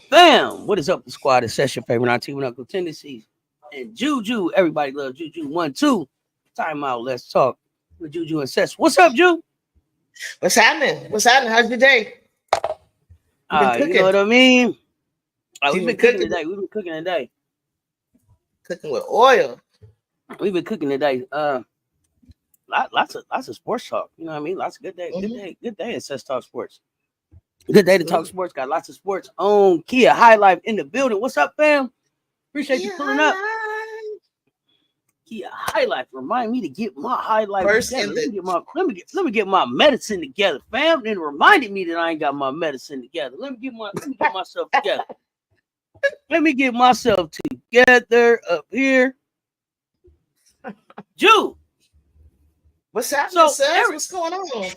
Bam! What is up, the squad? It's Cess, your favorite auntie with Uncle Tendencies. And JuJu, everybody loves JuJu. 1, 2. Timeout. Let's talk with JuJu and Cess. What's up, Ju? What's happening? What's happening? How's your day? You know what I mean? We've been cooking today. Cooking with oil. We've been cooking today. Lots of sports talk. You know what I mean? Lots of good day. Good day at Cess Talk Sports. Good day to talk sports. Got lots of sports on. Kia High Life in the building. What's up, fam? Appreciate you pulling up. Kia High Life. Remind me to get my High Life together. Let me get my medicine together, fam. And reminded me that I ain't got my medicine together. Let me get myself together. Let me get myself together up here. Ju. What's happening, Cess? What's going on?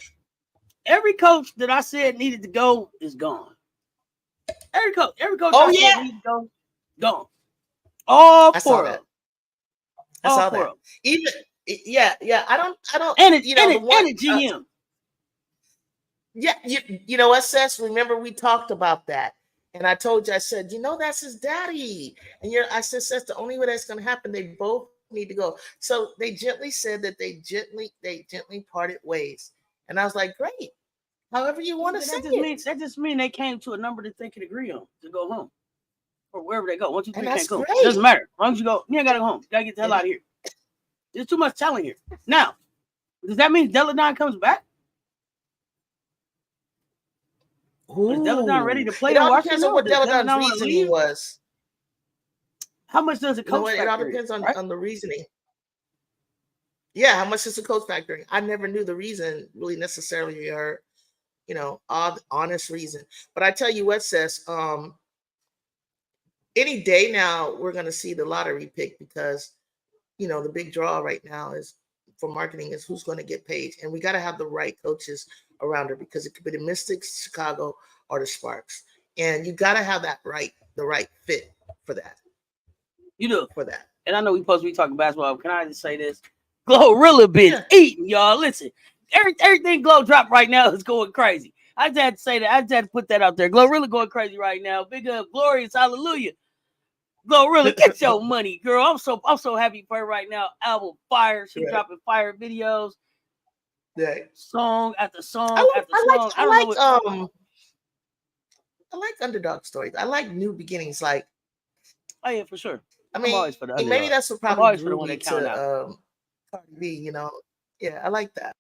Every coach that I said needed to go is gone. Every coach said needed to go, gone. All four of them. I saw that. Even I don't. And a GM. You know what, Cess? Remember we talked about that, and I told you, I said, that's his daddy, and I said, Cess, the only way that's going to happen, they both need to go. So they gently said that they gently parted ways. And I was like, great. However you want to say it. That just means they came to a number that they can agree on to go home. Or wherever they go. 1, 2, 3 can't go. It doesn't matter. As long as you go, you ain't got to go home. You got to get the hell out of here. There's too much talent here. Now, does that mean Deladon comes back? Is Deladon ready to play? It all depends on what Deladon's reasoning was. How much does it coach? It all depends on the reasoning. Yeah, how much is the coach factoring? I never knew the reason really necessarily, or honest reason. But I tell you what, Cess, any day now we're going to see the lottery pick, because the big draw right now is for marketing is who's going to get paid, and we got to have the right coaches around her, because it could be the Mystics, Chicago, or the Sparks, and you got to have the right fit for that. You do for that. And I know we're supposed to be talking basketball. But can I just say this? Glorilla been eating, y'all. Listen, everything Glow dropped right now is going crazy. I just had to say that. I just had to put that out there. Glorilla going crazy right now. Big up, glorious, hallelujah. Glorilla, get your money, girl. I'm so happy for her right now. Album fire. She dropping fire videos. Yeah. Song after song after song. I like underdog stories. I like new beginnings. Like, oh yeah, for sure. I'm always for the underdog. Maybe that's what probably drew me to Cardi B. Yeah, I like that.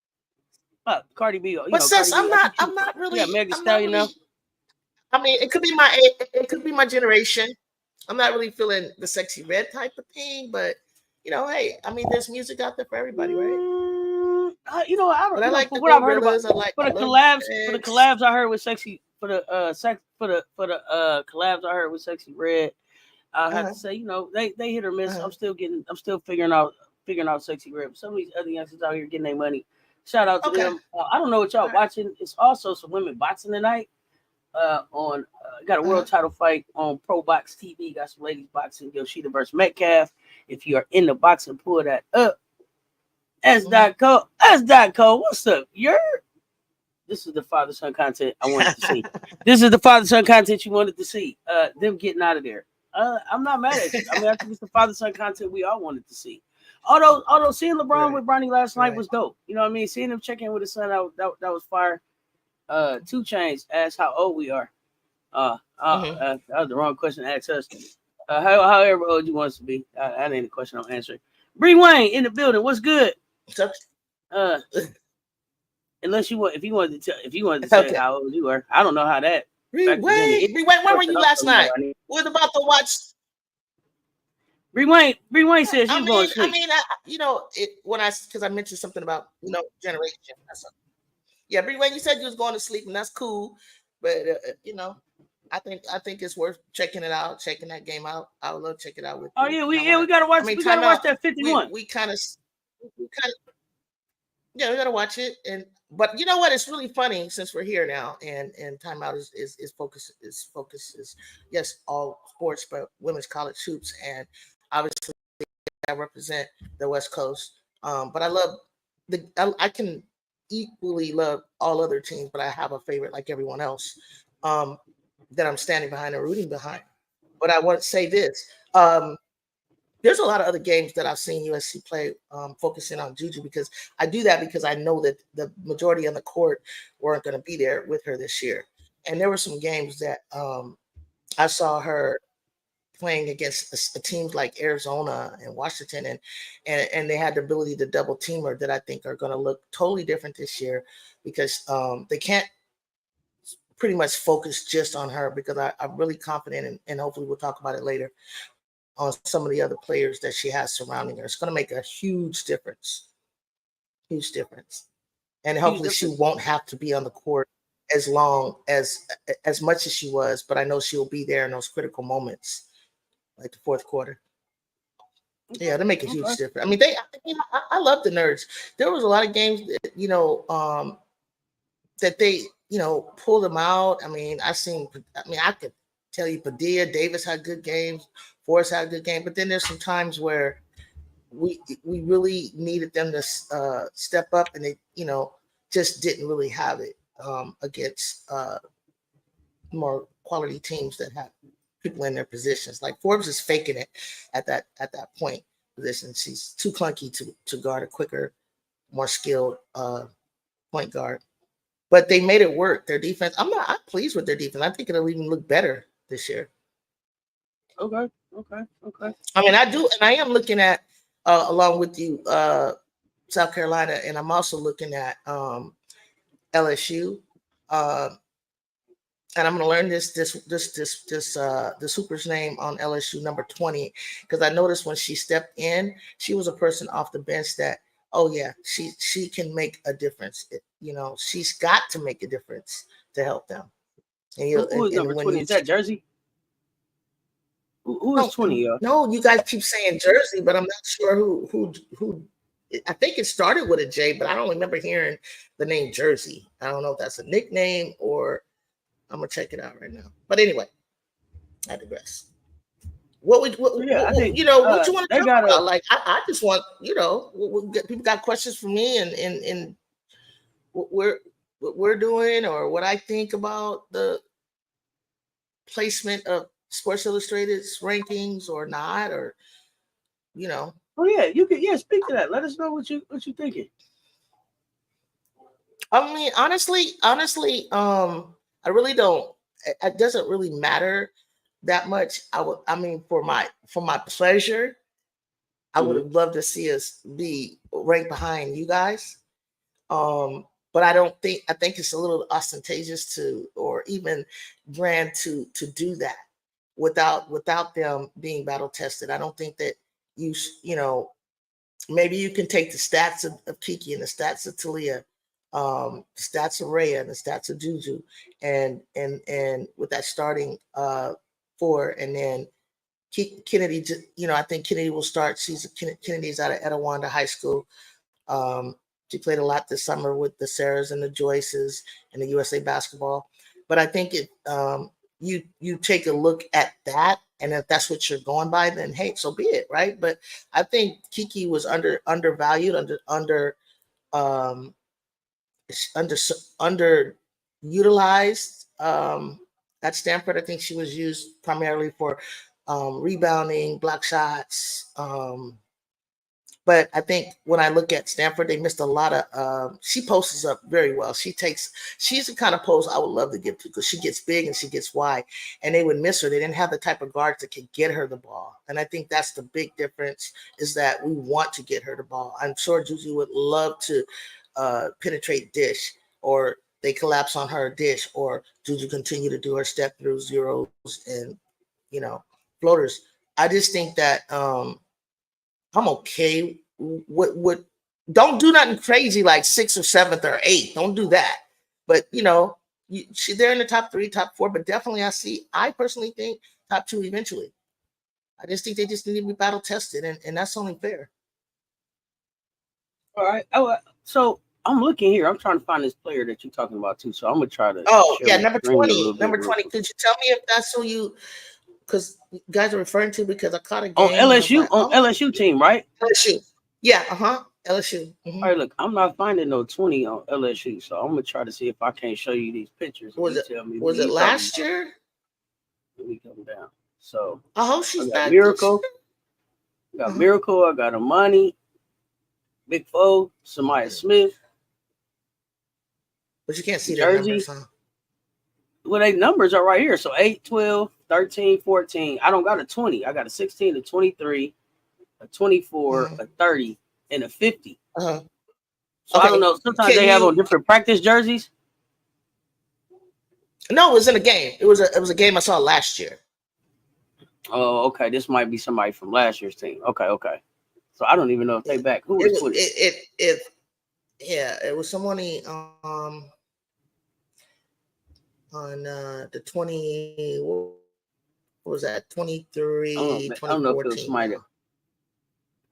Cardi B. But Cess, I'm not really. Yeah, Megan Stallion now. I mean, it could be my generation. I'm not really feeling the sexy red type of thing, but hey, I mean, there's music out there for everybody, right? I like what I've heard about for the collabs I heard with sexy collabs I heard with Sexy Red. I have to say, they hit or miss. I'm still figuring out Sexy Red. Some of these other youngsters out here getting their money. Shout out to them. I don't know what y'all watching. It's also some women boxing tonight. Got a world title fight on Pro Box TV. Got some ladies boxing. Yoshida versus Metcalf. If you are in the boxing, pull that up. S.co. What's up? This is the father-son content I wanted to see. This is the father-son content you wanted to see. Them getting out of there. I'm not mad at you. I mean, I think it's the father-son content we all wanted to see. Although seeing LeBron with Bronny last night was dope. You know what I mean? Seeing him check in with his son, that was fire. 2 Chainz asked how old we are. That was the wrong question to ask us. However old you want to be. That ain't a question I'm answering. Bree Wayne in the building. What's good? Uh, unless you want, if you wanted to say Okay. how old you were, I don't know how that. Bree Wayne, where were you last night? What about to watch? Bree Wayne said she was going to sleep. Because I mentioned something about generation. Yeah, Bree Wayne, you said you was going to sleep, and that's cool. But I think it's worth checking it out, checking that game out. I would love to check it out with you. Oh yeah, we gotta watch. We gotta watch that 51. We kind of, yeah, we gotta watch it. But you know what? It's really funny since we're here now, and Timeout is focus yes, all sports, but women's college hoops, and obviously I represent the West Coast. But I love I can equally love all other teams, but I have a favorite like everyone else that I'm standing behind and rooting behind. But I want to say this. There's a lot of other games that I've seen USC play, focusing on JuJu, because I do that because I know that the majority on the court weren't going to be there with her this year. And there were some games that I saw her playing against teams like Arizona and Washington, and they had the ability to double team her that I think are going to look totally different this year, because they can't pretty much focus just on her, because I'm really confident, and hopefully we'll talk about it later, on some of the other players that she has surrounding her. It's going to make a huge difference. Huge difference. And hopefully she won't have to be on the court as long as much as she was, but I know she'll be there in those critical moments, like the fourth quarter. Yeah, they make a huge difference. I mean, I love the Nerds. There was a lot of games that, that they, pulled them out. I mean, I could tell you Padilla, Davis had good games, Forrest had a good game, but then there's some times where we really needed them to step up, and they, just didn't really have it against more quality teams that have people in their positions. Like Forbes is faking it at that point position. She's too clunky to guard a quicker, more skilled point guard. But they made it work. Their defense, I'm pleased with their defense. I think it'll even look better this year. Okay. I mean, I do, and I am looking at along with you, South Carolina, and I'm also looking at LSU, and I'm going to learn the super's name on LSU, number 20, because I noticed when she stepped in, she was a person off the bench that, oh yeah, she can make a difference. She's got to make a difference to help them. And who is number 20? Is that Jersey? Who is 20, y'all? No, you guys keep saying Jersey, but I'm not sure who. I think it started with a J, but I don't remember hearing the name Jersey. I don't know if that's a nickname or. I'm gonna check it out right now. But anyway, I digress. What you want to talk about? Like, I just want, people got questions for me, and what we're doing, or what I think about the placement of Sports Illustrated's rankings or not, or Oh yeah, you can speak to that. Let us know what you thinking. I mean, honestly, I really don't. It doesn't really matter that much. For my pleasure, I would have loved to see us be right behind you guys. But I think it's a little ostentatious or even grand to do that without them being battle tested. I don't think that maybe you can take the stats of Kiki and the stats of Talia, stats of Rhea and the stats of JuJu, and with that starting four, and then Kennedy. I think Kennedy will start. Kennedy's out of Etowanda High School. She played a lot this summer with the Sarahs and the Joyces and the USA Basketball. But I think you take a look at that, and if that's what you're going by, then hey, so be it, right? But I think Kiki was undervalued, underutilized at Stanford. I think she was used primarily for rebounding, block shots, But I think when I look at Stanford, they missed a lot of. She posts up very well. She's the kind of post I would love to get to because she gets big and she gets wide, and they would miss her. They didn't have the type of guards that can get her the ball, and I think that's the big difference. Is that we want to get her the ball. I'm sure JuJu would love to penetrate dish, or they collapse on her dish, or JuJu continue to do her step through zeros and floaters. I just think that I'm okay with don't do nothing crazy like 6th or 7th or 8th. Don't do that. But they're in the top 3, top 4, but definitely I personally think top 2 eventually. I just think they just need to be battle tested, and that's only fair. All right. Oh, so I'm looking here. I'm trying to find this player that you're talking about too. So I'm gonna try to. Oh yeah, number 20. Number 20. Could you tell me if that's who you? Because you guys are referring to, because I caught a game on LSU LSU team, right? LSU. Yeah. LSU. All right. Look, I'm not finding no 20 on LSU, so I'm gonna try to see if I can't show you these pictures. Was it last year? Let me come down. So I hope she's back. Miracle. I got Miracle. I got Amani. Big Foe, Samaya Smith. But you can't see their numbers, huh? Well, their numbers are right here. So 8, 12, 13, 14. I don't got a 20. I got a 16, a 23, a 24, a 30, and a 50. So I don't know. Sometimes they have on different practice jerseys. No, it was in a game. It was a game I saw last year. Oh, okay. This might be somebody from last year's team. Okay. So I don't even know if they back. Who was 20? It was somebody on the 20. What was that? 23. I don't know if it was somebody.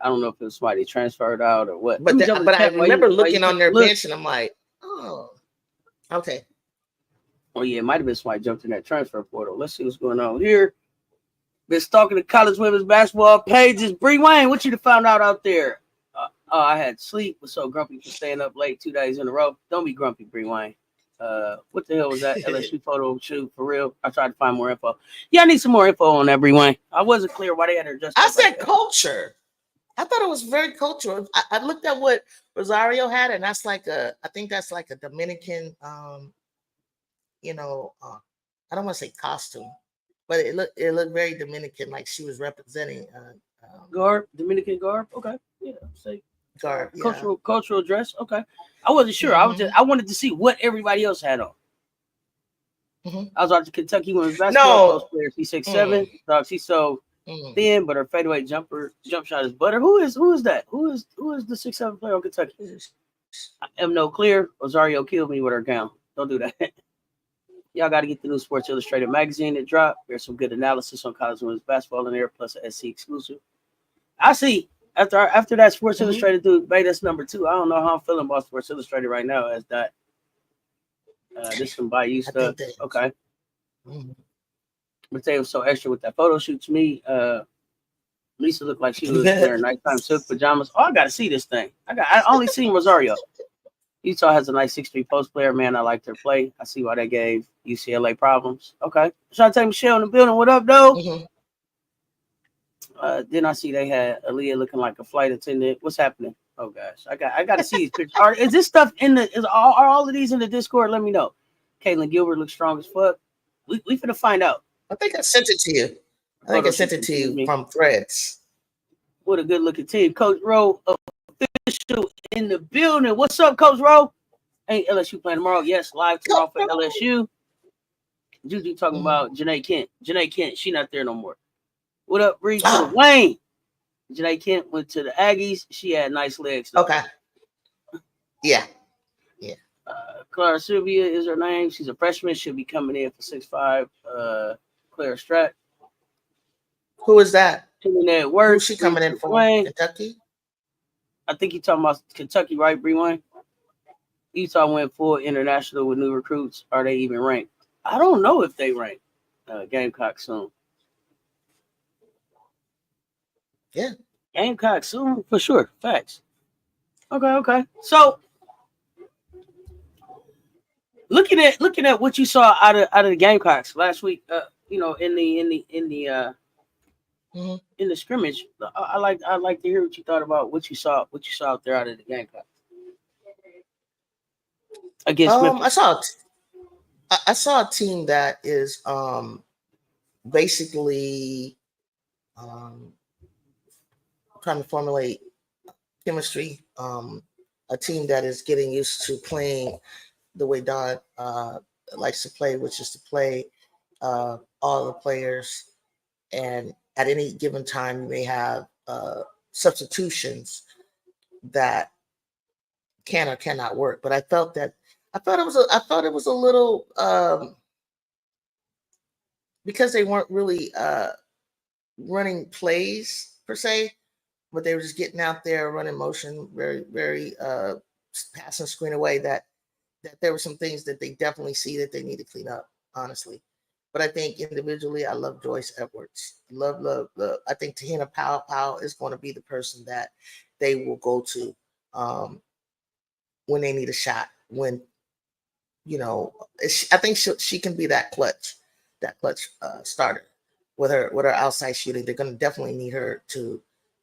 I don't know if it was somebody transferred out or what. But I remember looking on their bench and I'm like, oh, okay. Oh yeah, it might have been somebody jumped in that transfer portal. Let's see what's going on here. Been stalking the college women's basketball pages. Bree Wayne, what you found out there? I had sleep. Was so grumpy for staying up late 2 days in a row. Don't be grumpy, Bree Wayne. What the hell was that LSU photo shoot for real? I tried to find more info. Yeah, I need some more info on that, Bree Wayne. I wasn't clear why they had her just. I said culture. I thought it was very cultural. I looked at what Rosario had, and that's like I think that's like a Dominican, I don't want to say costume, but it looked very Dominican, like she was representing garb, Dominican garb. Okay, yeah, say garb, yeah. cultural dress. Okay, I wasn't sure. I wanted to see what everybody else had on. I was watching Kentucky women's basketball player. She's 6'7". Dog, she's so thin, but her fadeaway jump shot is butter. Who is that? Who is the 6'7" player on Kentucky? I am no clear. Rosario killed me with her gown. Don't do that. Y'all got to get the new Sports Illustrated magazine that dropped. There's some good analysis on college women's basketball in there, plus an SC exclusive. I see. After that Sports Illustrated dude made us number 2. I don't know how I'm feeling about Sports Illustrated right now as that. This some Bayou stuff. Okay. But they were so extra with that photo shoot to me. Lisa looked like she was wearing nighttime silk pajamas. Oh, I got to see this thing. I only seen Rosario. Utah has a nice 6'3" post player. Man, I liked her play. I see why they gave UCLA problems. Okay. Shantae Michelle in the building. What up, though? Then I see they had Aaliyah looking like a flight attendant. What's happening? Oh gosh, I got to see these pictures. Is this stuff are all of these in the Discord? Let me know. Caitlin Gilbert looks strong as fuck. We finna find out. I think I sent it to you. I think I sent it to you from Threads. What a good looking team. Coach Rowe official in the building. What's up, Coach Rowe? Ain't LSU playing tomorrow? Yes, live tomorrow for LSU. JuJu talking about Janae Kent. Janae Kent, she not there no more. What up, Reese? Wayne. Janae Kent went to the Aggies. She had nice legs, though. Okay. Yeah. Clara Sylvia is her name. She's a freshman. She'll be coming in for 6'5". Claire Stratt. Who is that? Who's she coming in for? Wayne. Kentucky? I think you're talking about Kentucky, right, Bree Wayne? Utah went full international with new recruits. Are they even ranked? I don't know if they rank. Gamecock soon. Yeah. Gamecock soon, for sure. Facts. Okay. So looking at what you saw out of the Gamecocks last week, in the in the scrimmage. I like to hear what you thought about what you saw out there out of the Gamecocks against I Memphis. saw a team that is basically trying to formulate chemistry. A team that is getting used to playing the way Don likes to play, which is to play all the players, and at any given time you may have substitutions that can or cannot work. But I felt it was a little because they weren't really running plays per se, but they were just getting out there running motion, very very pass and screen away. That there were some things that they definitely see that they need to clean up, honestly. But I think individually, I love Joyce Edwards. Love. I think Tahina Powell is going to be the person that they will go to when they need a shot. When I think she can be that clutch starter with her outside shooting. They're going to definitely need her to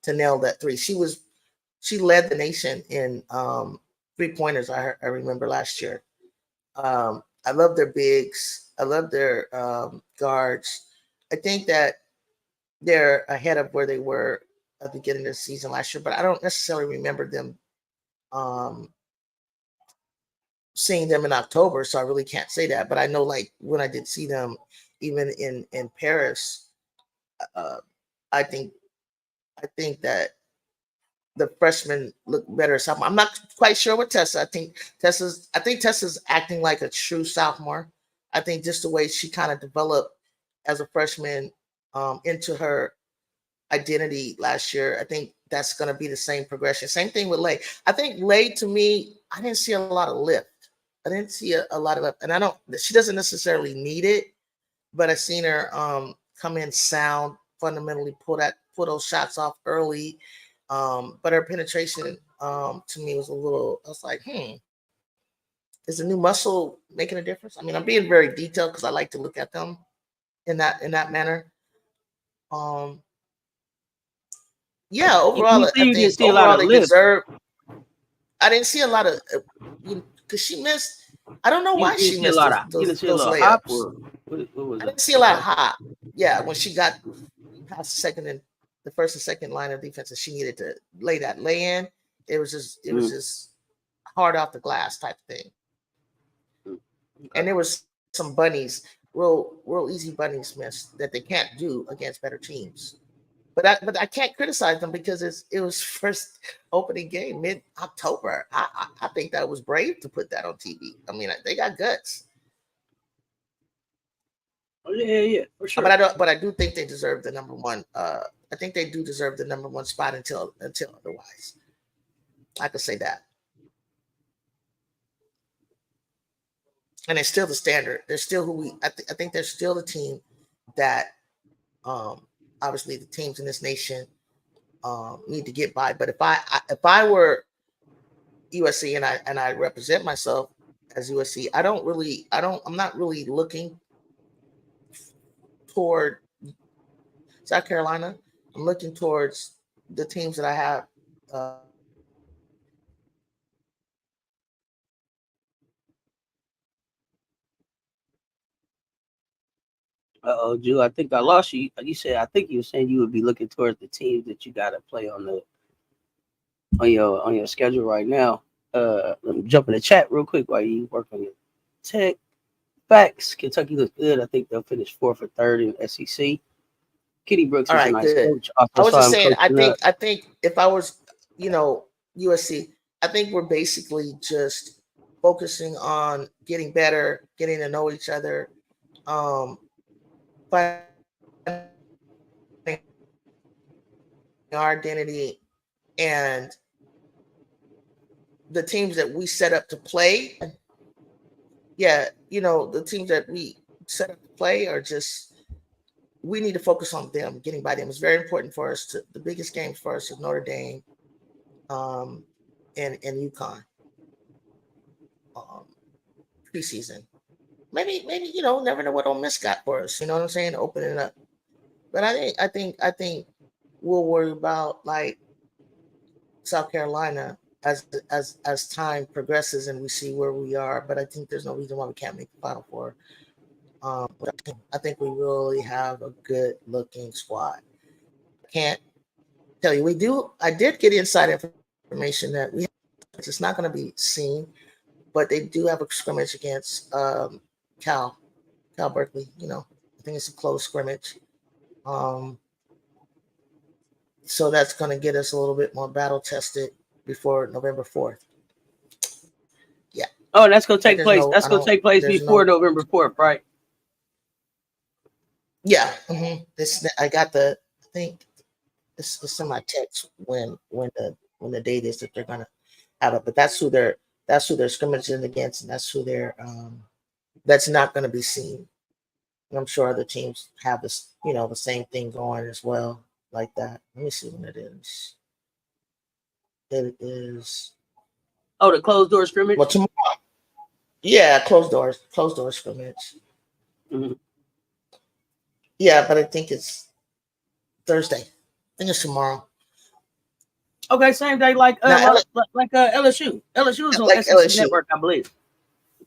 nail that three. She led the nation in 3-pointers. I remember last year. I love their bigs. I love their guards. I think that they're ahead of where they were at the beginning of the season last year, but I don't necessarily remember them seeing them in October, so I really can't say that. But I know, like, when I did see them, even in Paris, I think that the freshmen look better. So I'm not quite sure with Tessa. I think Tessa's acting like a true sophomore. I think just the way she kind of developed as a freshman into her identity last year, I think that's going to be the same progression. Same thing with Lay. I think Lay, to me, I didn't see a lot of lift. I didn't see a lot of lift, and she doesn't necessarily need it, but I've seen her come in sound, fundamentally pull those shots off early. But her penetration to me was I was like, is the new muscle making a difference? I mean, I'm being very detailed because I like to look at them in that manner. Yeah, overall, You I you didn't think see a lot overall of they lift. deserve. I didn't see a lot of because she missed. I don't know You why didn't she see a missed lot of those hop layups. or what was I it? didn't see a lot of hop. Yeah, when she got past the first and second line of defense, and she needed to lay in. It was just hard off the glass type thing. Okay. And there was some bunnies, real easy bunnies missed that they can't do against better teams. But I can't criticize them because it was first opening game mid October. I think that was brave to put that on TV. I mean, they got guts. Oh, yeah, for sure. But I do think they deserve the number one. I think they do deserve the number one spot until otherwise. I could say that. And it's still the standard. They're still who we. I think they're still the team that, obviously, the teams in this nation need to get by. But if I were USC and I represent myself as USC, I'm not really looking toward South Carolina. I'm looking towards the teams that I have. Oh, Ju, I think I lost you. You said I think you were saying you would be looking towards the teams that you got to play on your schedule right now. Let me jump in the chat real quick while you work on your tech. Facts. Kentucky looks good. I think they'll finish 4th or 3rd in SEC. Kitty Brooks All is a right, nice good. coach. Also I was saw just him saying. coaching up. I think if I was, USC, I think we're basically just focusing on getting better, getting to know each other, finding our identity, and the teams that we set up to play. Yeah, the teams that we set up to play are just. We need to focus on them, getting by them. It's very important for us. The biggest game for us is Notre Dame, and UConn, preseason. Maybe never know what Ole Miss got for us. You know what I'm saying? Opening up. But I think we'll worry about like South Carolina as time progresses and we see where we are. But I think there's no reason why we can't make the Final Four. I think we really have a good looking squad. Can't tell you we do. I did get inside information that it's not going to be seen, but they do have a scrimmage against Cal Berkeley. I think it's a close scrimmage. So that's going to get us a little bit more battle tested before November 4th. Yeah. Oh, that's going to take place. That's going to take place before November 4th, right? Yeah. Mm-hmm. I think it's in my text when the date is that they're going to have it, but that's who they're scrimmaging against, and that's who that's not going to be seen. And I'm sure other teams have this, the same thing going as well, like that. Let me see when it is. It is. Oh, the closed door scrimmage. Well, tomorrow. Yeah, closed door scrimmage. Mm-hmm. Yeah, but I think it's Thursday. I think it's tomorrow. Okay, same day like LSU. LSU is on like SEC LSU. Network, I believe.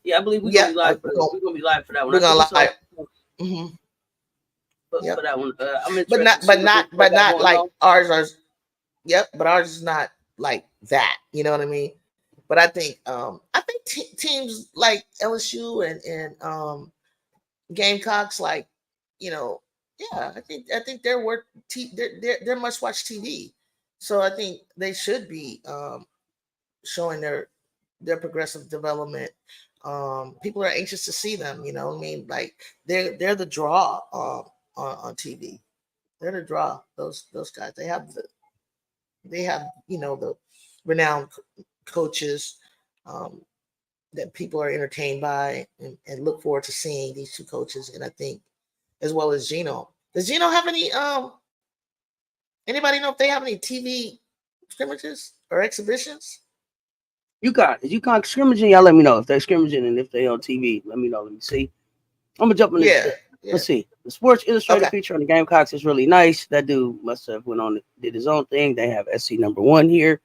Yeah, I believe we're gonna be live. We're gonna be live for that one. We're gonna live. Mm-hmm. For that one, I'm interested. But not like ours are. Yep, but ours is not like that. You know what I mean? But I think teams like LSU and Gamecocks, like, yeah, I think they're worth they're must watch TV. So I think they should be showing their progressive development. People are anxious to see them. You know what I mean? Like they're the draw on TV. They're the draw. Those guys. They have the renowned coaches that people are entertained by and look forward to seeing these two coaches. And I think, as well as Gino. Does Gino have any? Anybody know if they have any TV scrimmages or exhibitions? UConn scrimmaging. Y'all let me know if they're scrimmaging and if they on TV. Let me know. Let me see. I'm gonna jump in this. Yeah. Let's see. The Sports Illustrated feature on the Gamecocks is really nice. That dude must have went on did his own thing. They have SC #1 here.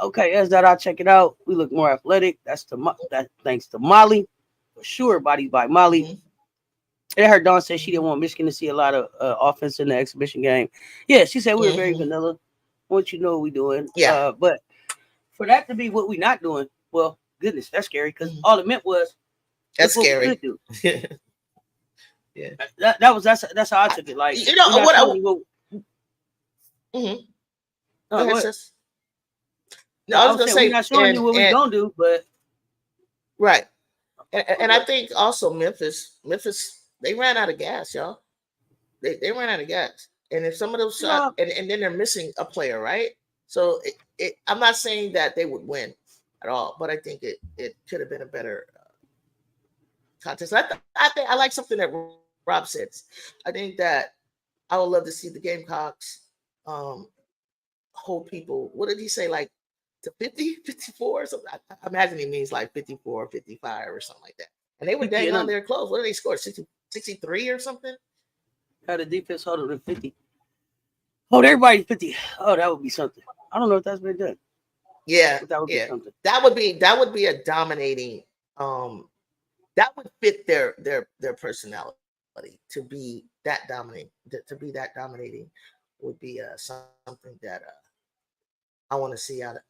Okay, as that, I'll check it out. We look more athletic. That's thanks to Molly, for sure. Bodies by Molly. Mm-hmm. I heard Dawn say she didn't want Michigan to see a lot of offense in the exhibition game. Yeah, she said we were very vanilla. I want you to know what we're doing. Yeah, but for that to be what we're not doing, well, goodness, that's scary because all it meant was that's scary. What we could do. Yeah, that's how I took it. Like No, I was gonna say we're not showing you what we're gonna do, but right. And I think also Memphis, they ran out of gas, y'all. They ran out of gas, and if some of those shots, and then they're missing a player, right? So I'm not saying that they would win at all, but I think it could have been a better contest. I like something that Rob said. I think that I would love to see the Gamecocks hold people. What did he say? Like to 50, 54 or something. I imagine he means like 54, 55 or something like that. And they were dang on their close. What did they score? 63 or something? How the defense hold them to 50. Hold everybody 50. Oh, that would be something. I don't know if that's been done. Yeah. That would be something. That would be a dominating that would fit their personality to be that dominating. To be that dominating would be something that I want to see out of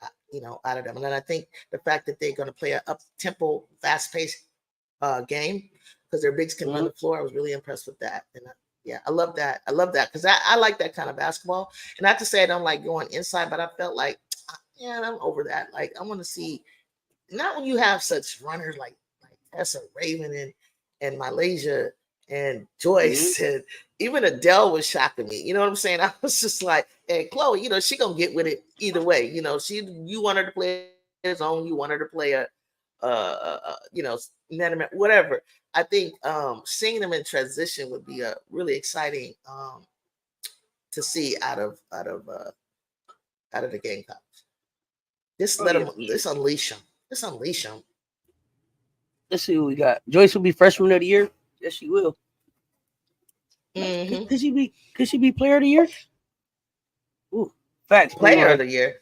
them. And then I think the fact that they're going to play a up-tempo, fast-paced game because their bigs can run the floor, I was really impressed with that. And I love that. I love that because I like that kind of basketball. And not to say I don't like going inside, but I felt like, I'm over that. Like I want to see, not when you have such runners like Tessa, Raven, and Malaysia and Joyce, and even Adele was shocking me. You know what I'm saying? I was just like, and Chloe, she gonna get with it either way. You want her to play a zone, you want her to play a whatever. I think seeing them in transition would be a really exciting to see out of the Gamecocks. Just let them. Let's unleash them. Let's unleash them. Let's see what we got. Joyce will be freshman of the year. Yes, she will. Mm-hmm. Could she be player of the year? Ooh, facts. Player of the year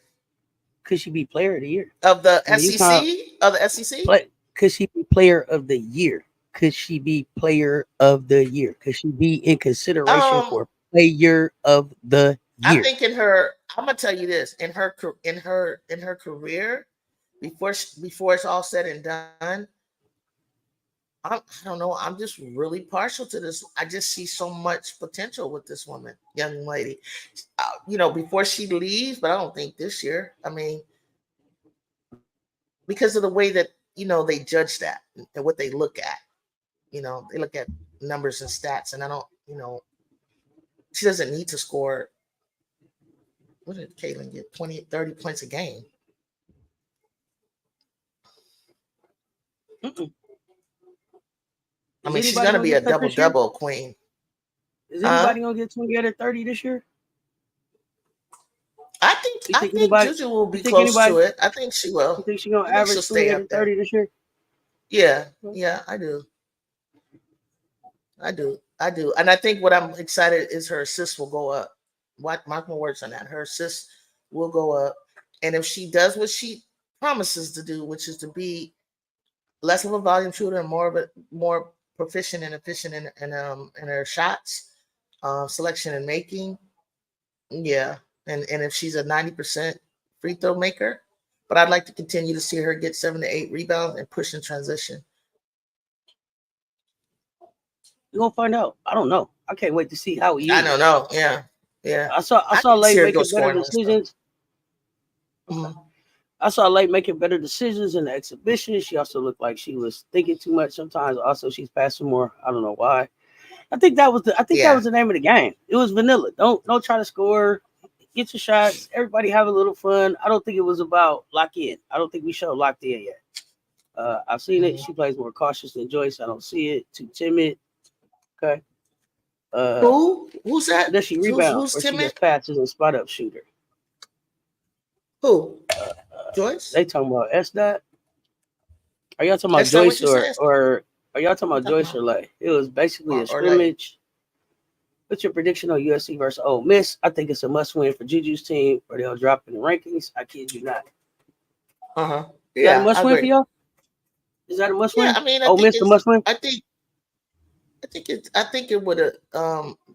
Could she be player of the year of the I mean, SEC? Of the SEC? Could she be player of the year? Could she be player of the year? Could she be in consideration for player of the I year? think in her, I'm gonna tell you this, in her career, before it's all said and done, I don't know. I'm just really partial to this. I just see so much potential with this woman, young lady. Before she leaves, but I don't think this year. I mean, because of the way that they judge that and what they look at. They look at numbers and stats, and I don't. She doesn't need to score. What did Caitlin get? 20, 30 points a game. Mm-mm. I mean, she's gonna be a double queen. Is anybody gonna get 28 or 30 this year? I think JuJu will be close to it. I think she will. You think she's gonna average 28 or 30 this year? Yeah, I do. And I think what I'm excited is her assists will go up. Mark my words on that. Her assists will go up. And if she does what she promises to do, which is to be less of a volume shooter and more proficient and efficient in her shots, selection and making, yeah. And if she's a 90% free throw maker, but I'd like to continue to see her get 7 to 8 rebounds and push in transition. You're gonna find out. I don't know. I can't wait to see how he is. I don't know. Yeah. I saw Late making better decisions. Mm-hmm. I saw Late making better decisions in the exhibition. She also looked like she was thinking too much sometimes. Also, she's passing more. I don't know why. I think that was the name of the game. It was vanilla. Don't try to score. Get your shots. Everybody have a little fun. I don't think it was about lock in. I don't think we showed locked in yet. I've seen it. She plays more cautious than Joyce. I don't see it. Too timid. Okay. Who's that? Does she rebound who's or timid? she just passes and spot up shooter? Who? Joyce? They talking about S dot. Are y'all talking about Joyce or are y'all talking about Joyce or Lay? It was basically a scrimmage. What's your prediction on USC versus Ole Miss? I think it's a must win for JuJu's team, or they'll drop in the rankings. I kid you not. Is that a must win for y'all? Is that a must win? I mean, Ole Miss a must win. I think it would have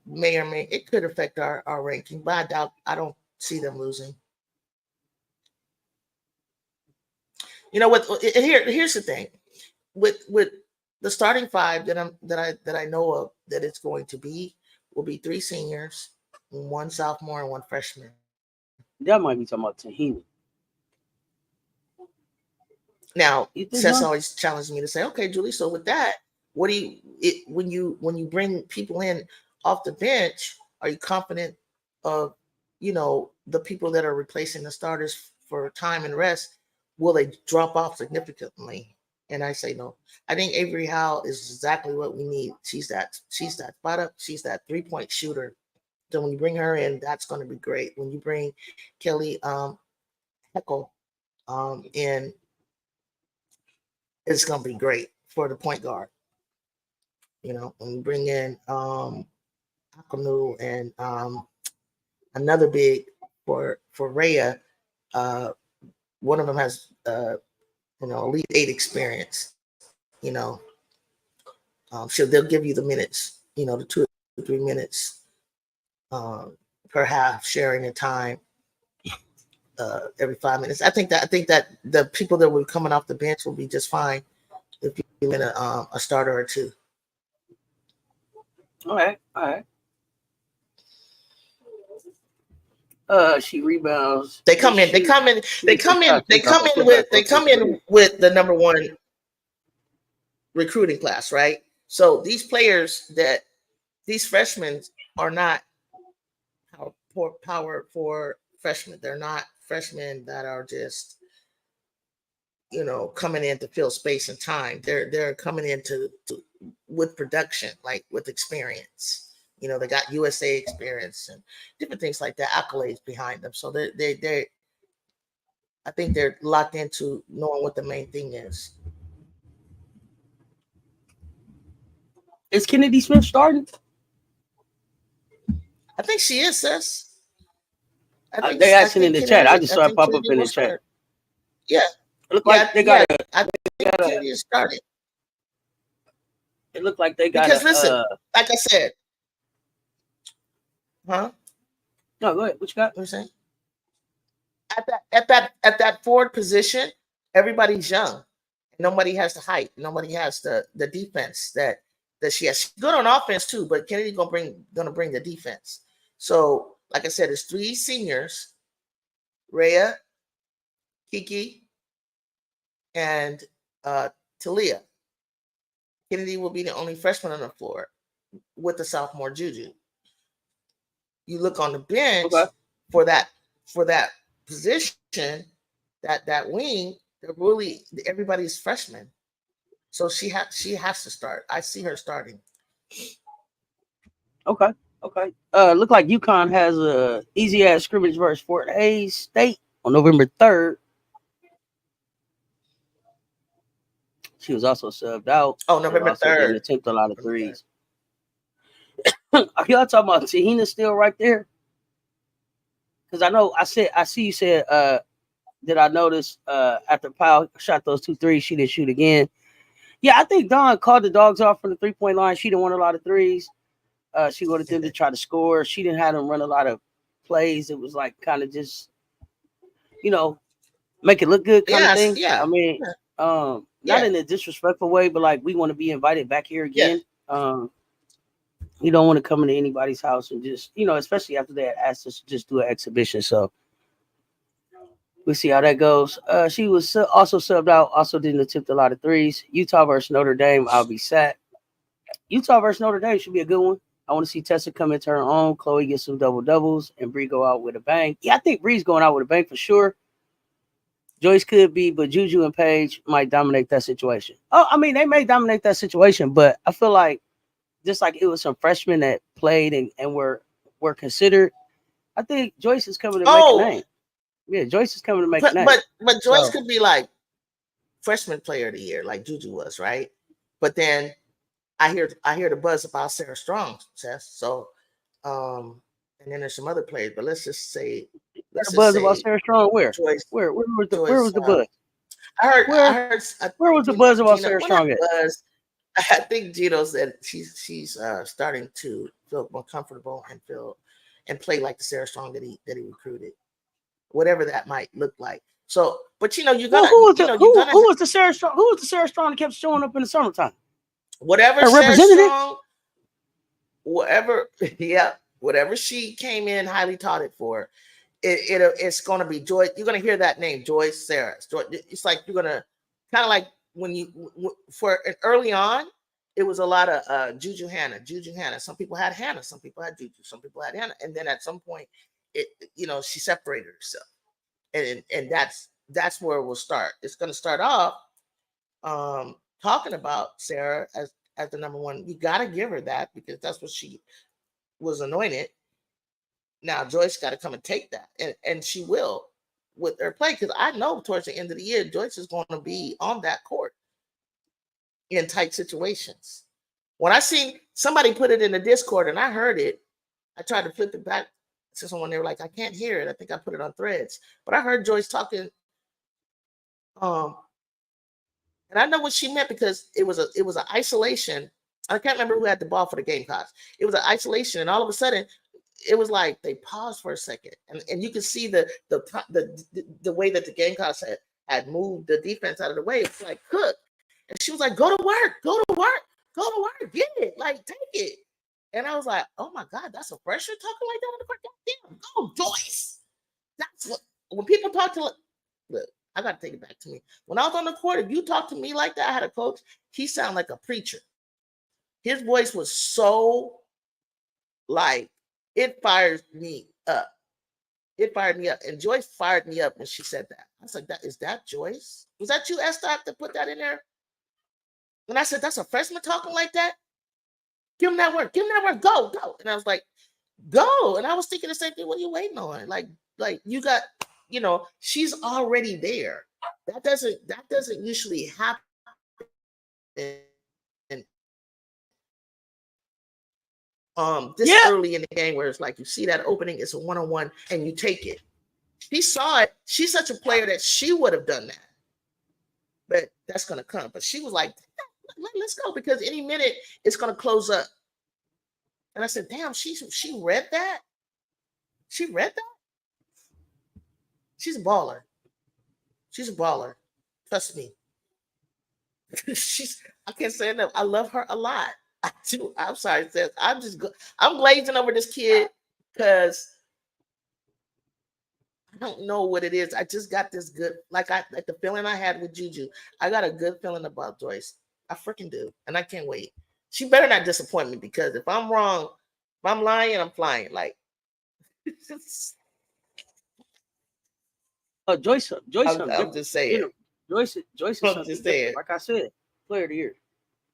may it could affect our ranking, but I don't see them losing. You know what? Here's the thing, with the starting five that I know of that it's going to be will be 3 seniors, 1 sophomore, and 1 freshman. That might be talking about Tahini. Now, Cess always challenged me to say, "Okay, Julie, so with that, what do when you bring people in off the bench, are you confident of the people that are replacing the starters for time and rest? Will they drop off significantly?" And I say no. I think Avery Howell is exactly what we need. She's that spot up. She's that 3-point shooter. So when you bring her in, that's going to be great. When you bring Kelly Heckle in, it's going to be great for the point guard. When you bring in Akanu and another big for Rhea, one of them has Elite 8 experience. They'll give you the minutes, the 2 or 3 minutes per half, sharing the time every 5 minutes. I think that the people that were coming off the bench will be just fine if you win a starter or 2. All right. She rebounds. They come in with the number 1 recruiting class, right? So these freshmen are not power for freshmen. They're not freshmen that are just coming in to fill space and time. They're coming in with production, like with experience. They got USA experience and different things like that, accolades behind them. So they I think they're locked into knowing what the main thing is. Is Kennedy Smith starting? I think she is, Cess. They asking in the chat. I just saw it pop up Kennedy in the will chat. start. Yeah. It look like they got a. I think Kennedy is starting. It looked like they got because listen, like I said, huh? No, go ahead. What you got? What you saying? At that forward position, everybody's young. Nobody has the height. Nobody has the defense that she has. She's good on offense too, but Kennedy's gonna bring the defense. So, like I said, it's 3 seniors: Rhea, Kiki, and Talia. Kennedy will be the only freshman on the floor with the sophomore JuJu. You look on the bench for that position, that wing. They're really everybody's freshmen. So she has to start. I see her starting. Okay. Look like UConn has a easy ass scrimmage versus Fort Hays State on November 3rd. She was also subbed out. Oh, November 3rd. Didn't attempt a lot of threes. Are y'all talking about Tahina still right there? Because I see you said did I notice after Powell shot those 2 threes, she didn't shoot again. Yeah, I think Dawn called the dogs off from the 3-point line. She didn't want a lot of threes. She wanted them to try to score. She didn't have them run a lot of plays. It was like kind of just, make it look good kind of thing. Yeah. I mean, not in a disrespectful way, but like we want to be invited back here again. Yeah. You don't want to come into anybody's house and just, especially after they had asked us to just do an exhibition. So we'll see how that goes. She was also subbed out, also didn't attempt a lot of threes. Utah versus Notre Dame, I'll be sat. Utah versus Notre Dame should be a good one. I want to see Tessa come into her own. Chloe get some double-doubles and Bree go out with a bang. Yeah, I think Bree's going out with a bang for sure. Joyce could be, but JuJu and Paige might dominate that situation. Oh, I mean, they may dominate that situation, but I feel like just like it was some freshmen that played and were considered, I think Joyce is coming to make a name. Yeah, Joyce is coming to make a name. But Joyce could be like freshman player of the year, like JuJu was, right? But then I hear the buzz about Sarah Strong, Cess. So, and then there's some other players, but let's just say the buzz about Sarah Strong. Where? Joyce, where was the buzz? Where was the buzz about Sarah Strong at? I think Gino said she's starting to feel more comfortable and play like the Sarah Strong that he recruited, whatever that might look like. So, but you got who was the Sarah Strong? Who was the Sarah Strong that kept showing up in the summertime? Whatever Sarah Strong, whatever she came in highly touted for, it's going to be Joyce. You're going to hear that name, Joyce Sarah. It's like you're going to kind of like when for early on, it was a lot of JuJu Hannah. Some people had Hannah, some people had JuJu, some people had Hannah, and then at some point, she separated herself, and that's where we'll start. It's going to start off talking about Sarah as the number one. You got to give her that because that's what she was anointed. Now Joyce got to come and take that, and she will with her play, because I know towards the end of the year, Joyce is going to be on that court in tight situations. When I seen somebody put it in the Discord and I heard it, I tried to flip it back to someone. They were like, I can't hear it. I think I put it on Threads, but I heard Joyce talking. And I know what she meant because it was an isolation. I can't remember who had the ball for the Gamecocks. It was an isolation, and all of a sudden, it was like they paused for a second, and you could see the way that the Gamecocks had moved the defense out of the way. It's like Cook, and she was like, "Go to work, get it, like take it." And I was like, "Oh my God, that's a freshman talking like that on the court. Goddamn, go Joyce." That's what when people talk to. Look, I got to take it back to me. When I was on the court, if you talk to me like that, I had a coach. He sounded like a preacher. His voice was so like. It fired me up. And Joyce fired me up when she said that. I was like, is that Joyce? Was that you, Esther, to put that in there? And I said, that's a freshman talking like that? Give him that work. Go. And I was like, go. And I was thinking the same thing. What are you waiting on? Like you got, she's already there. That doesn't usually happen. This early in the game where it's like you see that opening, it's a one-on-one and you take it. She saw it. She's such a player that she would have done that. But that's gonna come. But she was like, let's go, because any minute it's gonna close up. And I said, damn, she read that? She read that? She's a baller. She's a baller. Trust me. I can't say enough. I love her a lot. I do. I'm sorry, Cess. I'm glazing over this kid because I don't know what it is. I just got this good, like the feeling I had with JuJu. I got a good feeling about Joyce. I freaking do. And I can't wait. She better not disappoint me, because if I'm wrong, if I'm lying, I'm flying. Like, Joyce, I'm just saying. Joyce is something different. Like I said, player of the year.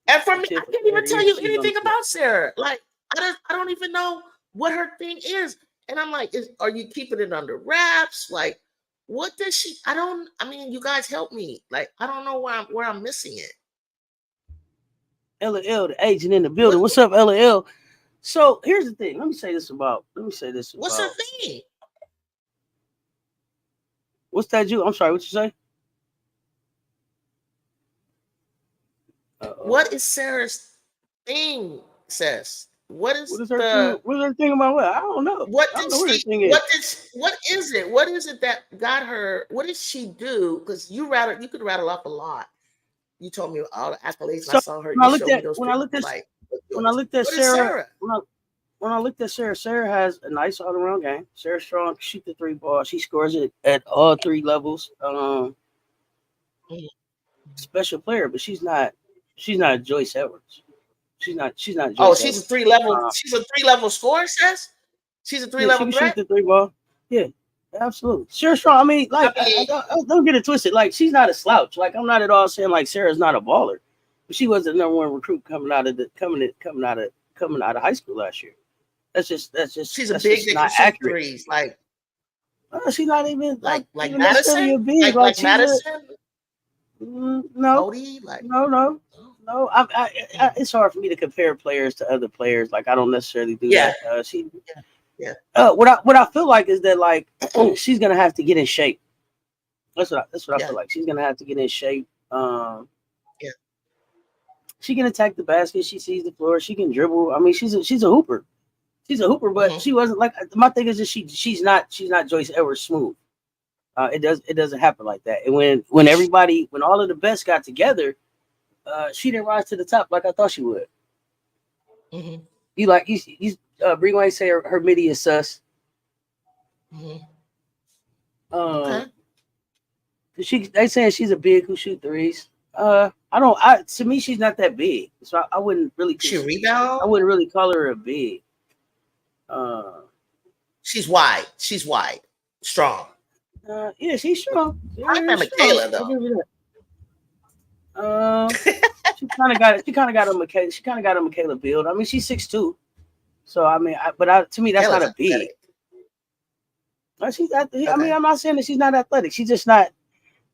And for me, I can't even tell you anything about Sarah. Like, I don't even know what her thing is. And I'm like, are you keeping it under wraps? Like, what does she? I mean, you guys help me. Like, I don't know where I'm missing it. LL, the agent in the building. What's up, LL? So here's the thing. Let me say this about. What's her thing? What's that, Ju? I'm sorry, what you say? What is Sarah's thing, Cess? What is her thing about what? I don't know. What is it? What is it that got her? What did she do? Because you could rattle off a lot. You told me all the accolades. So I saw her. When I looked at Sarah, Sarah has a nice all-around game. Sarah's strong, shoot the three ball. She scores it at all three levels. Special player, but she's not Joyce Edwards. She's not Joyce Edwards. She's a three-level. She's a three-level scorer, Cess? She's a three-level threat? Shoot the three ball. Yeah, absolutely. Sarah's strong. I mean, like, don't get it twisted. Like, she's not a slouch. Like, I'm not at all saying like Sarah's not a baller. But she was the number one recruit coming out of high school last year. That's just she's a big not accurate. Threes, like she's not even like Madison. Like Madison. No. Cody, like no. It's hard for me to compare players to other players. Like, I don't necessarily do that. What I feel like is that, like, she's gonna have to get in shape. That's what I feel like. She's gonna have to get in shape. She can attack the basket. She sees the floor. She can dribble. I mean, she's a hooper. She's a hooper, but she wasn't like, my thing is that she's not Joyce Edwards smooth. It doesn't happen like that. And when all of the best got together, she didn't rise to the top like I thought she would. Mm-hmm. Bree Wayne say her midi is sus. Okay. They saying she's a big who shoot threes. To me, she's not that big, so I wouldn't really. She rebound? I wouldn't really call her a big. She's wide. Strong. Yeah, she's strong. I remember Michaela though. She kind of got it. She kind of got a Michaela build. I mean, she's 6'2", so I mean, to me, that's not a big. I'm not saying that she's not athletic. She's just not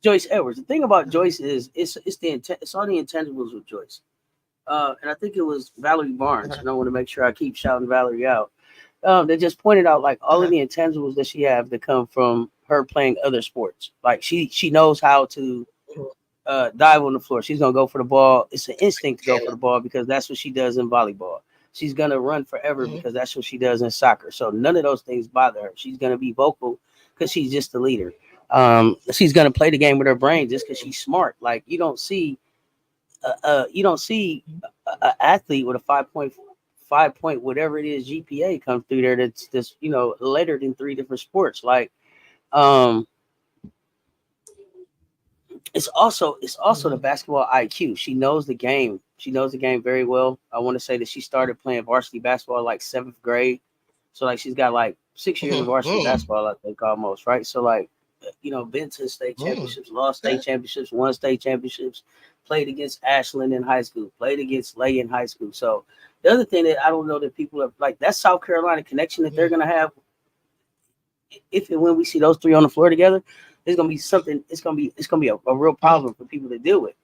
Joyce Edwards. The thing about Joyce is it's all the intangibles with Joyce. And I think it was Valerie Barnes, and I want to make sure I keep shouting Valerie out. They just pointed out like all of the intangibles that she have that come from her playing other sports. Like she knows how to dive on the floor. She's gonna go for the ball. It's an instinct to go for the ball because that's what she does in volleyball. She's gonna run forever because that's what she does in soccer. So none of those things bother her. She's gonna be vocal because she's just the leader. She's gonna play the game with her brain just because she's smart. Like you don't see an athlete with a 5.5 whatever it is GPA come through there that's lettered in 3 different sports. Like it's also the basketball IQ. She knows the game. She knows the game very well. I want to say that she started playing varsity basketball like 7th grade. So like she's got like 6 years of varsity basketball, I think, almost, right? So like been to state championships, lost state championships, won state championships, played against Ashland in high school, played against Lay in high school. So the other thing that I don't know that people are like, that South Carolina connection that they're gonna have if and when we see those 3 on the floor together, there's gonna be something. It's gonna be a real problem for people to deal with.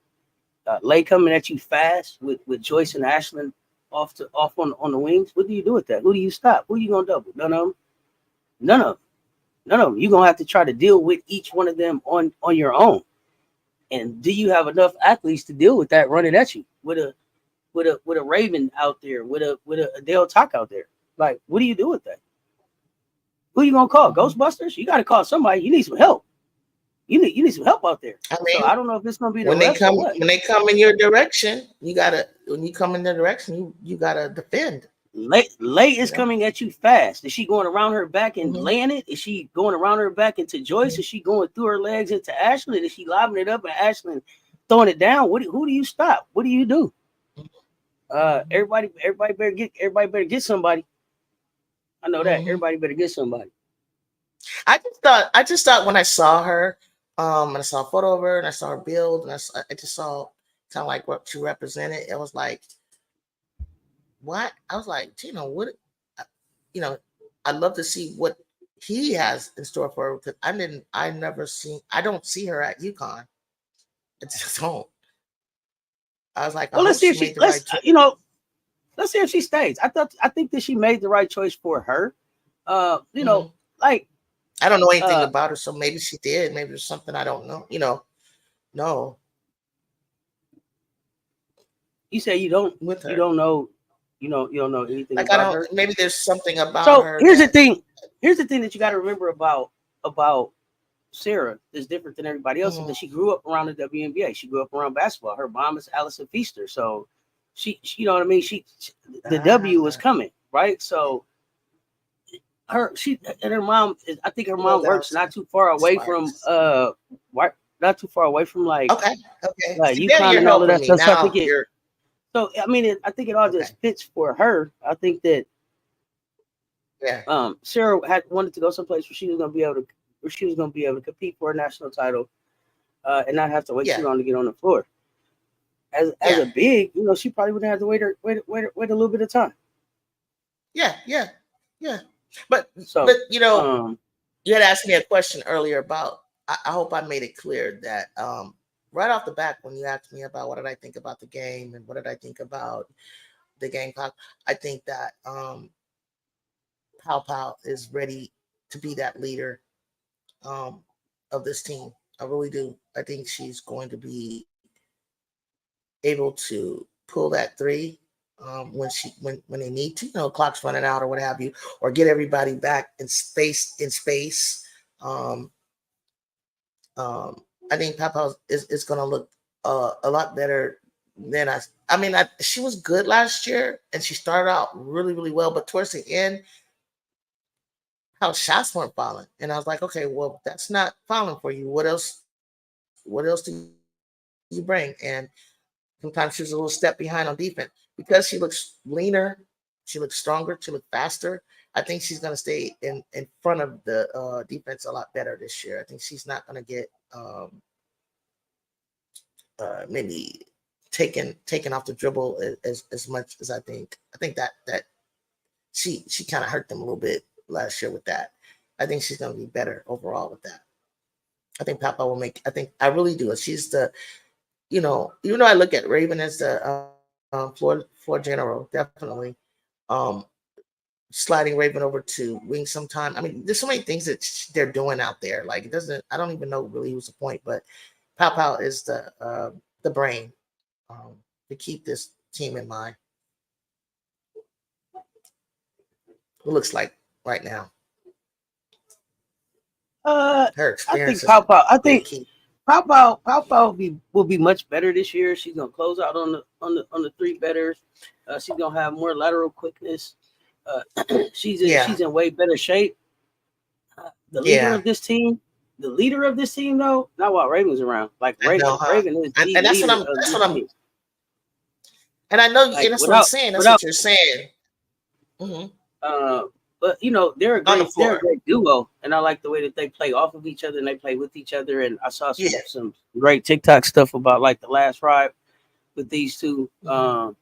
Lay coming at you fast with Joyce and Ashland off on the wings. What do you do with that? Who do you stop? Who you gonna double? None of them. You're gonna have to try to deal with each one of them on your own. And do you have enough athletes to deal with that running at you with a Raven out there, with a Adele Talk out there? Like, what do you do with that? Who you gonna call? Ghostbusters? You gotta call somebody. You need some help. You need some help out there. I mean, so I don't know if it's gonna be when they come in your direction, you gotta defend. Lay is coming at you fast. Is she going around her back and laying it? Is she going around her back into Joyce? Is she going through her legs into Ashlyn? Is she lobbing it up and Ashlyn throwing it down? Who do you stop? What do you do? Everybody better get somebody. I know that everybody better get somebody. I just thought when I saw her, and I saw a photo of her and I saw her build, and I just saw kind of like what she represented. It was like, what? I was like, what? I'd love to see what he has in store for her, because I don't see her at UConn. I just don't. I was like, well, let's see if let's see if she stays. I think that she made the right choice for her. Like, I don't know anything about her, so maybe she did. Maybe there's something I don't know. No. You say you don't with her. You don't know. You don't know anything like about her. Maybe there's something about her. So here's the thing. Here's the thing that you got to remember about Sarah is different than everybody else, because she grew up around the WNBA. She grew up around basketball. Her mom is Allison Feaster, so she you know what I mean. The W was coming, right? So her mom is. I think her mom works not too far away from not too far away from like UConn and all of that stuff. So I think I think it all just fits for her. I think that Sarah had wanted to go someplace where she was going to be able to compete for a national title, and not have to wait too long to get on the floor. As a big, she probably would have to wait a little bit of time. Yeah. But you had asked me a question earlier about. I hope I made it clear that right off the bat, when you asked me about what did I think about the game and what did I think about the Gamecock, I think that Pau is ready to be that leader of this team. I really do. I think she's going to be able to pull that three when they need to. Clock's running out or what have you, or get everybody back in space. I think Pau is going to look a lot better than she was good last year, and she started out really, really well, but towards the end, how shots weren't falling, and I was like, okay, well, that's not falling for you. What else do you bring? And sometimes she's a little step behind on defense, because she looks leaner, she looks stronger, she looks faster. I think she's going to stay in front of the defense a lot better this year. I think she's not going to get maybe taken off the dribble as much as I think. I think that she kind of hurt them a little bit last year with that. I think she's going to be better overall with that. I think Papa will make. I really do. She's the, even though I look at Raven as the floor general, definitely. Sliding Raven over to wing sometime. There's so many things that they're doing out there. Like, it doesn't. I don't even know really who's the point, but Pau is the brain to keep this team in mind. It looks like right now. Her experience. I think Pau will be much better this year. She's gonna close out on the three better. She's gonna have more lateral quickness. She's in way better shape. The leader of this team, though, not while Raven's around. Like Raven is the and that's leader what I'm. And I know, and that's what I'm saying. That's what you're saying. But they're a great duo, and I like the way that they play off of each other and they play with each other. And I saw some great TikTok stuff about like the last ride with these two. Go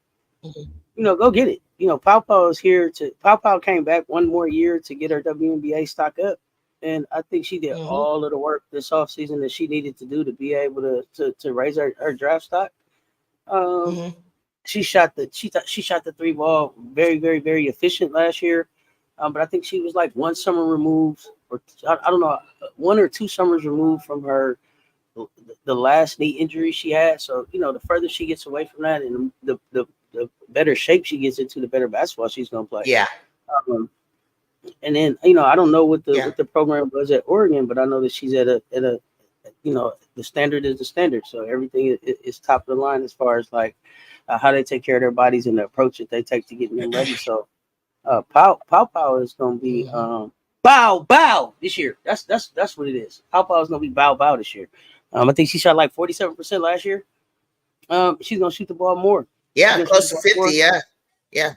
get it. Pau is here Pau came back one more year to get her WNBA stock up, and I think she did all of the work this offseason that she needed to do to be able to raise her draft stock. she shot the three ball very, very, very efficient last year. But I think she was like one summer removed, or I don't know, 1 or 2 summers removed from the last knee injury she had. So the further she gets away from that, and the better shape she gets into, the better basketball she's gonna play. Yeah. And then I don't know what the program was at Oregon, but I know that she's at a the standard is the standard. So everything is top of the line as far as like how they take care of their bodies and the approach that they take to getting them ready. So Pow is gonna be bow this year. That's what it is. Pow is gonna be bow this year. I think she shot like 47% last year. She's gonna shoot the ball more. Yeah, close to 50. Yeah.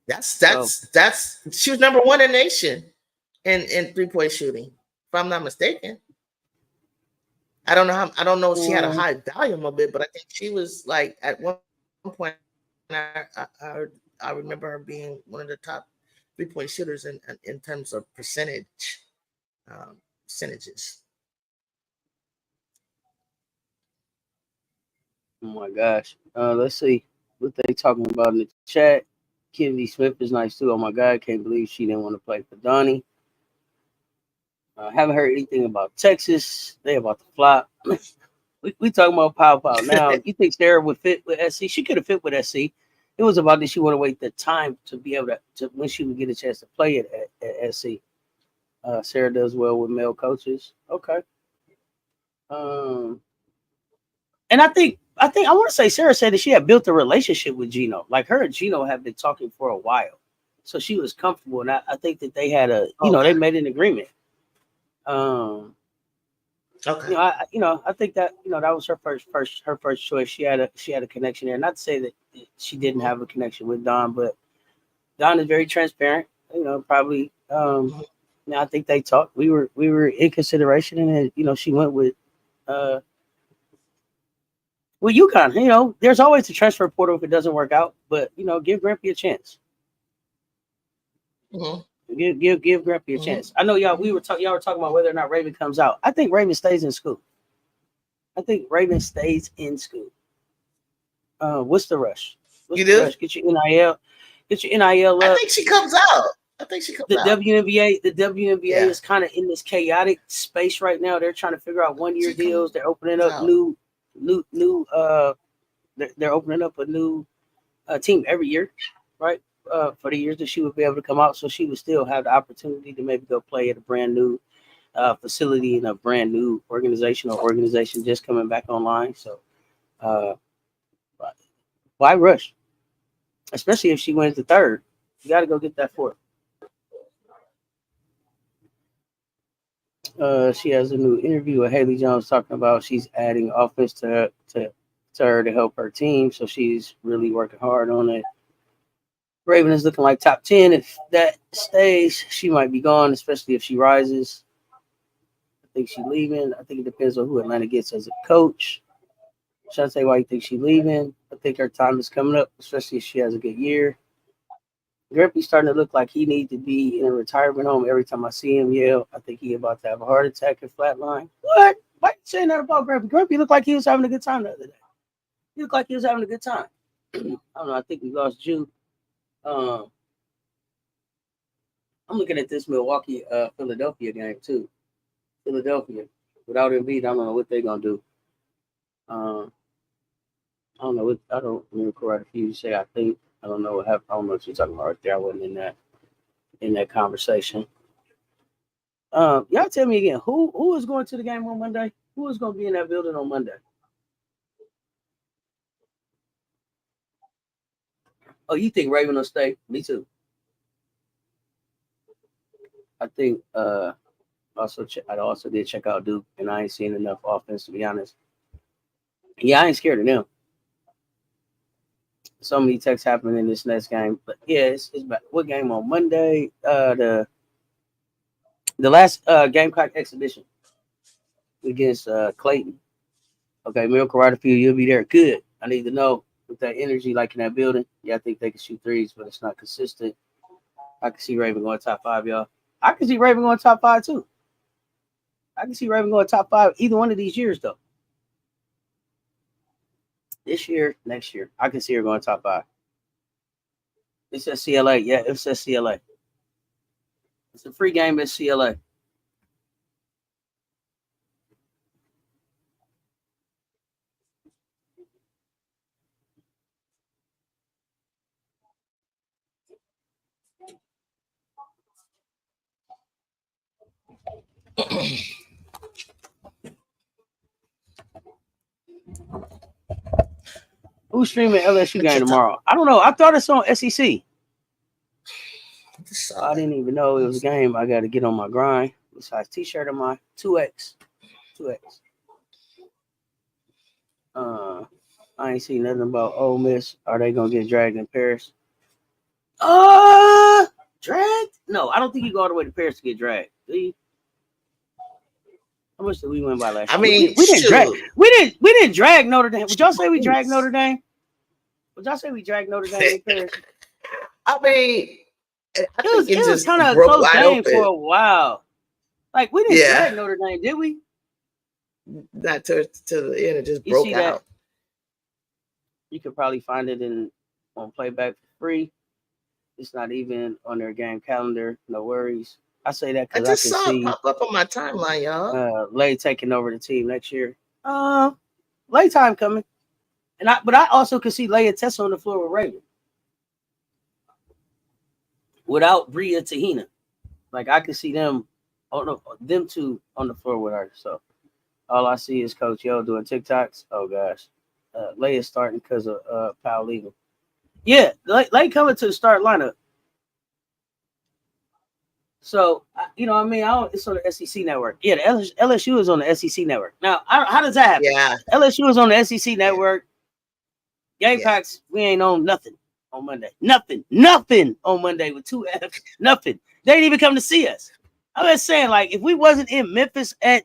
That's she was number 1 in the nation in 3-point shooting, if I'm not mistaken. I don't know if she had a high volume of it, but I think she was like at one point. I remember her being one of the top 3-point shooters in terms of percentages. Oh my gosh. Let's see what they talking about in the chat. Kennedy Smith is nice too. Oh my God, can't believe she didn't want to play for Donnie. Haven't heard anything about Texas. They about to flop. we talking about Pow now. You think Sarah would fit with SC? She could have fit with SC. It was about that she want to wait the time to be able to when she would get a chance to play it at SC. Sarah does well with male coaches. Okay. And I think I want to say Sarah said that she had built a relationship with Gino. Like her and Gino have been talking for a while, so she was comfortable. And I think that they had they made an agreement. Okay. I think that that was her first choice. She had a connection there. Not to say that she didn't have a connection with Don, but Don is very transparent. Probably. I think they talked. We were in consideration, and she went with UConn. There's always the transfer portal if it doesn't work out, but give Grampy a chance. Mm-hmm. Give Grampy a chance. I know y'all were talking about whether or not Raven comes out. I think Raven stays in school. What's the rush? Rush? Get your NIL. Get your NIL up. I think she comes out. The WNBA is kind of in this chaotic space right now. They're trying to figure out 1-year deals. They're opening up they're opening up a new team every year, right? For the years that she would be able to come out, so she would still have the opportunity to maybe go play at a brand new facility in a brand new organization just coming back online. So why rush? Especially if she wins the third, you got to go get that fourth. She has a new interview with Haley Jones talking about she's adding offense to her to help her team, so she's really working hard on it. Raven is looking like top 10. If that stays, she might be gone, especially if she rises. I think she's leaving. I think it depends on who Atlanta gets as a coach. Should I say why you think she's leaving? I think her time is coming up, especially if she has a good year. Grimpy's starting to look like he needs to be in a retirement home every time I see him yell. I think he's about to have a heart attack and flatline. What? Why are you saying that about Grimpy? Grimpy looked like he was having a good time the other day. He looked like he was having a good time. I don't know. I think we lost Ju. I'm looking at this Milwaukee Philadelphia game too. Philadelphia without Embiid, I don't know what they're gonna do. I don't know. I don't remember correct. If you say I think I don't know what happened. I don't know what you're talking about right there. I wasn't in that conversation. Y'all tell me again who is going to the game on Monday? Who is going to be in that building on Monday? Oh, you think Raven will stay? Me too. I think I also did check out Duke, and I ain't seen enough offense to be honest. Yeah, I ain't scared of them. So many texts happening in this next game, but yeah, it's about what game on Monday? The last Gamecock exhibition against Clayton. Okay, Miracle Riderfield, you'll be there. Good. I need to know with that energy like in that building. Yeah, I think they can shoot threes, but it's not consistent. I can see Raven going top 5, y'all. I can see Raven going top 5 too. I can see Raven going top 5 either one of these years though. This year, next year, I can see her going top 5. It says CLA. Yeah, it says CLA. It's a free game at CLA. Who's streaming LSU game tomorrow? I don't know. I thought it's on SEC. I didn't even know it was a game. I got to get on my grind. Besides T-shirt on my 2X. I ain't seen nothing about Ole Miss. Are they gonna get dragged in Paris? Dragged? No, I don't think you go all the way to Paris to get dragged. Do you? How much did we win by last year? I mean, we didn't drag. We didn't drag Notre Dame. Would y'all say we dragged Notre Dame? Would y'all say we dragged Notre Dame in Paris? I mean, it was kind of a close game for a while. Like we didn't drag Notre Dame, did we? Not to the end. It just broke out. That? You could probably find it on playback for free. It's not even on their game calendar. No worries. I say that because I can saw see it pop up on my timeline, y'all. Lay taking over the team next year. Lay time coming, but I also can see Lay and Tessa on the floor with Raven without Bria Tahina. Like I can see them two on the floor with her. So all I see is Coach Yo doing TikToks. Oh gosh, Lay is starting because of Powell leaving. Yeah, Lay coming to the start lineup. So, you know what I mean? It's on the SEC network. Yeah, the LSU is on the SEC network. Now, how does that happen? Yeah. LSU is on the SEC network. Gamecocks, we ain't on nothing on Monday. Nothing on Monday with 2 F's. Nothing. They didn't even come to see us. I'm just saying, like, if we wasn't in Memphis at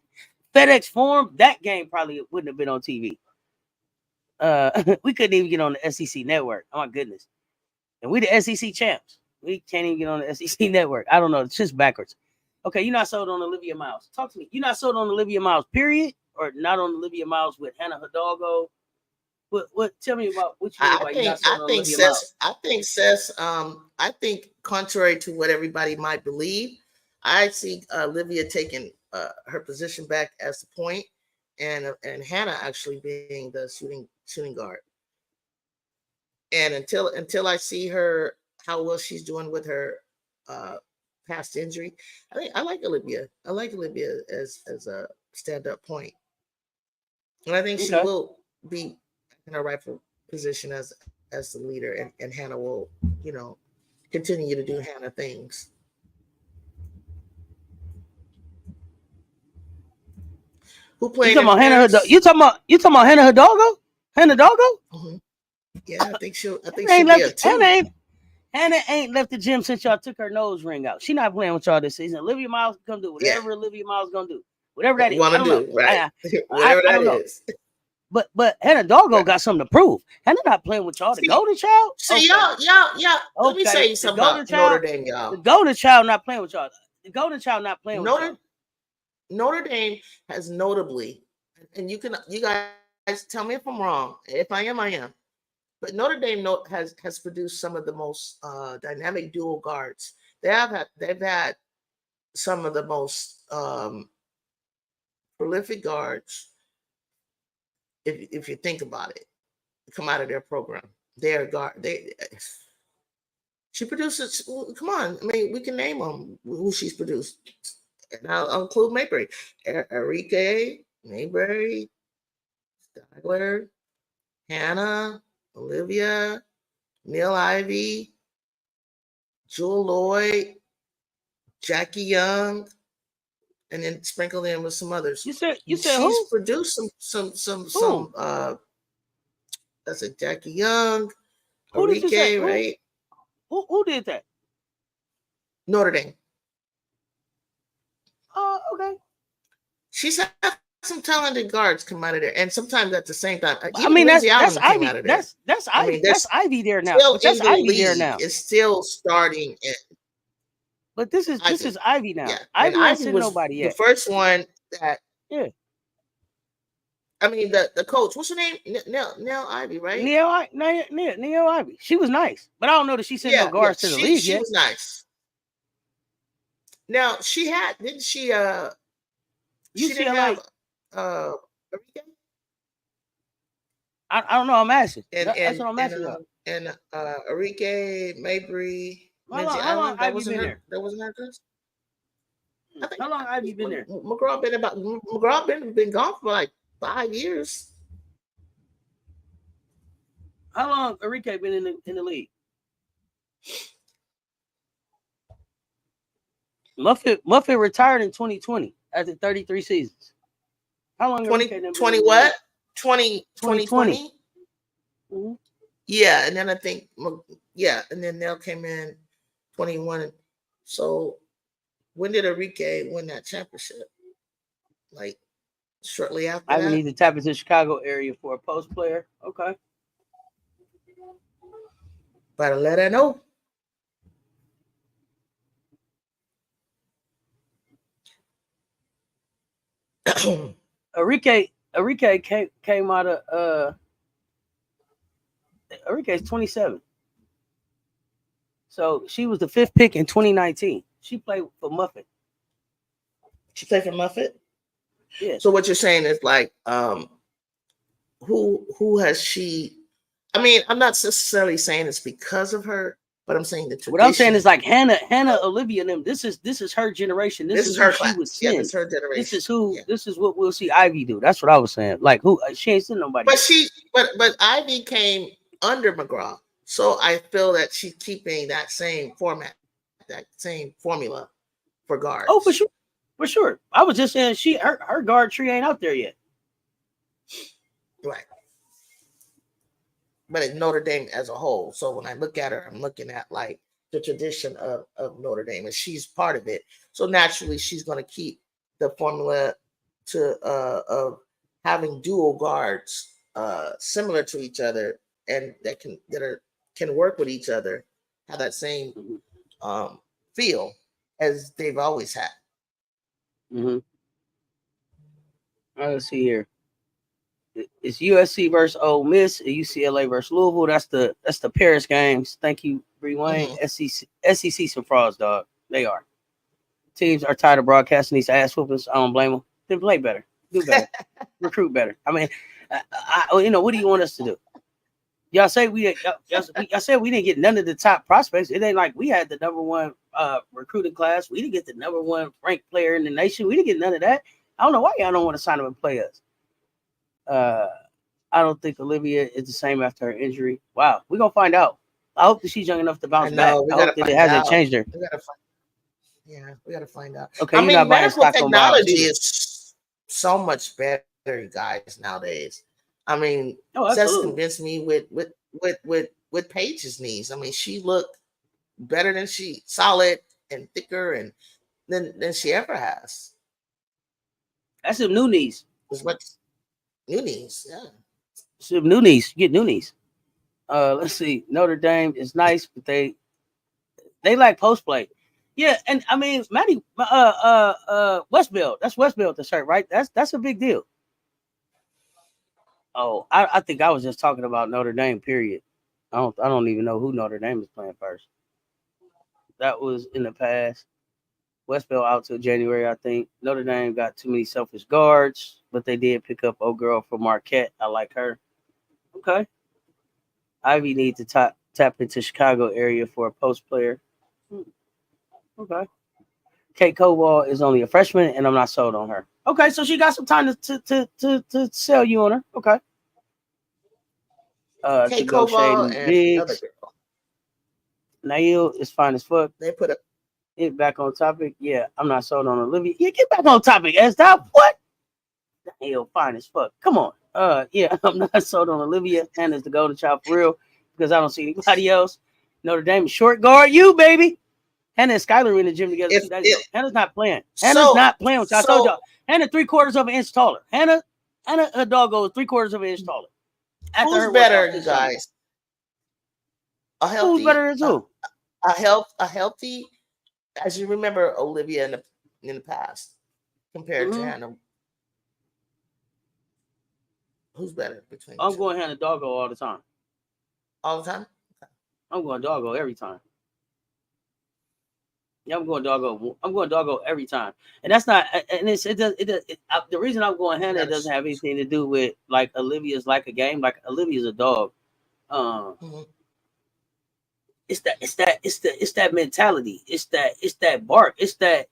FedEx Forum, that game probably wouldn't have been on TV. We couldn't even get on the SEC network. Oh, my goodness. And we the SEC champs. We can't even get on the SEC network. I don't know. It's just backwards. Okay, you're not sold on Olivia Miles. Talk to me. You're not sold on Olivia Miles, period? Or not on Olivia Miles with Hannah Hidalgo? What? Tell me about what you mean by you're not sold on Olivia Miles. I think Cess, I think contrary to what everybody might believe, I see Olivia taking her position back as the point and Hannah actually being the shooting guard. And until I see her how well she's doing with her past injury, I like Olivia. I like Olivia as a stand-up point. And I think she will be in her rightful position as the leader, and Hannah will, continue to do Hannah things. Who played? You talking about Hannah? You talking about Hannah Hidalgo? Hannah Hidalgo? Mm-hmm. Yeah, I think she'll be a two. Hannah ain't left the gym since y'all took her nose ring out. She not playing with y'all this season. Olivia Miles can come do whatever Olivia Miles gonna do. Whatever that is. Want to do, right? Whatever that is. But Hannah Hidalgo got something to prove. Hannah not playing with y'all. The Golden Child? See, y'all. Let me say something about Notre Dame, y'all. The Golden Child not playing with y'all. The Golden Child not playing with y'all. Notre Dame has notably, and you guys tell me if I'm wrong. If I am, I am. But Notre Dame has produced some of the most dynamic dual guards. They've had some of the most prolific guards. If you think about it, come out of their program. She produces. Come on, I mean, we can name them who she's produced. And I'll include Mayberry, Enrique, Mayberry, Skyler, Hannah, Olivia, Neil Ivy, Jewel Lloyd, Jackie Young, and then sprinkle in with some others. You said she's who? Produced some that's a Jackie Young, who Enrique, right? Who did that? Notre Dame. Oh, okay. She's had some talented guards come out of there, and sometimes at the same time. I mean, that's Ivy. That's Ivy. That's Ivy there now. That's Ivy there now. It's still starting. But this is Ivy now. Yeah. Ivy hasn't seen nobody yet. The first one that. Yeah. I mean the coach. What's her name? Nell Ivy, right? Neo Ivy. She was nice, but I don't know that she sent no guards to the league she yet. was nice. Now she had, didn't she? She didn't UCLA. have I don't know. I'm asking. and That's what I'm asking. Enrique, Mabry, How Minji long Island. have you been there? That wasn't her girls. I think How long have you been there? McGraw been gone for like 5 years. How long Enrique been in the league? Muffet retired in 2020 after 33 seasons. How long 2020 what? 2020? Mm-hmm. Yeah, and then I think and then Nell came in 21. So when did Enrique win that championship? Like shortly after I that? need to tap into Chicago area for a post player. Okay. Better let her know. Enrique came out of Enrique's 27. So she was the 5th pick in 2019. She played for Muffet. She played for Muffet? Yeah. So what you're saying is like who has she? I mean, I'm not necessarily saying it's because of her, but I'm saying the tradition. What I'm saying is like Hannah, Olivia, and them. This is her generation. This is her who class. She was sent. Yeah, this is her generation. This is what we'll see Ivy do. That's what I was saying. Like who she ain't seen nobody. But Ivy came under McGraw, so I feel that she's keeping that same format, that same formula for guards. Oh, for sure. I was just saying her guard tree ain't out there yet. Right. But at Notre Dame as a whole. So when I look at her, I'm looking at like the tradition of Notre Dame, and she's part of it. So naturally, she's going to keep the formula of having dual guards similar to each other, and that can work with each other, have that same feel as they've always had. Mm-hmm. Let's see here. It's USC versus Ole Miss and UCLA versus Louisville. That's the Paris games. Thank you, Bree Wayne. Mm-hmm. SEC some frauds, dog. They are. Teams are tired of broadcasting these ass whoopers. I don't blame them. Then play better, do better, recruit better. I mean, what do you want us to do? Y'all say y'all said we didn't get none of the top prospects. It ain't like we had the number one recruiting class. We didn't get the number one ranked player in the nation. We didn't get none of that. I don't know why y'all don't want to sign them and play us. I don't think Olivia is the same after her injury. Wow, we're gonna find out. I hope that she's young enough to bounce back. I hope that it hasn't changed her. We gotta find out. Okay, I mean, medical technology is so much better, guys, nowadays. I mean, Cess convinced me with Paige's knees. I mean, she looked better than solid and thicker and than she ever has. That's some new knees. As much new knees, yeah. Some new knees. You get new knees. Let's see. Notre Dame is nice, but they like post play. Yeah, and I mean, Maddie, Westbeld. That's Westbeld the shirt, right? That's a big deal. Oh, I think I was just talking about Notre Dame. Period. I don't even know who Notre Dame is playing first. That was in the past. Westbeld out till January, I think. Notre Dame got too many selfish guards, but they did pick up old girl from Marquette. I like her. Okay. Ivy needs to tap into Chicago area for a post player. Okay. Kate Coball is only a freshman, and I'm not sold on her. Okay, so she got some time to sell you on her. Okay. Kate Coball and Biggs. Nail is fine as fuck. They put it back on topic. Yeah, I'm not sold on Olivia. Yeah, get back on topic. Stop. What? Nail fine as fuck. Come on. Yeah, I'm not sold on Olivia. Hannah's the golden child for real because I don't see anybody else. Notre Dame short guard you, baby. Hannah and Skylar were in the gym together 2 days ago. Hannah's not playing. Hannah's not playing. Which I told y'all. Hannah 3/4 of an inch taller. Hannah, her dog goes 3/4 of an inch taller. Who's better, you guys? Who's better than who? A healthy, as you remember, Olivia in the past compared to Hannah. Who's better between the I'm two? going Hannah Doggo all the time. All the time? Okay. I'm going Doggo every time. Yeah, I'm going Doggo. I'm going Doggo every time. And that's not. And the reason I'm going Hannah, it doesn't have anything to do with like Olivia's like a game. Like Olivia's a dog. Mm-hmm. It's that mentality. It's that bark. It's that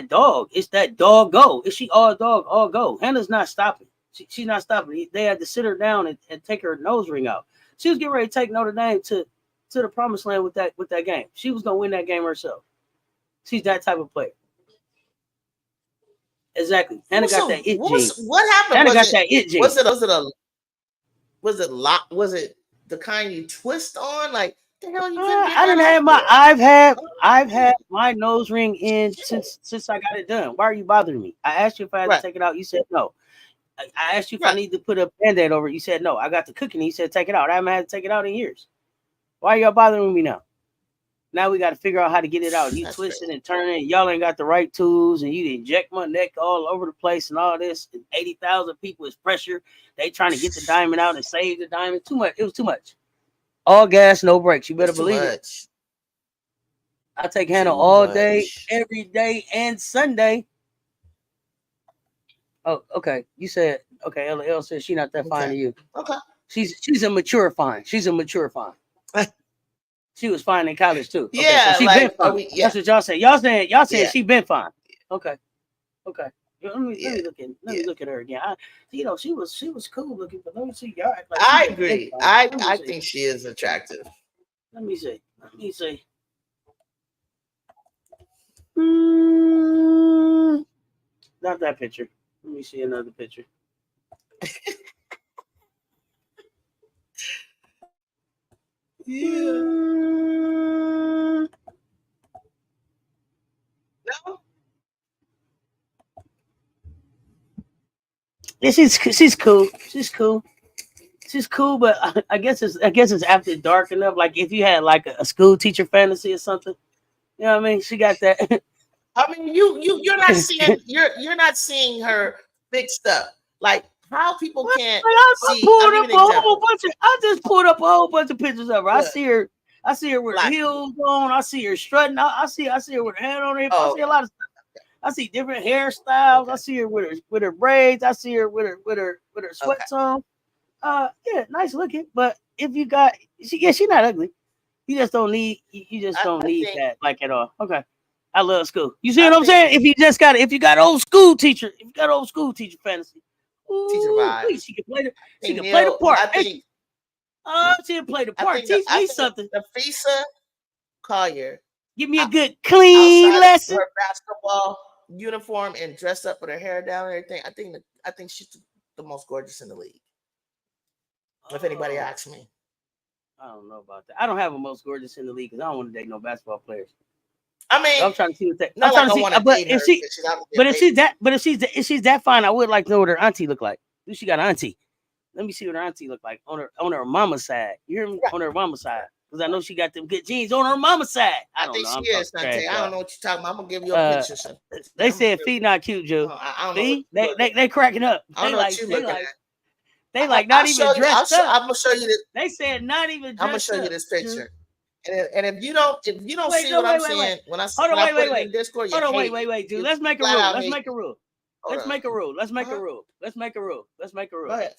dog. It's that dog go. Is she all dog, all go? Hannah's not stopping. She's not stopping. They had to sit her down and take her nose ring out. She was getting ready to take Notre Dame to the promised land with that game. She was gonna win that game herself. She's that type of player. Exactly. Hannah got that it gene. What happened? Hannah got that it gene. Was it the kind you twist on? Like the hell you I didn't have my. I've had my nose ring in since I got it done. Why are you bothering me? I asked you if I had to take it out. You said no. I asked you if I need to put a Band-Aid over it. You said no. I got the cooking. You said take it out. I haven't had to take it out in years. Why are y'all bothering me now? Now we got to figure out how to get it out. You twisting and turning. Y'all ain't got the right tools, and you inject my neck all over the place and all this. And 80,000 people is pressure. They trying to get the diamond out and save the diamond. Too much. It was too much. All gas, no brakes. You better believe it. I take Hannah all day, every day, and Sunday. Oh, okay. You said okay. LL said she not that fine to you. Okay. She's a mature fine. She's a mature fine. She was fine in college too. Okay, yeah, so she been fine. That's what y'all say. Y'all saying she been fine. Okay. Let me look at her again. She was cool looking, but let me see. Y'all act like I agree. I think she is attractive. Let me see. Not that picture. Let me see another picture. Yeah. No. Yeah, she's cool. She's cool, but I guess it's after dark enough. Like if you had like a school teacher fantasy or something, you know what I mean? She got that. I mean, you're not seeing you're not seeing her big stuff. Like how people can't see. I just pulled up a whole bunch of pictures of her. I see her with her heels on. I see her strutting. I see her with her hand on her hip. I see a lot of stuff. I see different hairstyles. Okay. I see her with her braids. I see her with her sweats on. Yeah, nice looking. But if you got she's not ugly. You just don't need that like at all. Okay. I love school. You see what I'm saying? If you got old school teacher fantasy. Ooh, teacher vibes. She can play the part. She can play the part. Teach me something. Nafisa Collier. Give me a good clean lesson. Her basketball uniform and dressed up with her hair down and everything. I think she's the most gorgeous in the league. If anybody asks me. I don't know about that. I don't have a most gorgeous in the league because I don't want to date no basketball players. I mean, I'm trying to see what that. I'm trying to see, if she's that fine, I would like to know what her auntie look like. She got an auntie. Let me see what her auntie look like on her mama's side. You hear me? Right. On her mama's side, because I know she got them good genes on her mama's side. I think she is. I don't know what you're talking about. I'm gonna give you a picture. They said feet not cute, Joe. Feet? They cracking up. I don't know what you looking at. They like not even dressed up. I'm gonna show you this. They said not even dressed up. I'm gonna show you this picture. And if you don't see what I'm saying, when I put it in Discord, wait, dude. Let's make a rule. Let's make a rule. Go ahead.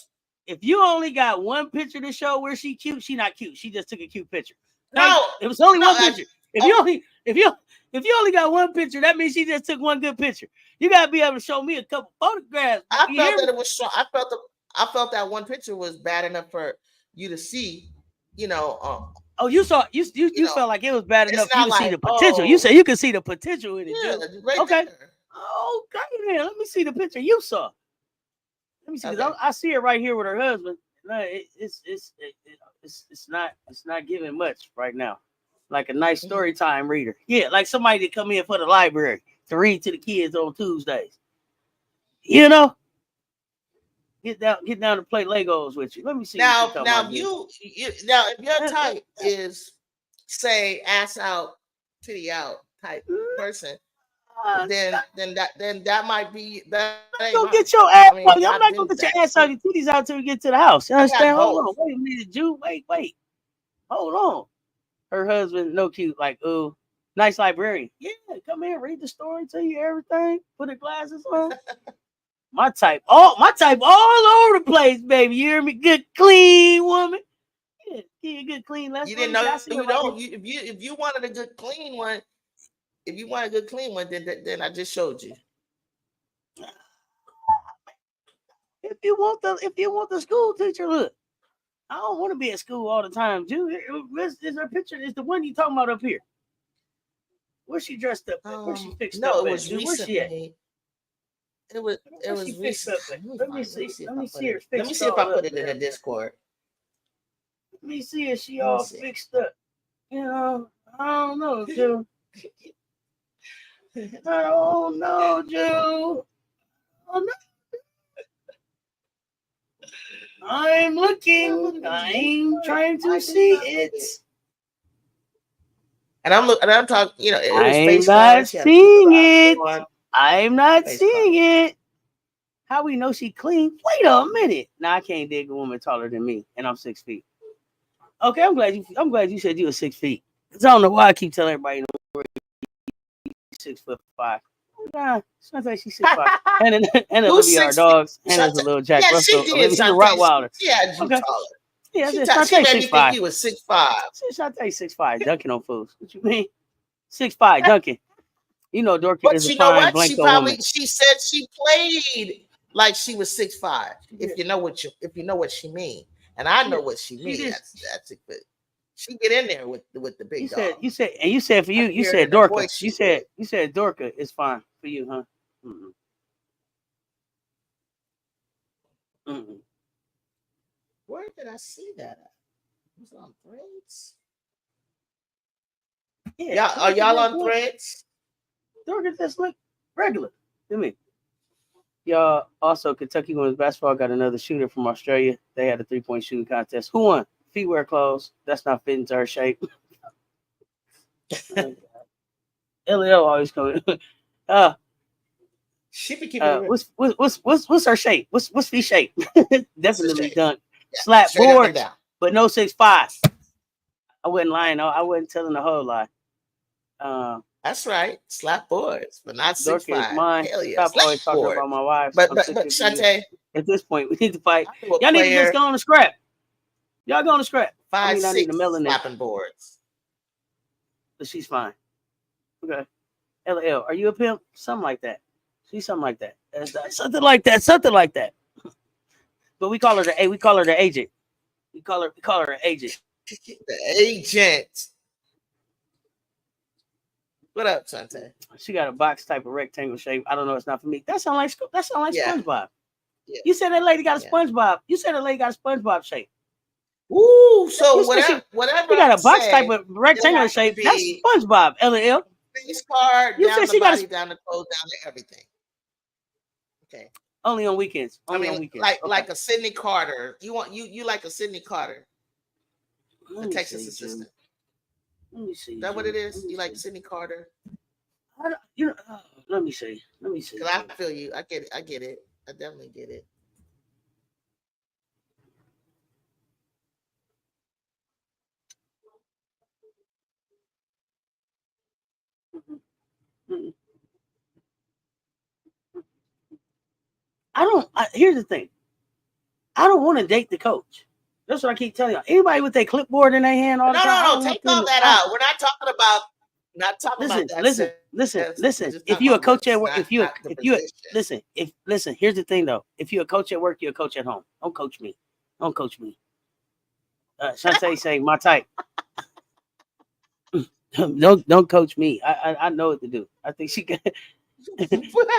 If you only got one picture to show where she cute, she not cute. She just took a cute picture. No, it was only one picture. If you only got one picture, that means she just took one good picture. You gotta be able to show me a couple photographs. I felt that it was strong. I felt that one picture was bad enough for you to see. You felt like it was bad enough for you to see the potential. You said you could see the potential in it. Yeah, right okay. There. Okay, then let me see the picture you saw. Let me see. Okay. I see her right here with her husband. No, it's not giving much right now. Like a nice story time reader. Yeah, like somebody that come in for the library to read to the kids on Tuesdays. You know, get down to play Legos with you. Let me see. Now if your type is say ass out, titty out type person, then that might be that. Go get your ass. I'm not I gonna get your ass out your titties out till we get to the house. You understand? Hold on. Wait a minute, Jew. Wait. Hold on. Her husband, no cute, like, ooh, nice librarian. Yeah, come here, read the story, tell you everything. Put her glasses on. My type all over the place, baby. You hear me? Good, clean woman. Yeah, give you a good clean lesson. You didn't know you don't. If you wanted a good clean one, then I just showed you. If you want the school teacher, look. I don't want to be at school all the time, dude. Is her picture? Is the one you talking about up here? Where's she dressed up at? Where's she fixed up? No, it was recently. Where's she at? It was recent. Let me see her. Let me see if I put it in the Discord. Let me see if she all fixed up. You know, I don't know, Joe. I don't know, Joe. I'm looking. I'm trying to see it. And I'm talking. You know, I'm not seeing it. I'm not seeing it. How we know she clean? Wait a minute. Now I can't dig a woman taller than me, and I'm 6 feet. Okay, I'm glad you said you were 6 feet. Cause I don't know why I keep telling everybody you're 6'5". Nah, it's not like she's 6'5". And Olivia our dogs. And there's a little Jack Russell. He's a Rottweiler. Yeah, okay. Taller. Yeah, she made me think he was 6'5". Shantae 6'5", dunking on fools. What you mean? 6'5", dunking. You know, Dorky is a fine blank woman. She said she played like she was 6'5". If you know what she mean, and I know what she means. That's it. She get in there with the big dog. You said for you said Dorka. You said Dorka is fine for you, huh? Where did I see that at? Was it on Threads? Yeah, are y'all on Threads? Dorka just look regular to me. Y'all, also Kentucky women's basketball got another shooter from Australia. They had a 3-point shooting contest. Who won? Feet wear clothes. That's not fitting to her shape. LL always coming. She be keeping what's her shape? What's feet shape? Definitely done. Yeah, slap boards, but no 6'5". I wasn't lying. I wasn't telling the whole lie. That's right. Slap boards, but not 6'5". Mine. Hell yeah. Stop always talking about my wife. But Shantae, at this point, we need to fight. Y'all need to just go on the scrap. Y'all go on the scrap. 5'6" I need a melanin. Slapping boards. But she's fine. Okay. LL, are you a pimp? Something like that. She's something like that. Something like that. But we call her the agent. We call her an agent. The agent. What up, Shantae? She got a box type of rectangle shape. I don't know. It's not for me. That sound like SpongeBob. Yeah. You said that lady got a SpongeBob. You said that lady got a SpongeBob shape. Ooh, so whatever. You got a box type of rectangular shape. That's SpongeBob. LL. Face card. You said she got down the clothes, down to everything. Okay. Only on weekends. Only on weekends. Like a Sydney Carter. You like a Sydney Carter, the Texas assistant. Let me see. Is that what it is? You like Sydney Carter? Let me see. Because I feel you. I get it. I definitely get it. Here's the thing. I don't want to date the coach. That's what I keep telling you. Anybody with their clipboard in their hand all the time. No. Take all that out. We're not talking about that. Listen. If you're a coach at work, listen. Here's the thing though. If you're a coach at work, you're a coach at home. Don't coach me. Shantae saying my type. Don't coach me. I know what to do. I think she got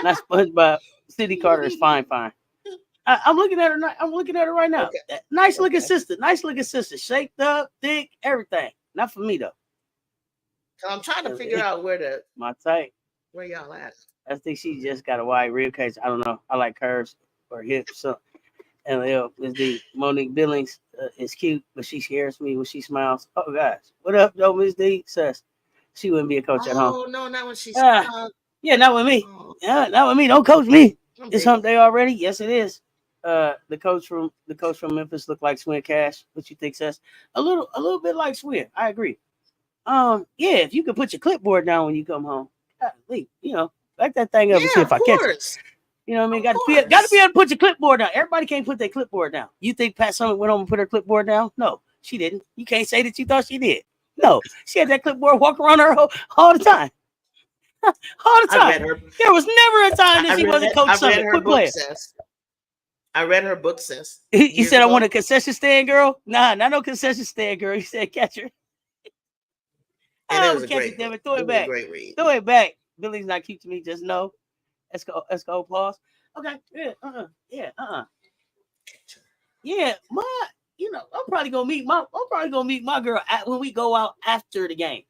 not SpongeBob. City Carter is fine. I'm looking at her right now. Okay. Nice looking sister. Shaped up, thick, everything. Not for me though. I'm trying to figure out where my type. Where y'all at? I think she just got a wide rib cage. I don't know. I like curves or hips. So, LL is the Monique Billings is cute, but she scares me when she smiles. Oh gosh, what up, though, Miss D? Cess. She wouldn't be a coach at home. Oh no, not when she smiles. Yeah, not with me. Oh, Yeah, not with me. Don't coach me. I'm It's big. hump day already. Yes, it is. The coach from Memphis looked like Swin Cash. What you think, Cess? A little bit like Swin. I agree. Yeah, if you could put your clipboard down when you come home, golly, back that thing up and see Yeah, if of I catch it. course. You know what I mean? Of Got to be able course. to put your clipboard down. Everybody can't put their clipboard down. You think Pat Summitt went home and put her clipboard down? No, she didn't. You can't say that you thought she did. No, she had that clipboard walk around her all the time. All the I time. read her. There was never a time that she wasn't Coach I read Summitt. her Quit book, playing. Sis. I read her book, Sis. He Years said, I want ago. a concession stand girl. Nah, not no concession stand girl. He said, catch her. And it I'm was gonna a catch great it, damn book. it. Throw It it was a back. great read. Throw it back. Billy's not cute to me. Just know. Let's go. Pause. Okay. Yeah. Yeah. Yeah. I'm probably gonna meet my girl when we go out after the game.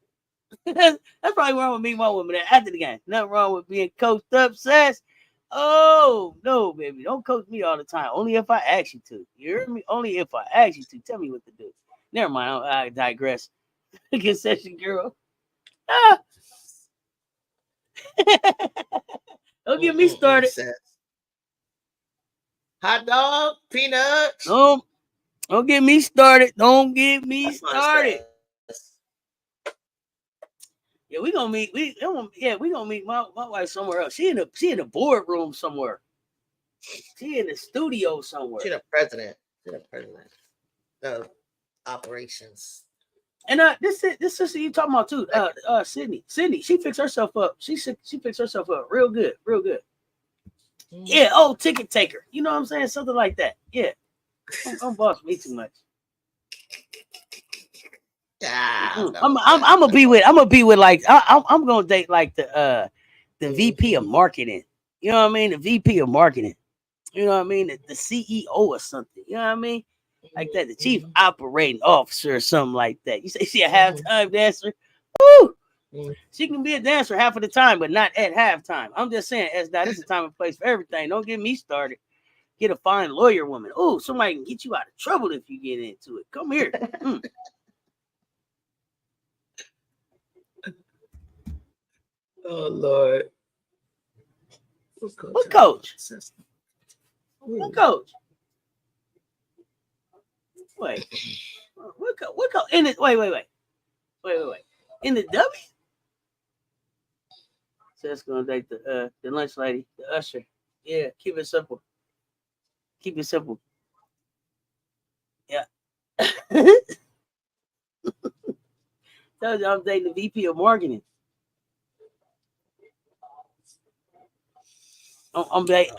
That's probably wrong with me, my woman after the game. Nothing wrong with being coached up, Cess. Oh no, baby. Don't coach me all the time. Only if I ask you to. You hear me? Only if I ask you to. Tell me what to do. Never mind. I digress. Concession girl. Ah. Don't get me started. Sis. Hot dog, peanuts. Don't get me started. Don't get me started. Yeah, we gonna meet. We gonna meet my wife somewhere else. She in the boardroom somewhere. She in the studio somewhere. She's the president. Of operations. And this sister you talking about too. Sydney. She fixed herself up. She fixed herself up real good. Mm-hmm. Yeah. Oh, ticket taker. You know what I'm saying? Something like that. Yeah. Don't boss me too much. Yeah, I'm gonna be with like I'm gonna date like the VP of marketing. You know what I mean? The VP of marketing. You know what I mean? The CEO or something. You know what I mean? Like that, the chief operating officer or something like that. You say she a halftime dancer? Woo! She can be a dancer half of the time, but not at halftime. I'm just saying, this is time and place for everything. Don't get me started. Get a fine lawyer woman. Oh, somebody can get you out of trouble if you get into it. Come here. Oh Lord. What coach? What coach? Wait. What coach? In it? Wait. In the W? So that's gonna date the lunch lady, the usher. Yeah, keep it simple. Yeah. Told you I'm dating the VP of marketing. I'm dating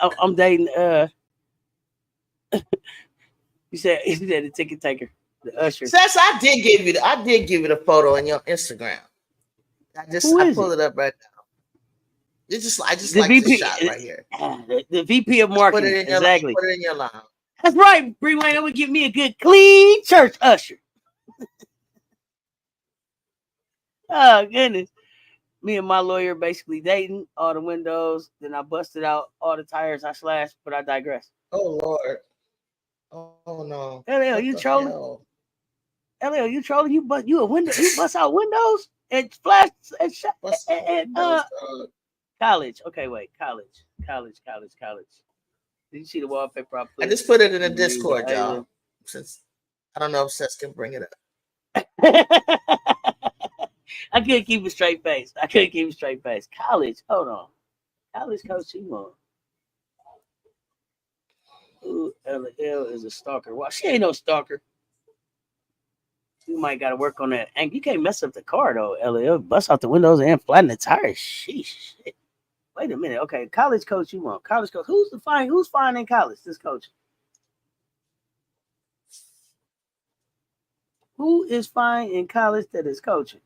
you said the ticket taker, the usher. Cess, I did give you the photo on your Instagram. I pulled it up right now. I just like this shot right here. The VP of marketing. Put it in your exactly. Put it in your line. That's right, Bree Wayne. That would give me a good clean church usher. Oh goodness. Me and my lawyer basically dating all the windows. Then I busted out all the tires. I slashed, but I digress. Oh Lord. Oh no. Leo, you trolling? Leo, you trolling? You bust out windows and flash and shot college. Okay, wait. College. Did you see the wallpaper I put? I just put it in the Discord, y'all. Since I don't know if Cess can bring it up. I couldn't keep a straight face. College. Hold on. College coach you want. Ooh, LL is a stalker. Well, she ain't no stalker. You might got to work on that. And you can't mess up the car, though, LL. Bust out the windows and flatten the tires. Sheesh. Wait a minute. Okay, college coach you want. College coach. Who's fine in college? This coach. Who is fine in college that is coaching?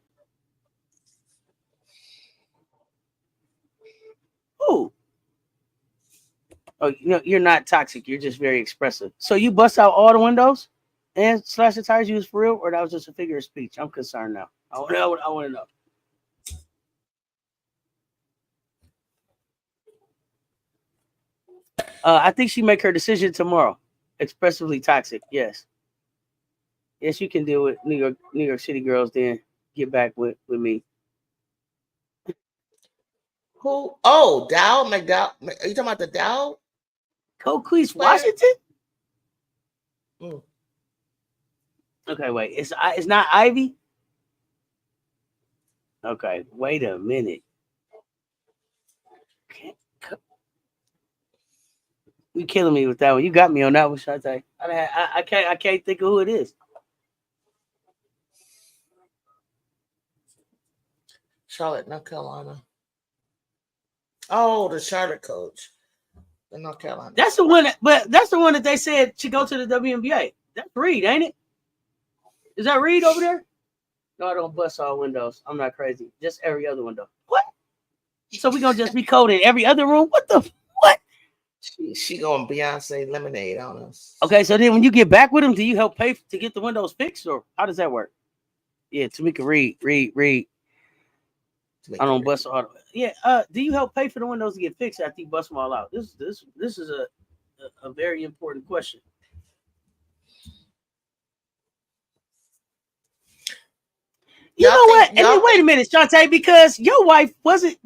Who? Oh, you're not toxic. You're just very expressive. So you bust out all the windows and slash the tires. You was for real, or that was just a figure of speech? I'm concerned now. I want to know. I think she make her decision tomorrow. Expressively toxic. Yes, you can deal with New York City girls. Then get back with me. Who? Oh, Dow McDowell. Are you talking about the Dow? Coquise Washington? Mm. Okay, wait. It's not Ivy? Okay, wait a minute. You killing me with that one. You got me on that one, Shantae. I can't think of who it is. Charlotte, North Carolina. Oh, the Charlotte coach in North Carolina. That's the one that they said should go to the WNBA. That's Reed, ain't it? Is that Reed over there? No, I don't bust all windows. I'm not crazy. Just every other window. What? So we gonna just be coding every other room? What the what? She going Beyonce Lemonade on us. Okay, so then when you get back with him, do you help pay to get the windows fixed, or how does that work? Yeah, Tamika Reed. I don't bust all. Yeah. Do you help pay for the windows to get fixed after you bust them all out? This is a very important question. You know what? And then wait a minute, Shantae, because your wife wasn't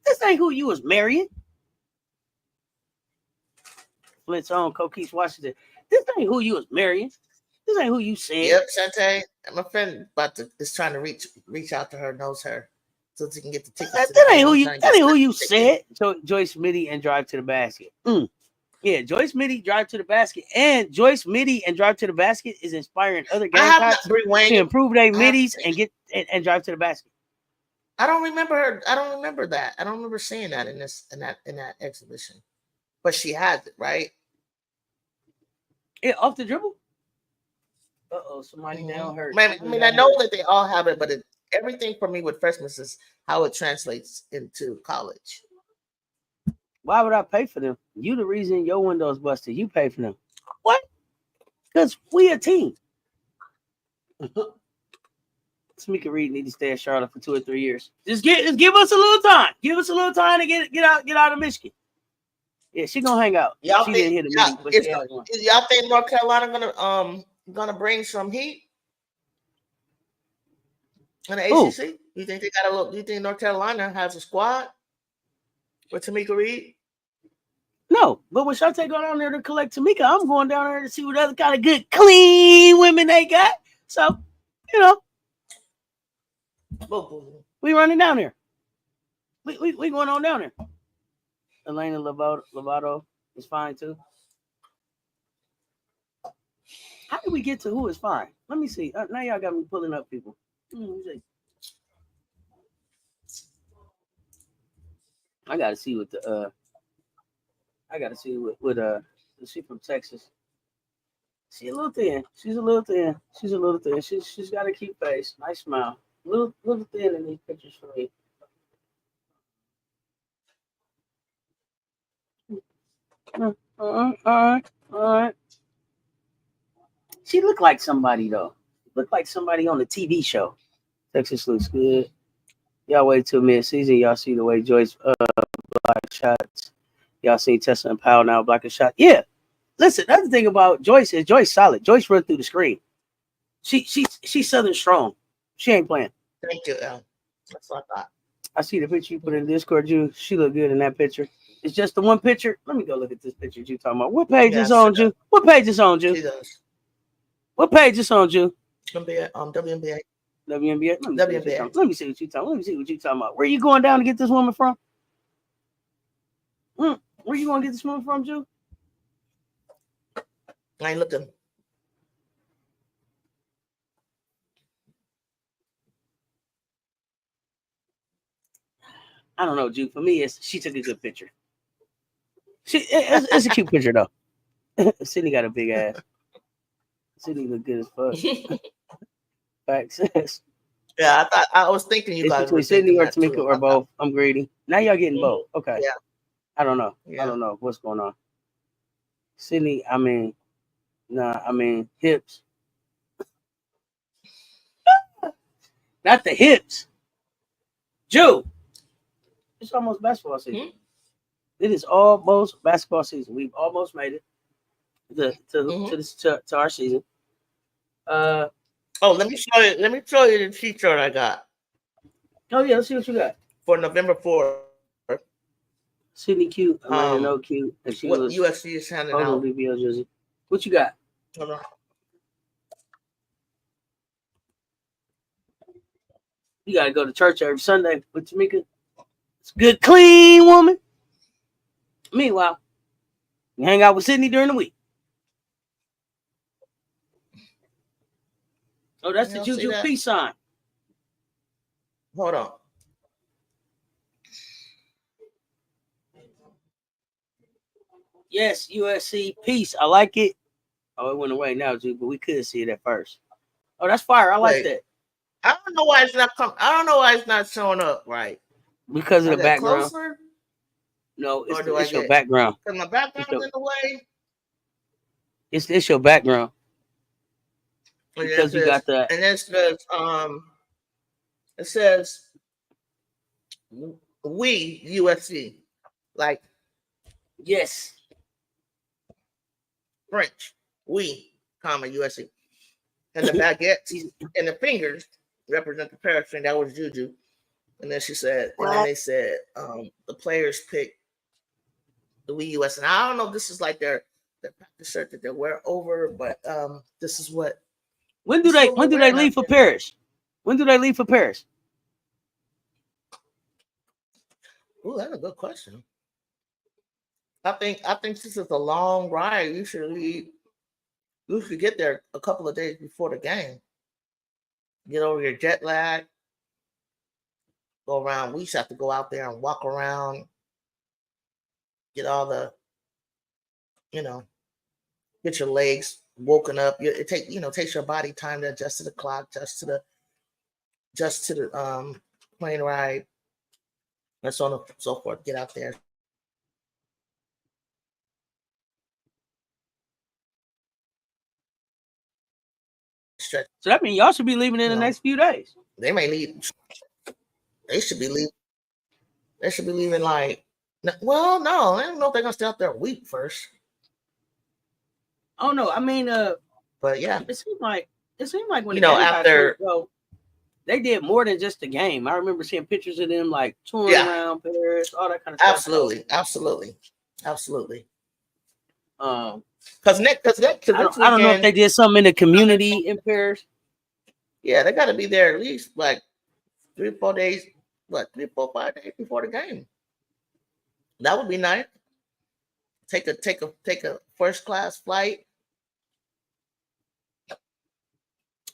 this ain't who you was marrying. Flint's own Coquise Washington. This ain't who you was marrying. This ain't who you said. Yep, Shantae. My friend is trying to reach out to her, knows her, so she can get the tickets. That ain't who you said. So Joyce Mitty and Drive to the Basket. Yeah, Joyce Mitty, Drive to the Basket, and Joyce Mitty and Drive to the Basket is inspiring other Gamecocks to improve their middies and get and drive to the basket. I don't remember her. I don't remember that. I don't remember seeing that in that exhibition. But she has it, right? Yeah, off the dribble. Somebody down hurt. I mean, I know that they all have it, but everything for me with freshmen is how it translates into college. Why would I pay for them? You the reason your window's busted. You pay for them. What? Because we a team. Tamika Reed need to stay in Charlotte for 2 or 3 years. Just give us a little time. Give us a little time to get out of Michigan. Yeah, she gonna hang out. Y'all she think, didn't hit the meeting, but y'all think North Carolina gonna bring some heat in the ACC? You think they got a little? Do you think North Carolina has a squad with Tamika Reed? No, but when Shantae go down there to collect Tamika, I'm going down there to see what other kind of good, clean women they got. So, you know, we running down there. We going on down there. Elena Lovato is fine too. How did we get to who is fine? Let me see. Now y'all got me pulling up people. I gotta see what the I gotta see what she from Texas. She's a little thin. She's got a cute face, nice smile. Little thin in these pictures for me. All right. She looked like somebody though. Looked like somebody on the TV show. Texas looks good. Y'all wait till mid-season. Y'all see the way Joyce block shots. Y'all seen Tessa and Powell now block a shot. Yeah. Listen, another thing about Joyce is Joyce solid. Joyce run through the screen. She's Southern strong. She ain't playing. Thank you, Al. That's what I thought. I see the picture you put in the Discord, Ju. She look good in that picture. It's just the one picture. Let me go look at this picture you talking about. What page is on, Ju? What page is on, Ju? She does. What page is on, Ju? WNBA. WNBA. WNBA. Let me see what you talking about. Where you going down to get this woman from? Where you going to get this woman from, Ju? I ain't looking. I don't know, Ju. For me, she took a good picture. It's a cute picture though. Sydney got a big ass. Sydney look good as fuck. Facts. Yeah, I was thinking you it's guys between Sydney or Tamika or both. I'm greedy. Now y'all getting both. Okay. Yeah. I don't know. Yeah. I don't know what's going on. Sydney, hips. Not the hips. Ju. It's almost basketball season. It is almost basketball season. We've almost made it to our season. Let me show you the t-shirt I got. Oh yeah, let's see what you got for November 4th. Sydney cute, Amanda no cute, and she what was USC is handing out. DBL jersey. What you got? Hold on. You gotta go to church every Sunday with Tamika. It's a good, clean woman. Meanwhile, you hang out with Sydney during the week. Oh, that's the JuJu peace sign. Hold on. Yes, USC peace. I like it. Oh, it went away now, Ju, but we could see it at first. Oh, that's fire. I like that. I don't know why it's not coming. I don't know why it's not showing up right. Because of the background. Closer? No, it's your background. Because my background's in the way. It's your background. Because you got that. And it says we USC. Like yes. French. We, comma USC. And the baguettes and the fingers represent the parachute. That was JuJu. And then she said, and then they said the players picked the We US. And I don't know if this is like their practice shirt that they wear over, but this is what. When do they leave for Paris? When do they leave for Paris? Oh, that's a good question. I think this is a long ride. You should get there a couple of days before the game. Get over your jet lag. Go around. We used to have to go out there and walk around. Get all the, get your legs woken up. It takes your body time to adjust to the clock, adjust to the plane ride, and so on and so forth. Get out there. So that means y'all should be leaving in the next few days. They may leave. They should be leaving. They should be leaving like. Well, no, I don't know if they're gonna stay out there a week first. Oh no, I mean, but yeah, it seemed like when after they did more than just the game. I remember seeing pictures of them like touring around Paris, all that kind of stuff. Absolutely. I don't know if they did something in the community in Paris. Yeah, they got to be there at least like 3 or 4 days. 3, 4, 5 days before the game. That would be nice. Take a first class flight.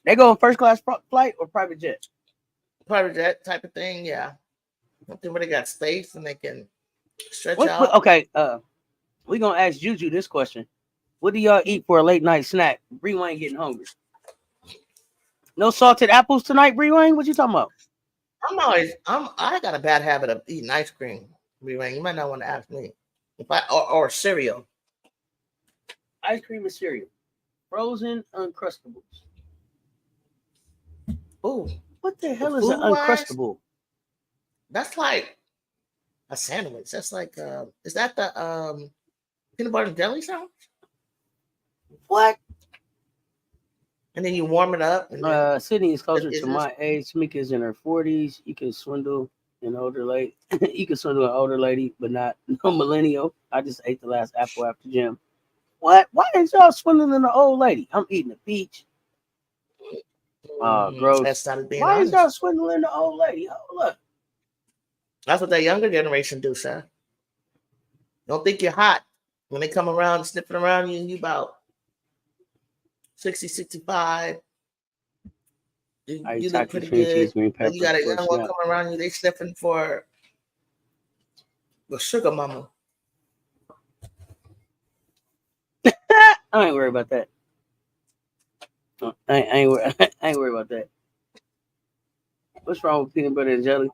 They go on first class flight or private jet? Private jet type of thing, yeah. I think where they got space and they can stretch out. Okay, we're gonna ask JuJu this question. What do y'all eat for a late night snack? Bree Wayne getting hungry. No salted apples tonight, Bree Wayne? What you talking about? I got a bad habit of eating ice cream, Bree Wayne. You might not want to ask me. Or cereal. Ice cream and cereal. Frozen Uncrustables. Ooh. What the hell is an Uncrustable? That's like a sandwich. That's like is that the peanut butter and jelly sandwich? What? And then you warm it up. And Sydney is closer to my age. Tamika's in her 40s. You can swindle an older lady. You can swindle an older lady, but not no millennial. I just ate the last apple after gym. What? Why is y'all swindling an old lady? I'm eating a peach. Gross. That started being Why honest. is y'all swindling the old lady? Oh, look. That's what that younger generation do, sir. Don't think you're hot. When they come around, sniffing around you, you about 60, 65. You look pretty good. You got a young one coming around you, they sniffing for the sugar mama. I ain't worried about that. I ain't worried about that. What's wrong with peanut butter and jelly?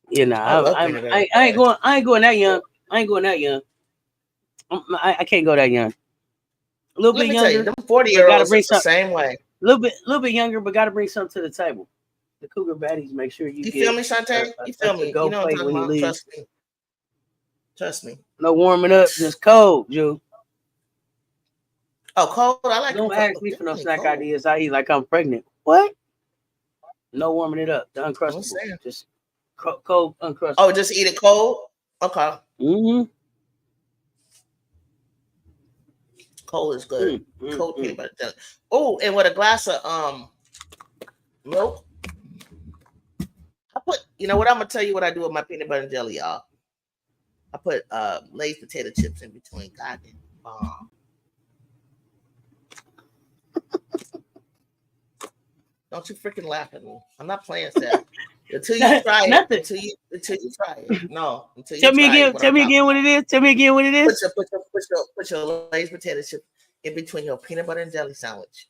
Yeah, I ain't going that young. I ain't going that young. I can't go that young. A little bit younger. Them 40-year-olds are the same way. A little bit younger, but got to bring something to the table. The Cougar baddies make sure you get. You feel me, Shantae? You feel me? You know what I'm talking about. Trust me. Trust me. No warming up, just cold, Ju. Oh, cold. I like. Don't ask me for no snack ideas. I eat like I'm pregnant. What? No warming it up. The Uncrustable. Just cold Uncrustable. Oh, just eat it cold. Okay. Mm-hmm. Cold is good. Cold peanut butter jelly. Oh, and with a glass of milk. I put, you know what, I'm gonna tell you what I do with my peanut butter and jelly, y'all. I put Lay's potato chips in between. God damn bomb. Don't you freaking laugh at me. I'm not playing, Seth. Until you try it. Nothing. Until you try it. No, until you Tell me try again. it. Tell me again what it is. Tell me again what it is. Put your Lay's potato chip in between your peanut butter and jelly sandwich.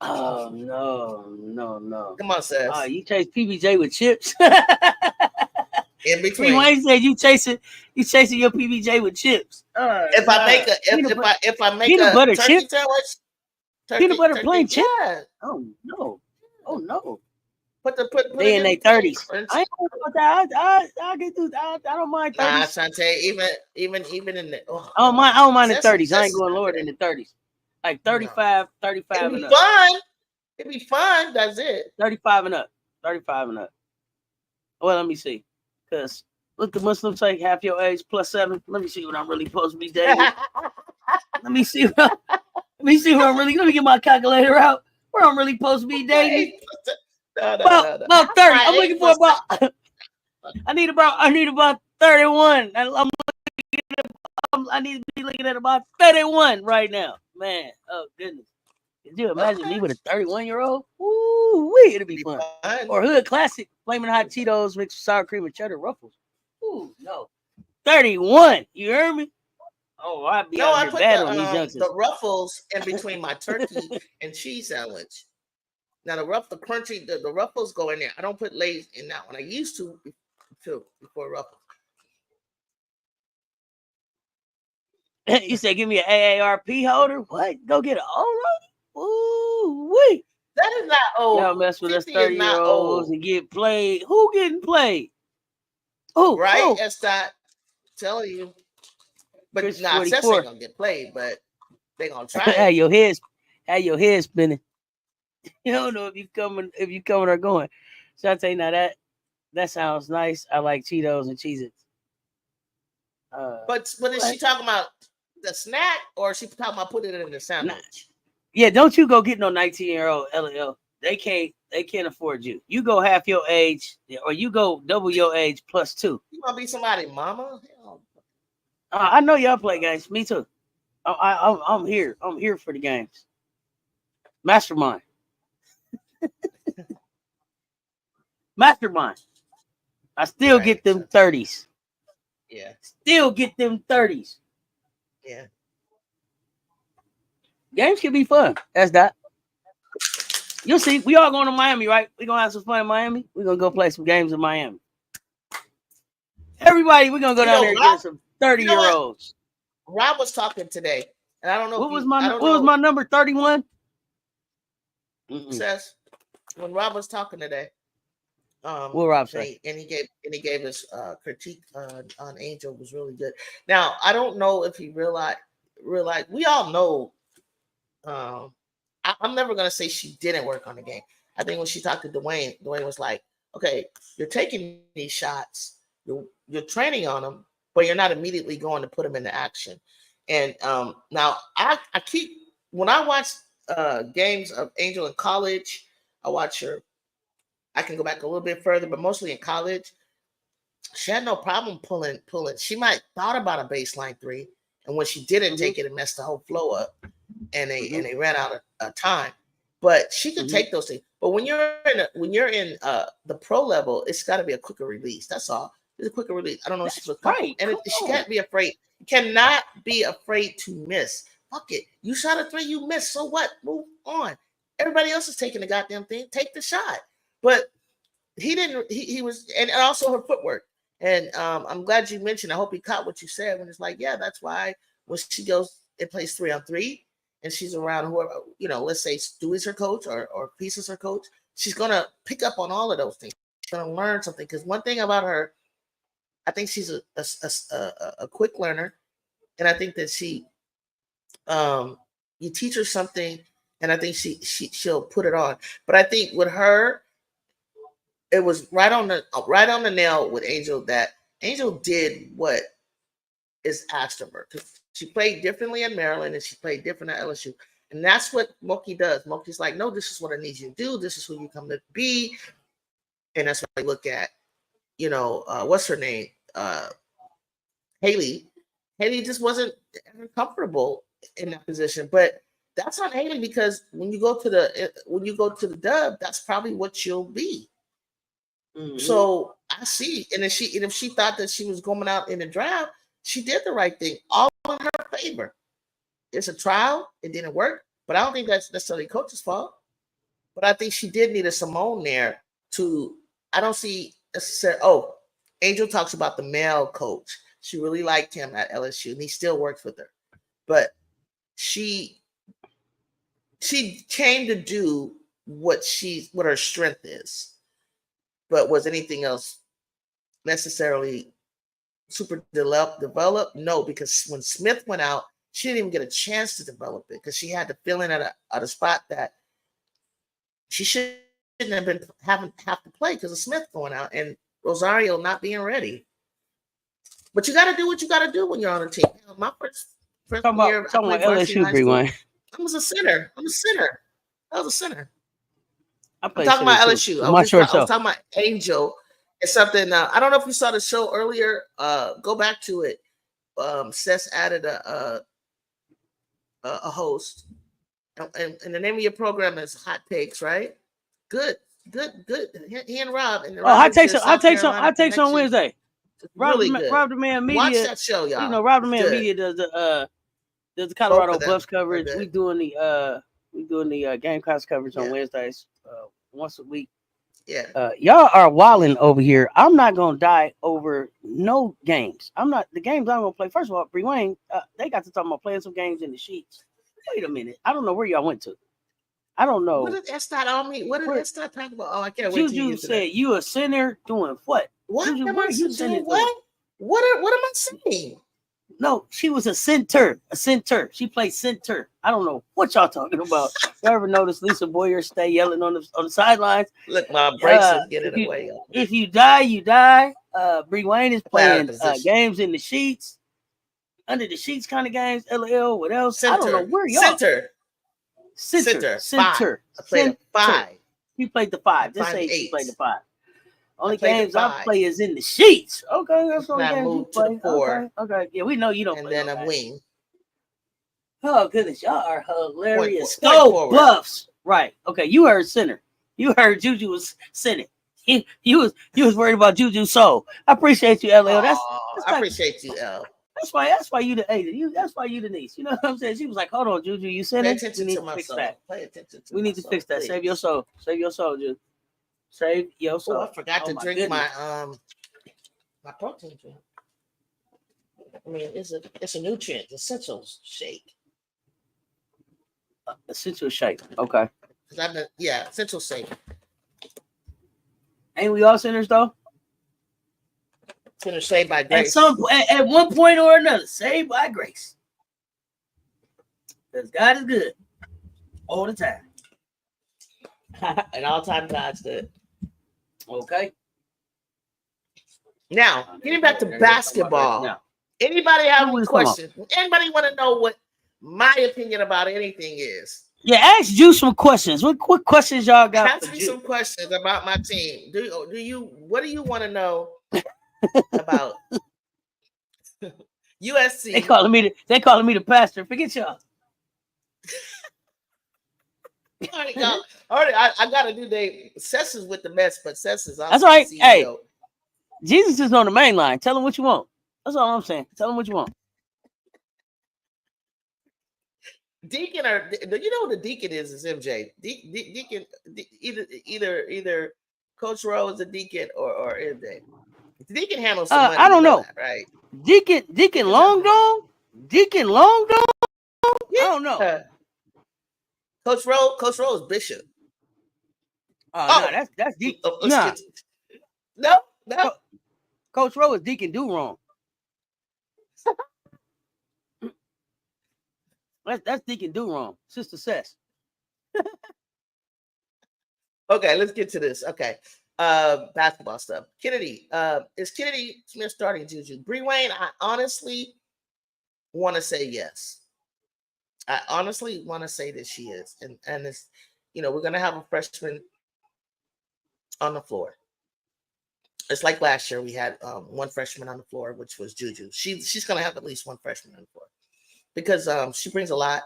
Oh no. Come on, Seth. Oh, you chase PBJ with chips. In between. Wayne said you chasing your PBJ with chips. If I make a peanut butter turkey chip sandwich, peanut butter plain chip. Yeah. Oh no. Put they in their 30s. I ain't I about that. I get through. I don't mind 30s. Nah, Shante, even in the I don't mind the 30s. Cess I ain't going lower than the 30s. Like 35 It'd and be up. fun. It'd be fun. That's it. 35 and up. 35 and up. Well, let me see. Because what the Muslims say, half your age plus 7. Let me see what I'm really supposed to be dating. Let me get my calculator out. Where I'm really supposed to be dating. No. About 30. I'm looking for about. I need about 31. I need to be looking at about 31 right now. Man, oh goodness. Could you imagine me with a 31-year-old? Ooh, it'd be fun. Or hood classic, flaming hot Cheetos mixed with sour cream and cheddar ruffles. Ooh, no. 31. You heard me? Oh, I'd be out here battling these youngsters. The ruffles in between my turkey and cheese sandwich. Now the crunchy, the ruffles go in there. I don't put Lay's in that one. I used to before ruffles. You say give me an AARP holder? What? Go get an old Ooh, wait. That is not old. Y'all mess with us 30-year-olds and get played. Who getting played? Who? Right? That's not telling you. But Cess ain't gonna get played, but they gonna try it. Have your head spinning. You don't know if you coming or going. So I tell you now that sounds nice. I like Cheetos and Cheez-Its. But is she talking about the snack or is she talking about putting it in the sandwich? Nah. Yeah, don't you go get no 19-year-old LL. They can't afford you. You go half your age, or you go double your age plus 2. You gonna be somebody, mama? I know y'all play games. Me too. I'm here. I'm here for the games. Mastermind. Mastermind. I still get them 30s. Yeah. Still get them 30s. Yeah. Games can be fun. That's that. You'll see. We all going to Miami, right? We're going to have some fun in Miami. We're going to go play some games in Miami. Everybody, we're going to go down there and get some 30-year-olds. Rob was talking today, and I don't know what was my number, 31? Says when Rob was talking today. What Rob say? And he gave us critique on Angel was really good. Now I don't know if he realized we all know. I'm never gonna say she didn't work on the game. I think when she talked to Dwayne was like, "Okay, you're taking these shots, you're training on them, but you're not immediately going to put them into action." And now I keep when I watch games of Angel in college, I watch her. I can go back a little bit further, but mostly in college, she had no problem pulling. She might thought about a baseline 3, and when she didn't take it, it messed the whole flow up, and they ran out of time. But she could take those things. But when you're in the pro level, it's got to be a quicker release. That's all. It's a quicker release. I don't know if she's right, and she can't be afraid. You cannot be afraid to miss. Fuck it. You shot a 3, you missed. So what? Move on. Everybody else is taking the goddamn thing. Take the shot. But he didn't. He was, and also her footwork. And I'm glad you mentioned. I hope he caught what you said when it's like, yeah, that's why when she goes and plays 3-on-3, and she's around whoever, let's say Stewie's her coach or Peace is her coach, she's gonna pick up on all of those things. She's gonna learn something. Because one thing about her, I think she's a quick learner, and I think that she, you teach her something, and I think she'll put it on. But I think with her, it was right on the nail with Angel that Angel did what is asked of her. She played differently at Maryland and she played different at LSU. And that's what Moki does. Moki's like, no, this is what I need you to do. This is who you come to be. And that's what I look at, what's her name? Haley. Haley just wasn't comfortable in that position. But that's on Haley, because when you go to the dub, that's probably what you'll be. Mm-hmm. So I see. And if she thought that she was going out in the draft, she did the right thing, all in her favor. It's a trial. It didn't work. But I don't think that's necessarily coach's fault. But I think she did need a Simone there I don't see necessarily. Oh, Angel talks about the male coach. She really liked him at LSU, and he still works with her. But she came to do what her strength is. But was anything else necessarily super developed? No, because when Smith went out, she didn't even get a chance to develop it because she had to fill in at a spot that she shouldn't have been have to play because of Smith going out and Rosario not being ready. But you got to do what you got to do when you're on a team. My first year, I played LSU. I was a center. I was a center. I'm talking about LSU. I was talking about Angel. It's something. I don't know if you saw the show earlier. Go back to it. Cess added a host, and the name of your program is Hot Takes, right? Good. He and Rob. Hot Takes on Wednesday. Rob the Man Media. Watch that show, y'all. Rob the Man Media does the Colorado Buffs coverage. We doing the Gamecocks coverage on Wednesdays, once a week. Yeah. Y'all are wilding over here. I'm not gonna die over no games. The games I'm gonna play. First of all, Bree Wayne, they got to talk about playing some games in the sheets. Wait a minute. I don't know where y'all went to. I don't know. What did that on me? What did that start talking about? Oh, I can't wait. JuJu said you a center doing what? What am I doing? What am I saying? No, she was a center. She played center. I don't know what y'all talking about. You ever notice Lisa Boyer stay yelling on the sidelines? Look, my brakes is getting away. If you die, you die. Bree Wayne is playing games in the sheets, under the sheets kind of games. LL. What else? Center. I don't know where y'all. Center. I played 5. He played the 5. This ain't she played the 5. Only games I play is in the sheets. Okay, that's all games you play. 4. Okay. Yeah, we know you don't play. And then a wing. Oh goodness, y'all are hilarious. Go Buffs. Right. Okay, you heard center. You heard JuJu was center. You was worried about JuJu's soul. I appreciate you, LL. I appreciate you, L. That's why you the A. That's why you the niece. You know what I'm saying? She was like, "Hold on, JuJu, you said it. We need to fix that. We need to fix that. Save your soul. Save your soul, JuJu. Save your soul." Oh, I forgot to drink my protein drink. I mean, it's a nutrient essentials shake. Essential shake. Okay. Essential shake. Ain't we all sinners though? Sinners saved by grace. At one point or another, saved by grace. Because God is good all the time. And all time God's good. Okay. Now, getting back to basketball. Anybody have any questions? Anybody want to know what my opinion about anything is? Yeah, ask you some questions. What questions y'all got? Ask me some questions about my team. What do you want to know about USC? They calling me the pastor. Forget y'all. I gotta do Cess is with the mess, but Cess is also that's right. CEO. Hey, Jesus is on the main line. Tell him what you want. That's all I'm saying. Tell him what you want. Deacon, or you know what the deacon is MJ. Deacon, either Coach Rowe is a deacon or MJ. Deacon handles some money. I don't know that, right? Deacon Long Dong? Deacon Long Dong? Yeah. I don't know. Coach Rowe is Bishop. No, that's Deacon. No. Coach Rowe is Deacon Do Wrong. That's Deacon Do Wrong. Sister Cess. Okay, let's get to this. Okay. Basketball stuff. Kennedy, is Kennedy Smith starting JuJu? Bree Wayne, I honestly want to say yes. I honestly want to say that she is. And it's, we're going to have a freshman on the floor. It's like last year we had one freshman on the floor, which was JuJu. She's going to have at least one freshman on the floor because she brings a lot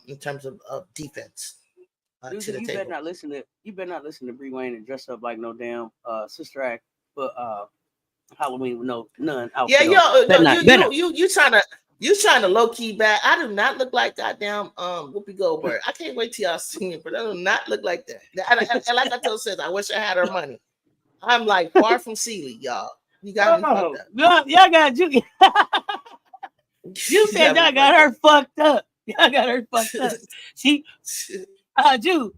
in terms of defense to the you table. better not listen to Bree Wayne and dress up like no damn Sister Act, but Halloween with none outfit. Yeah, you trying to low key back. I do not look like goddamn Whoopi Goldberg. I can't wait till y'all see me, but I do not look like that. And like I told Cess, I wish I had her money. I'm like far from Sealy, y'all. You got me fucked up. Y'all got you. You said y'all got her fucked up. Y'all got her fucked up. She, Ju,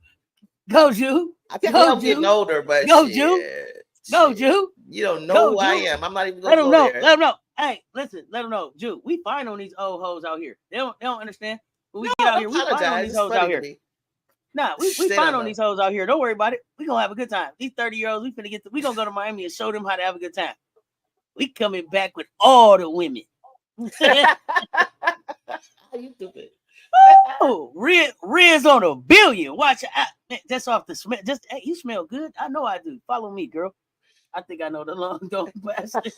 go Ju. I think I'm getting older, but go Ju. Go Ju. You don't know who I am. I'm not even gonna go there. Let them know. Hey, listen, let them know. Ju, we fine on these old hoes out here. They don't understand. When we get out here, we fine on these hoes out here. Nah, we fine on these hoes out here. Don't worry about it. We gonna have a good time. These 30-year-olds, we gonna go to Miami and show them how to have a good time. We coming back with all the women. You stupid. Oh, Riz on $1 billion. Watch it. That's off the smell. Just hey, you smell good. I know I do. Follow me, girl. I think I know the long gone bastard.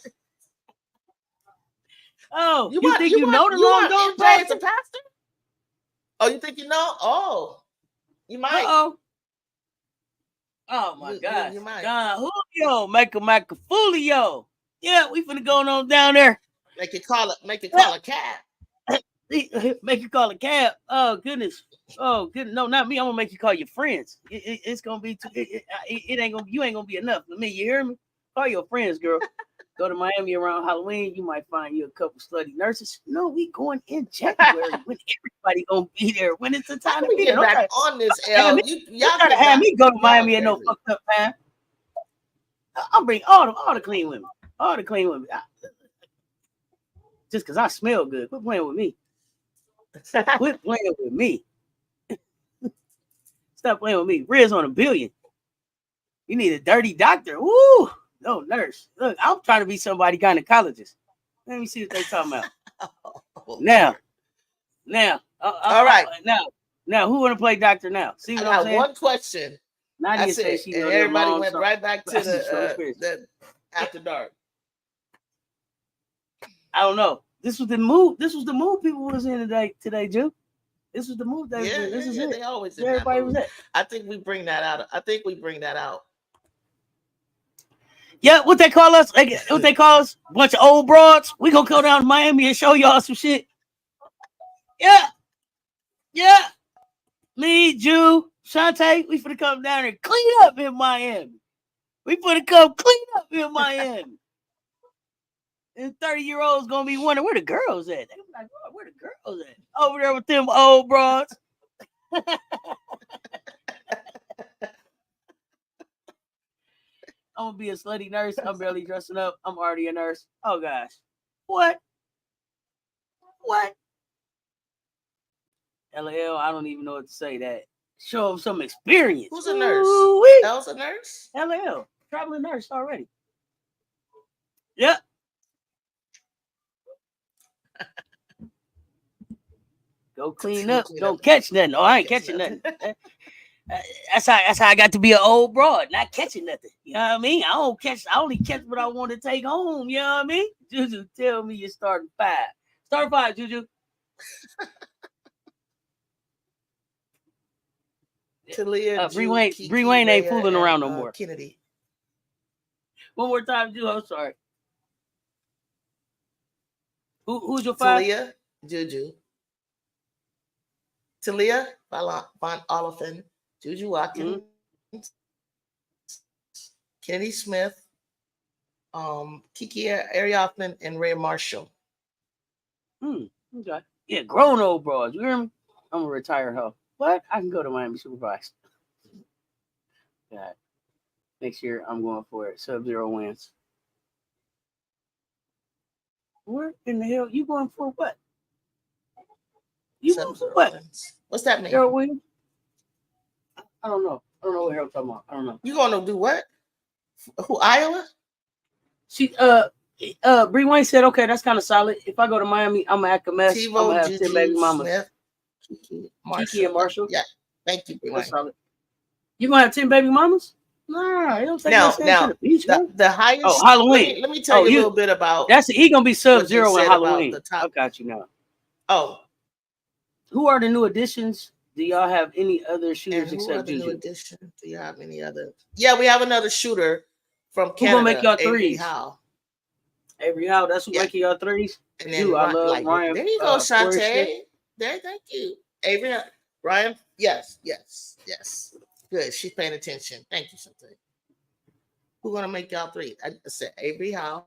Oh, you think you know the long gone bastard? Pastor? Oh, you think you know? Oh, you might. Oh my God. You might. Don Julio, make a Fulio. Yeah, we finna go on down there. Make it call a cab. Make you call a cab. Oh goodness. Oh goodness. No, not me. I'm gonna make you call your friends. It's gonna be it ain't gonna you ain't gonna be enough for me. You hear me? Call your friends, girl. Go to Miami around Halloween. You might find you a couple slutty nurses. No, we going in January when everybody gonna be there. When it's the time to be there. Back on this L. Y'all gotta have me go to Miami at no fucked up time. I'll bring all the clean women. All the clean women. Just because I smell good. Quit playing with me. Quit playing with me. Stop playing with me. Riz on $1 billion. You need a dirty doctor. Woo! No nurse. Look, I'm trying to be somebody gynecologist. Let me see what they talking about. Now. All right. Now, who want to play doctor now? See what I'm saying? One question. Nadia said she and everybody went right back to the after dark. I don't know. This was the move. This was the move people was in today, Ju. This was the move. This is it. They always everybody was there. I think we bring that out. Yeah, what they call us? What they call us? Bunch of old broads. We gonna go down to Miami and show y'all some shit. Yeah. Me, Ju, Shantae, we finna come down and clean up in Miami. We finna come clean up in Miami. And 30-year-olds gonna be wondering where the girls at. They be like, oh, where the girls at? Over there with them old broads. I'm gonna be a slutty nurse. I'm barely dressing up. I'm already a nurse. Oh gosh. What? LL, I don't even know what to say. That show them some experience. Who's a nurse? L's a nurse? LL, traveling nurse already. Yep. Go clean up. Don't catch nothing. Oh, I ain't catching nothing. That's how I got to be an old broad, not catching nothing. You know what I mean? I only catch what I want to take home. You know what I mean? JuJu, tell me you're starting 5. Start 5, JuJu. Bree Wayne ain't fooling around no more. Kennedy. One more time, Ju. I'm sorry. Who's your 5? Talia, JuJu. Talia, Von Oliphant, JuJu Watkins, Kennedy Smith, Kiki Ariofman, and Ray Marshall. Okay. Yeah, grown old broads. You hear me? I'm gonna retire her. What? I can go to Miami Supervise. God. Next year I'm going for it. Sub-0 wins. Where in the hell you going for? What? You going for what? Wins. What's that mean? Gerald Williams? I don't know. I don't know what hell I'm talking about. I don't know. You gonna do what? Who, Iowa? She Bree Wayne said, okay, that's kind of solid. If I go to Miami, I'm gonna act a mess. I'm TiVo, gonna have 10 baby JuJu, mamas. Smith, Kiki and Marshall. Yeah. Thank you, Bree Wayne. That's solid. You gonna have 10 baby mamas? Nah, it don't take no sense to the beach, man. The highest. Oh, Halloween. Let me tell you a little bit about. He gonna be Sub-Zero in Halloween. The top. I got you now. Oh, who are the new additions? Do y'all have any other shooters except JuJu? New addition? Do you have any other? Yeah, we have another shooter from Canada. Who gonna make y'all threes? Avery Howe. That's who making y'all threes. And then I love Ryan. There you go, Shantae. There, thank you, Avery. Ryan. Yes. Good. She's paying attention. Thank you, Shantae. Who's gonna make y'all three? I said Avery Howe,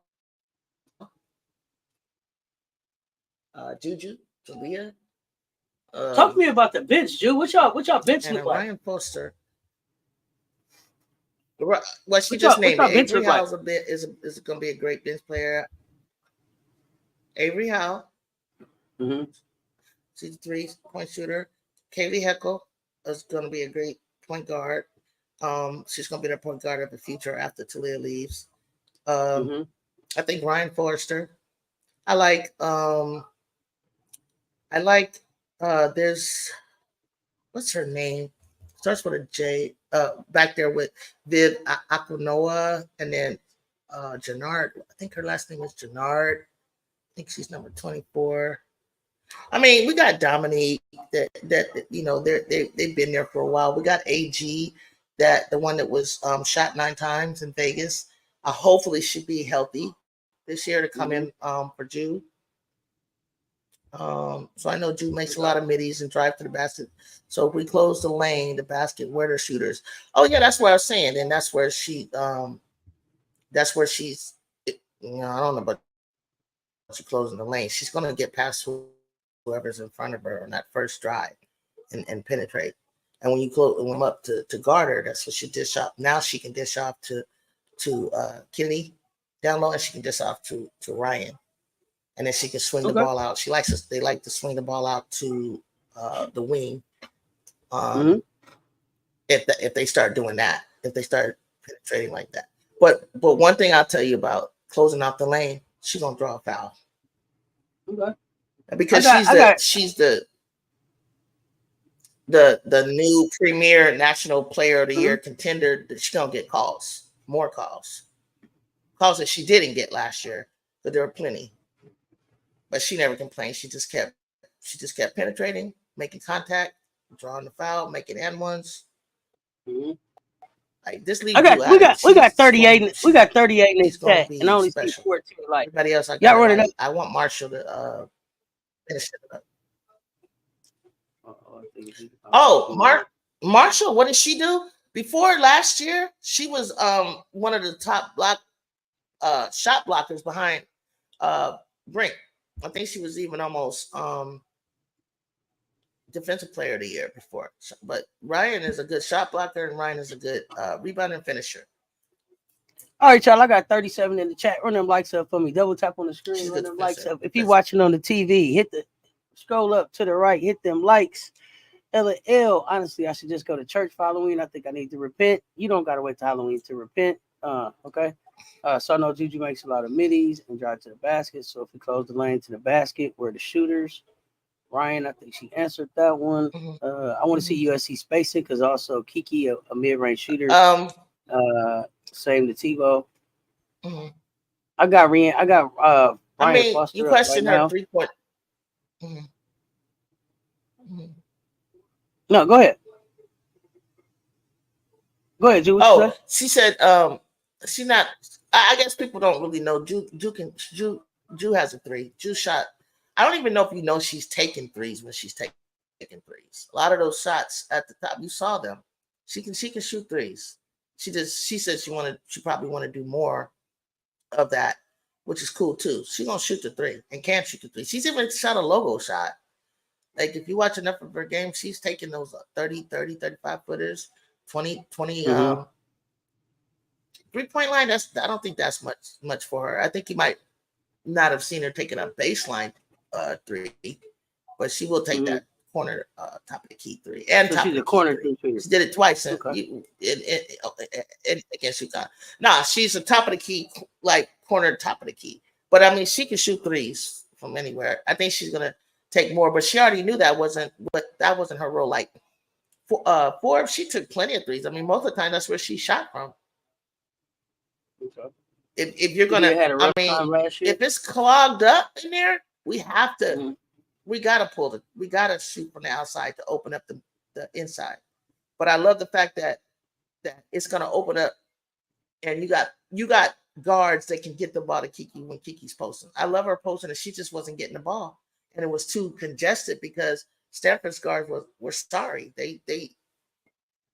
JuJu, Talia. Talk to me about the bench, Ju. What y'all bench look like? Ryan Foster. Well, she just named it. Avery Howe's is going to be a great bench player. Avery Howe. Mm-hmm. She's a 3-point shooter. Kaylee Heckle is going to be a great point guard. She's going to be their point guard of the future after Talia leaves. I think Ryan Forrester. I like there's what's her name? Starts with a J. Back there with Viv Aquinoa, and then Jannard. I think her last name is Jannard. I think she's number 24. I mean, we got Dominique that you know they've been there for a while. We got AG, that the one that was shot 9 times in Vegas. Hopefully should be healthy this year to come in for Ju. So I know Ju makes a lot of middies and drive to the basket. So if we close the lane, the basket, where the shooters. Oh yeah, that's what I was saying. And that's where she's you know, I don't know about she closing the lane. She's gonna get past whoever's in front of her on that first drive and penetrate. And when you close them up to guard her, that's what she dish off. Now she can dish off to Kenny down low, and she can dish off to Ryan. And then she can swing the ball out. They like to swing the ball out to the wing. If they start doing that, if they start penetrating like that. But one thing I'll tell you about closing out the lane, she's gonna draw a foul. Okay. Because she's the new premier national player of the year contender. She's gonna get more calls that she didn't get last year, but there were plenty. But she never complained. She just kept penetrating, making contact, drawing the foul, making and ones. Like this league, we got 38. We got 38 in this chat, and I only see 14. Like everybody else, I want Marshall to finish it up. Oh, Marshall, what did she do? Before last year, she was one of the top shot blockers behind Brink. I think she was even almost defensive player of the year before. But Ryan is a good shot blocker, and Ryan is a good rebound and finisher. All right, y'all. I got 37 in the chat. Run them likes up for me. Double tap on the screen. Run them likes up. If you're watching on the TV, scroll up to the right. Hit them likes. LL. Honestly, I should just go to church for Halloween. I think I need to repent. You don't gotta wait till Halloween to repent. Okay. So I know JuJu makes a lot of middies and drive to the basket. So if we close the lane to the basket, we're the shooters. Ryan, I think she answered that one. I want to see USC spacing because also Kiki, a mid-range shooter. Same to TiVo. I got Ryan Foster. You questioned her 3-point. No, go ahead. Go ahead, Ju. She said she's not. I guess people don't really know. Ju has a 3. Ju shot. I don't even know if you know she's taking threes when she's taking threes. A lot of those shots at the top, you saw them. She can shoot threes. She said she probably want to do more of that, which is cool too. She's gonna shoot the 3 and can shoot the 3. She's even shot a logo shot. Like if you watch enough of her game, she's taking those 30, 35 footers, 20 3-point line. I don't think that's much for her. I think you might not have seen her taking a baseline 3, but she will take that corner top of the key three and So top she's of the a corner key three. three. She did it twice Okay. against UConn. Nah, she's a top of the key, like corner top of the key. But I mean, she can shoot threes from anywhere. I think she's gonna take more, but she already knew that wasn't her role. Like Forbes, she took plenty of threes. I mean, most of the time that's where she shot from. Okay. If you're Maybe gonna, it had a rough I mean, time last year. if it's clogged up in there, we have to. Mhm. We gotta we gotta shoot from the outside to open up the inside. But I love the fact that it's gonna open up, and you got guards that can get the ball to Kiki when Kiki's posting. I love her posting, and she just wasn't getting the ball, and it was too congested because Stanford's guards were sorry. They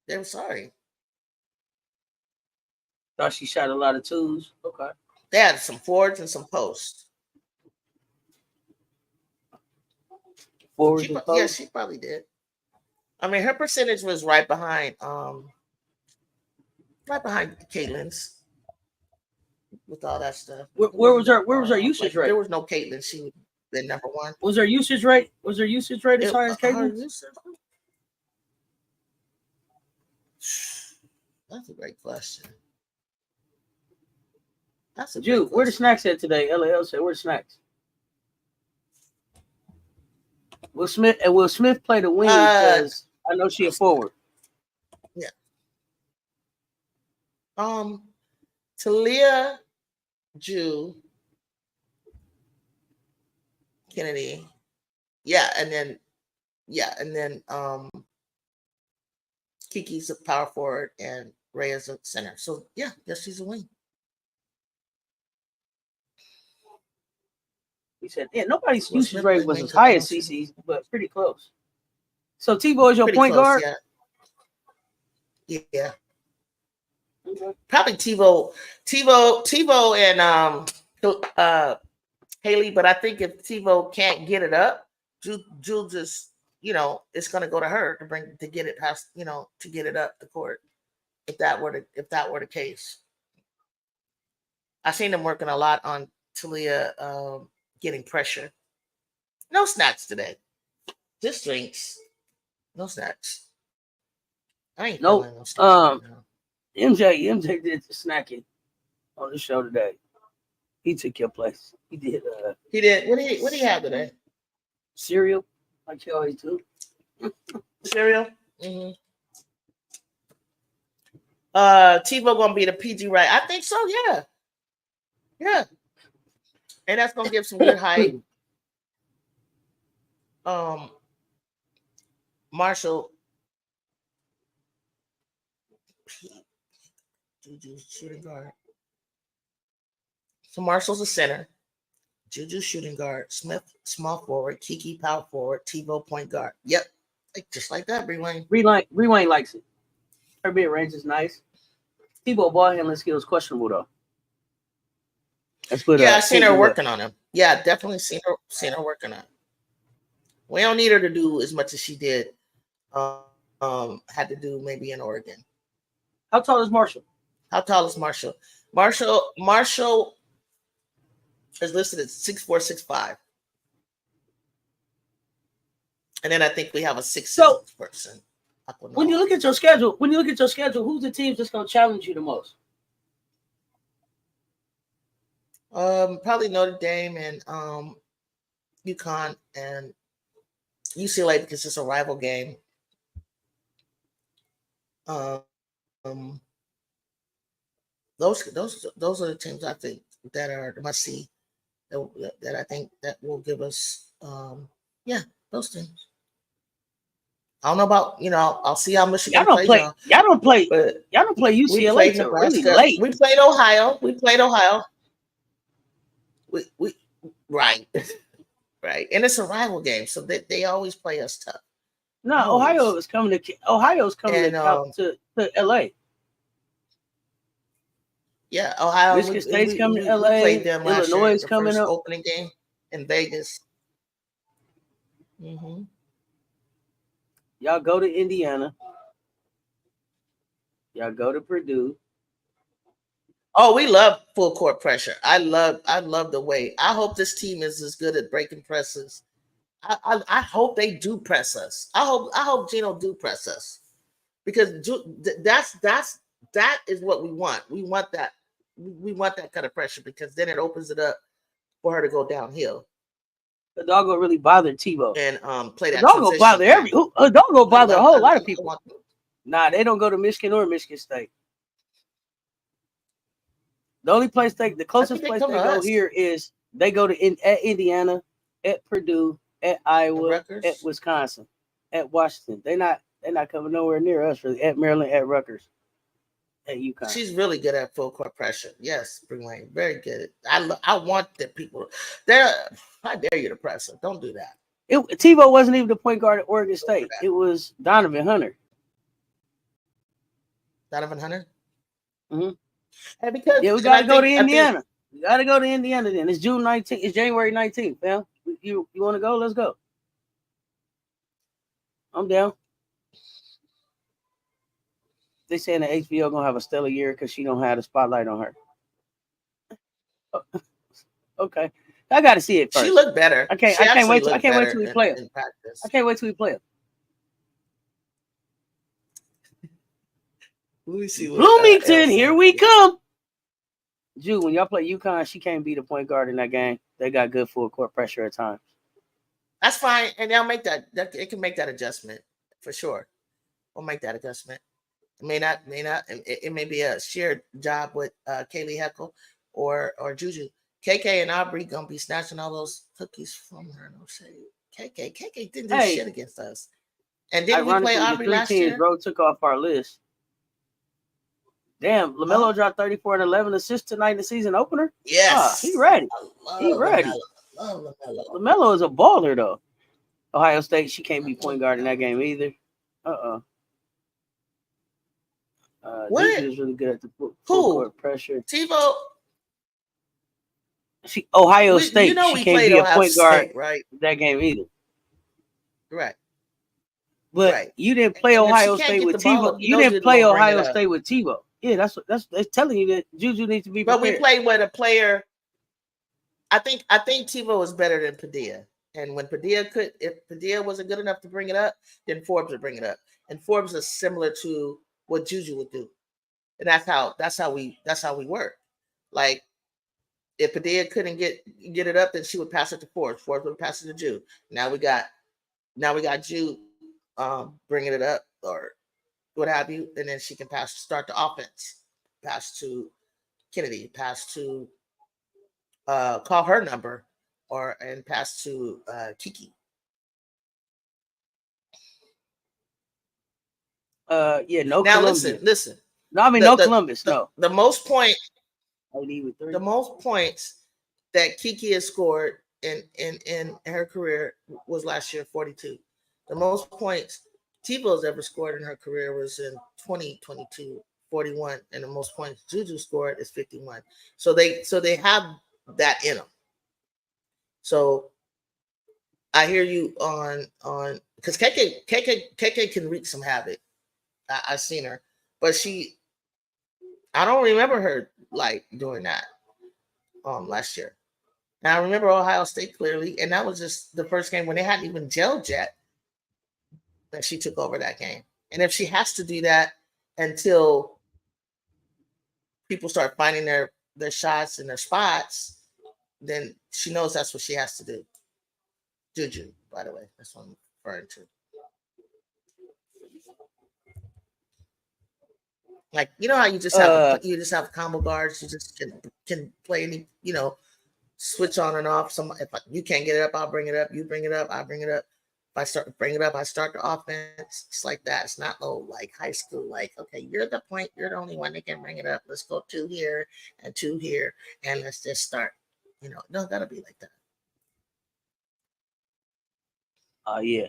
were sorry. Thought she shot a lot of twos. Okay. They had some forwards and some posts. Forwards and posts. Yeah, she probably did. I mean, her percentage was right behind Caitlin's with all that stuff. Where was her usage rate? There was no Caitlin. She would have been number one. Was her usage rate? Was her usage rate as high as Caitlin's? That's a great question. Jude, where the snacks at today? LAL said, where the snacks? Will Smith play the wing? Because I know she a forward. Yeah. Talia, Ju, Kennedy. Yeah, and then Kiki's a power forward and Ray is a center. So yeah, she's a wing. He said, yeah, nobody's usage rate was as high as CC's, but pretty close. So Tebow is your point guard? Yeah. Okay. Probably Tebow and Haley, but I think if Tebow can't get it up, Jewel just, it's gonna go to her to get it past, to get it up the court. If that were the case. I seen them working a lot on Talia getting pressure. No snacks today. Just drinks. No snacks. I ain't feeling no snacks. MJ did the snacking on the show today. He took your place. He did. He did. What do you have today? Cereal, like you always do. Cereal. Mm-hmm. Tebow gonna be the PG, right? I think so. Yeah. And that's gonna give some good height. Marshall, JuJu shooting guard. So Marshall's a center. JuJu shooting guard. Smith small forward. Kiki power forward. Tebow point guard. Yep, just like that. Rewind likes it. Her mid range is nice. Tebow ball handling skills questionable though. I seen her working on him. Yeah, definitely seen her working on him. We don't need her to do as much as she did. Had to do maybe in Oregon. How tall is Marshall? Marshall is listed at 6'4", 6'5". And then I think we have a 6'6" person. When you look at your schedule, who's the team that's going to challenge you the most? Probably Notre Dame and UConn and UCLA because it's a rival game. Those are the teams I think that are must see that I think that will give us those teams. I don't know about I'll see how Michigan plays. Y'all don't play UCLA till really late. We played Ohio. We right, and it's a rival game, so they always play us tough. No, Ohio's coming to LA. Yeah, Ohio. Michigan State's coming to LA. Played them Illinois is coming up. Opening game in Vegas. Mm-hmm. Y'all go to Indiana. Y'all go to Purdue. Oh, we love full court pressure. I love the way. I hope this team is as good at breaking presses. I hope they do press us. I hope Gino do press us, because that is what we want. We want that. We want that kind of pressure, because then it opens it up for her to go downhill. The dog will really bother Tebow And play that. The dog will bother a dog will bother a whole lot of people. Nah, they don't go to Michigan or Michigan State. The only place the closest place they go here is they go to at Indiana, at Purdue, at Iowa, at Wisconsin, at Washington. They're not coming nowhere near us. Really, at Maryland, at Rutgers, at UConn. She's really good at full court pressure. Yes, Spring Lane, very good. I want the people. I dare you to press her. Don't do that. Tebow wasn't even the point guard at Oregon State. It was Donovan Hunter. Donovan Hunter. Mm-hmm. And because we gotta go to Indiana. We gotta go to Indiana. Then it's June 19th. It's January 19th, fam. You want to go? Let's go. I'm down. They saying the HBO gonna have a stellar year because she don't have the spotlight on her. Okay, I got to see it first. She looked better. I can't wait till we play it. I can't wait till we play it. Let me see. Bloomington, here we come. Ju, when y'all play UConn, she can't be the point guard in that game. They got good full court pressure at times. That's fine, and they'll make that. It can make that adjustment for sure. We'll make that adjustment. It may not. It may be a shared job with Kaylee Heckle or JuJu. KK and Aubrey gonna be snatching all those cookies from her. No shade. KK didn't do shit against us. And didn't we play Aubrey last year? Bro took off our list. Damn, LaMelo dropped 34 and 11 assists tonight in the season opener. Yes, he ready. He ready. LaMelo is a baller though. Ohio State, she can't be point guard in that game either. What? Is really good at the full court pressure. Tebow. Ohio State. You know, she can't be a point guard right? That game either. Right. But you didn't play Ohio State with Tebow. You didn't play Ohio State with Tebow. Yeah, that's telling you that JuJu needs to be prepared. But we played with a player. I think Tebow was better than Padilla. And when if Padilla wasn't good enough to bring it up, then Forbes would bring it up. And Forbes is similar to what JuJu would do. And that's how we work. Like if Padilla couldn't get it up, then she would pass it to Forbes. Forbes would pass it to Ju. Now we got Ju bringing it up or what have you, and then she can start the offense, pass to Kennedy, pass to call her number, and pass to Kiki. No. Now Columbia. listen. No, I mean no Columbus. No. The most points that Kiki has scored in her career was last year, 42. The most points Tebow's ever scored in her career was in 2022, 41, and the most points JuJu scored is 51. So they have that in them. So I hear you on because KK can wreak some havoc. I've seen her, but I don't remember her like doing that last year. Now I remember Ohio State clearly, and that was just the first game when they hadn't even gelled yet. That she took over that game. And if she has to do that until people start finding their shots and their spots, then she knows that's what she has to do. JuJu, by the way, that's what I'm referring to. Like, you know how you just have combo guards, you just can play any, switch on and off. If you can't get it up, I'll bring it up. You bring it up, I bring it up. If I start to bring it up, I start the offense. It's like that. It's not like high school. Like, okay, you're the point. You're the only one that can bring it up. Let's go 2 here and 2 here, and let's just start. No, gotta be like that. Yeah.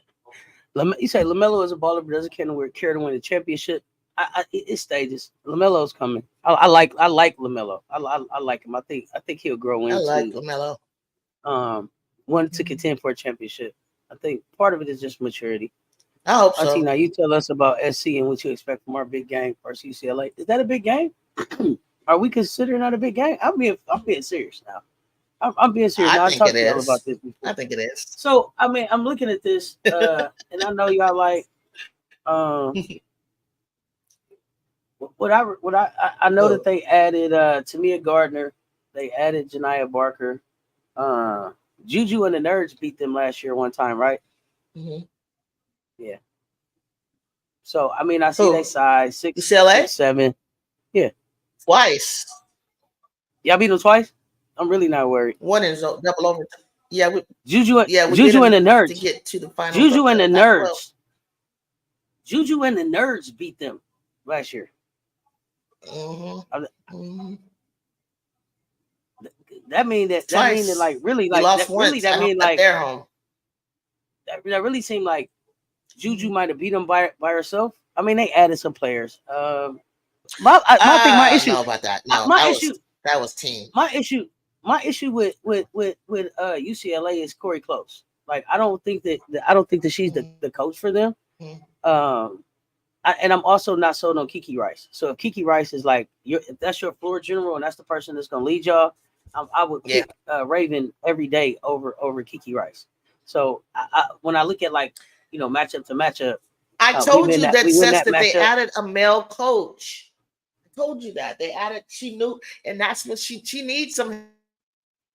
You say LaMelo is a baller, but doesn't care to win the championship. It stages. LaMelo's coming. I like LaMelo. I like him. I think he'll grow into. I like LaMelo. Wanted to contend for a championship. I think part of it is just maturity. I hope so. Now you tell us about SC and what you expect from our big game versus UCLA. Is that a big game? Are we considering that a big game? I'm being serious now. I'm being serious. Now, I think talked it to y'all about is. this before. I think it is. So I mean, I'm looking at this, and I know y'all like what I know that they added Tamia Gardner, they added Janiah Barker, JuJu and the Nerds beat them last year one time, right? Mm-hmm. Yeah. So I mean, I see Who? they size UCLA? 6'7". Yeah. Twice. Y'all beat them twice. I'm really not worried. One is double over. Yeah, JuJu and the Nerds to get to the finals. JuJu and the Nerds. JuJu and the Nerds beat them last year. Mm-hmm. That mean that like really like lost that really that mean like their home. That really seemed like JuJu might have beat them by herself. I mean, they added some players. My issue. Know about that. No, that was team. My issue with UCLA is Corey Close. Like, I don't think that she's the coach for them. And I'm also not sold on Kiki Rice. So if Kiki Rice is like if that's your floor general and that's the person that's gonna lead y'all, I would pick Raven every day over Kiki Rice. So when I look at matchup to matchup, I told you that Cess that they added a male coach. I told you that they added. She knew, and that's what she needs some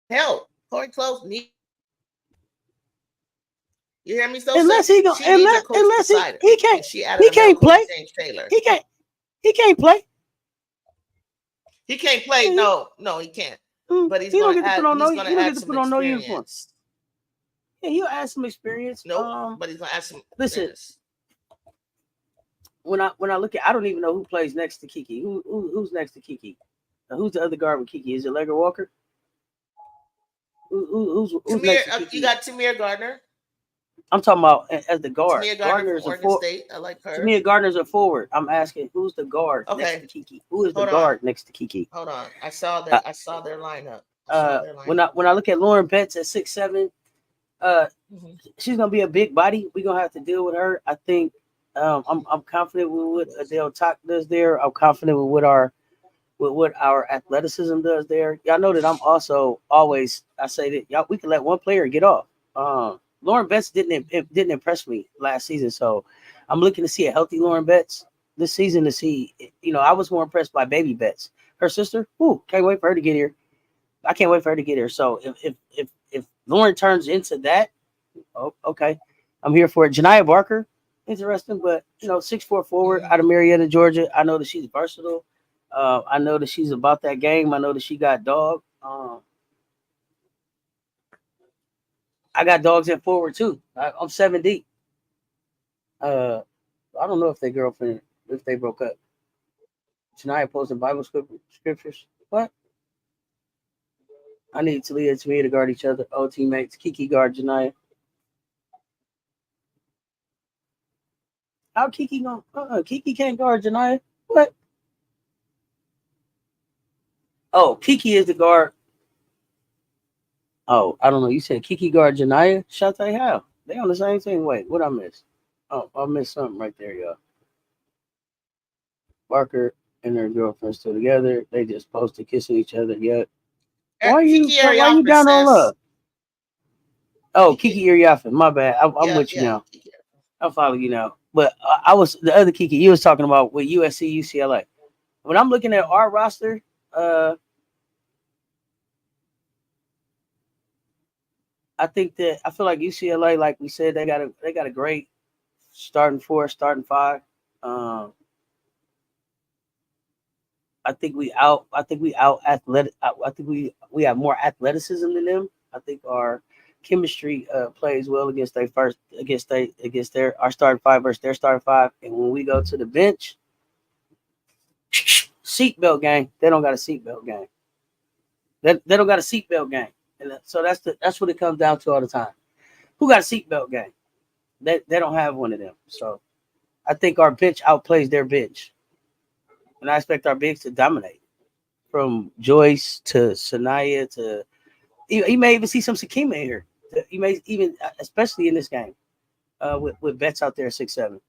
help. Corey Close needs. You hear me? So unless he can't play. James Taylor. He can't play. He can't play. No, he can't. But he's going to add some experience. Yeah, he'll add some experience. No, but he's going to add some. Listen, when I look at, I don't even know who plays next to Kiki. Who's next to Kiki? Who's the other guard with Kiki? Is it Legger Walker? Who's Tamir, next to Kiki? You got Tamir Gardner. I'm talking about as the guard. Tamir Gardner's a forward. State. I like her. Tamir Gardner's a forward. I'm asking who's the guard next to Kiki? Who is the guard next to Kiki? Hold on. I saw their lineup. When I look at Lauren Betts at 6'7", she's gonna be a big body. We're gonna have to deal with her. I think I'm confident with what Adele Talk does there. I'm confident with what our athleticism does there. Y'all know that I'm also always, I say that we can let one player get off. Lauren Betts didn't impress me last season, so I'm looking to see a healthy Lauren Betts this season to see. I was more impressed by Baby Betts, her sister. Can't wait for her to get here. I can't wait for her to get here. So if Lauren turns into that, okay, I'm here for it. Janiah Barker, interesting, but 6'4" forward out of Marietta, Georgia. I know that she's versatile. I know that she's about that game. I know that she got dog. I got dogs at forward too. I'm 7 deep. I don't know if they broke up. Janiah posting Bible scriptures. What? I need Talia and Tamia to guard each other. Oh, teammates. Kiki guard Janiah. How Kiki going? Kiki can't guard Janiah. What? Oh, Kiki is the guard. Oh, I don't know. You said Kiki guard Janiah? Shante, how? They on the same thing. Wait, what I missed? Oh, I missed something right there, y'all. Barker and her girlfriend still together. They just posted kissing each other yet. Why are you down on love? Oh, Kiki Iriafen. My bad. I'm with you now. I'll follow you now. But I was the other Kiki you was talking about with USC, UCLA. When I'm looking at our roster, I feel like UCLA, like we said, they got a great starting four, starting five. I think we out athletic. I think we have more athleticism than them. I think our chemistry plays well against our starting five versus their starting five. And when we go to the bench, seatbelt gang. They don't got a seatbelt gang. They don't got a seatbelt gang. And so that's what it comes down to all the time. Who got a seatbelt gang? They don't have one of them. So I think our bench outplays their bench. And I expect our bigs to dominate. From Joyce to Sanaya to you may even see some Sakima here. You may even, especially in this game, with Betts out there at 6'7".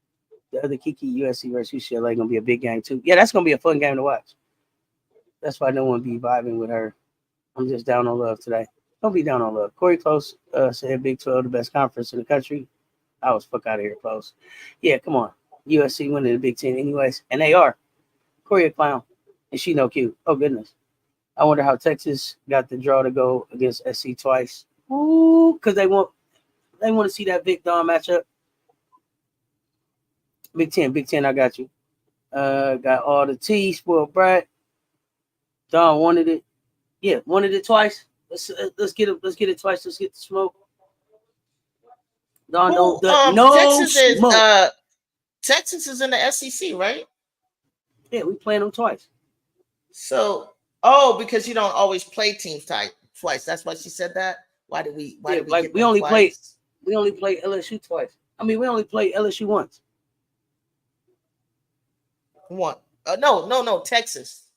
The other Kiki USC versus UCLA gonna be a big game too. Yeah, that's gonna be a fun game to watch. That's why no one be vibing with her. I'm just down on love today. Don't be down on love. Corey Close said Big 12 the best conference in the country. I was fuck out of here, Close. Yeah, come on. USC winning the Big Ten anyways, and they are. Corey a clown, and she no cute. Oh goodness. I wonder how Texas got the draw to go against SC twice. Ooh, because they want to see that Big Don matchup. Big Ten, I got you. Got all the tea, spoiled brat. Don wanted it. Yeah, wanted it twice. Let's get it twice. Let's get the smoke. Don don't no Texas smoke. Texas is in the SEC, right? Yeah, we playing them twice. So, because you don't always play teams twice. That's why she said that. Why did we get we only twice? We only play LSU twice. I mean, we only play LSU once. One. No, Texas.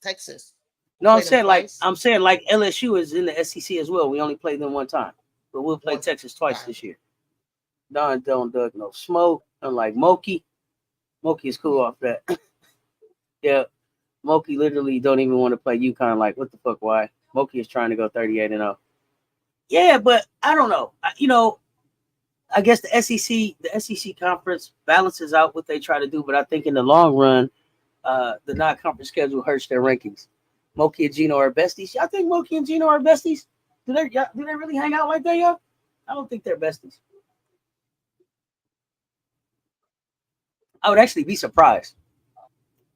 No, I'm saying like LSU is in the SEC as well. We only played them one time, but we'll play Texas twice this year. Don don't dug no smoke. Unlike Moki is cool off that. Yeah, Moki literally don't even want to play UConn. Like, what the fuck? Why? Moki is trying to go 38-0. Yeah, but I don't know. I guess the SEC conference balances out what they try to do, but I think in the long run, the non-conference schedule hurts their rankings. Moki and Gino are besties. Y'all think Moki and Gino are besties? Do they really hang out like that, y'all? I don't think they're besties. I would actually be surprised.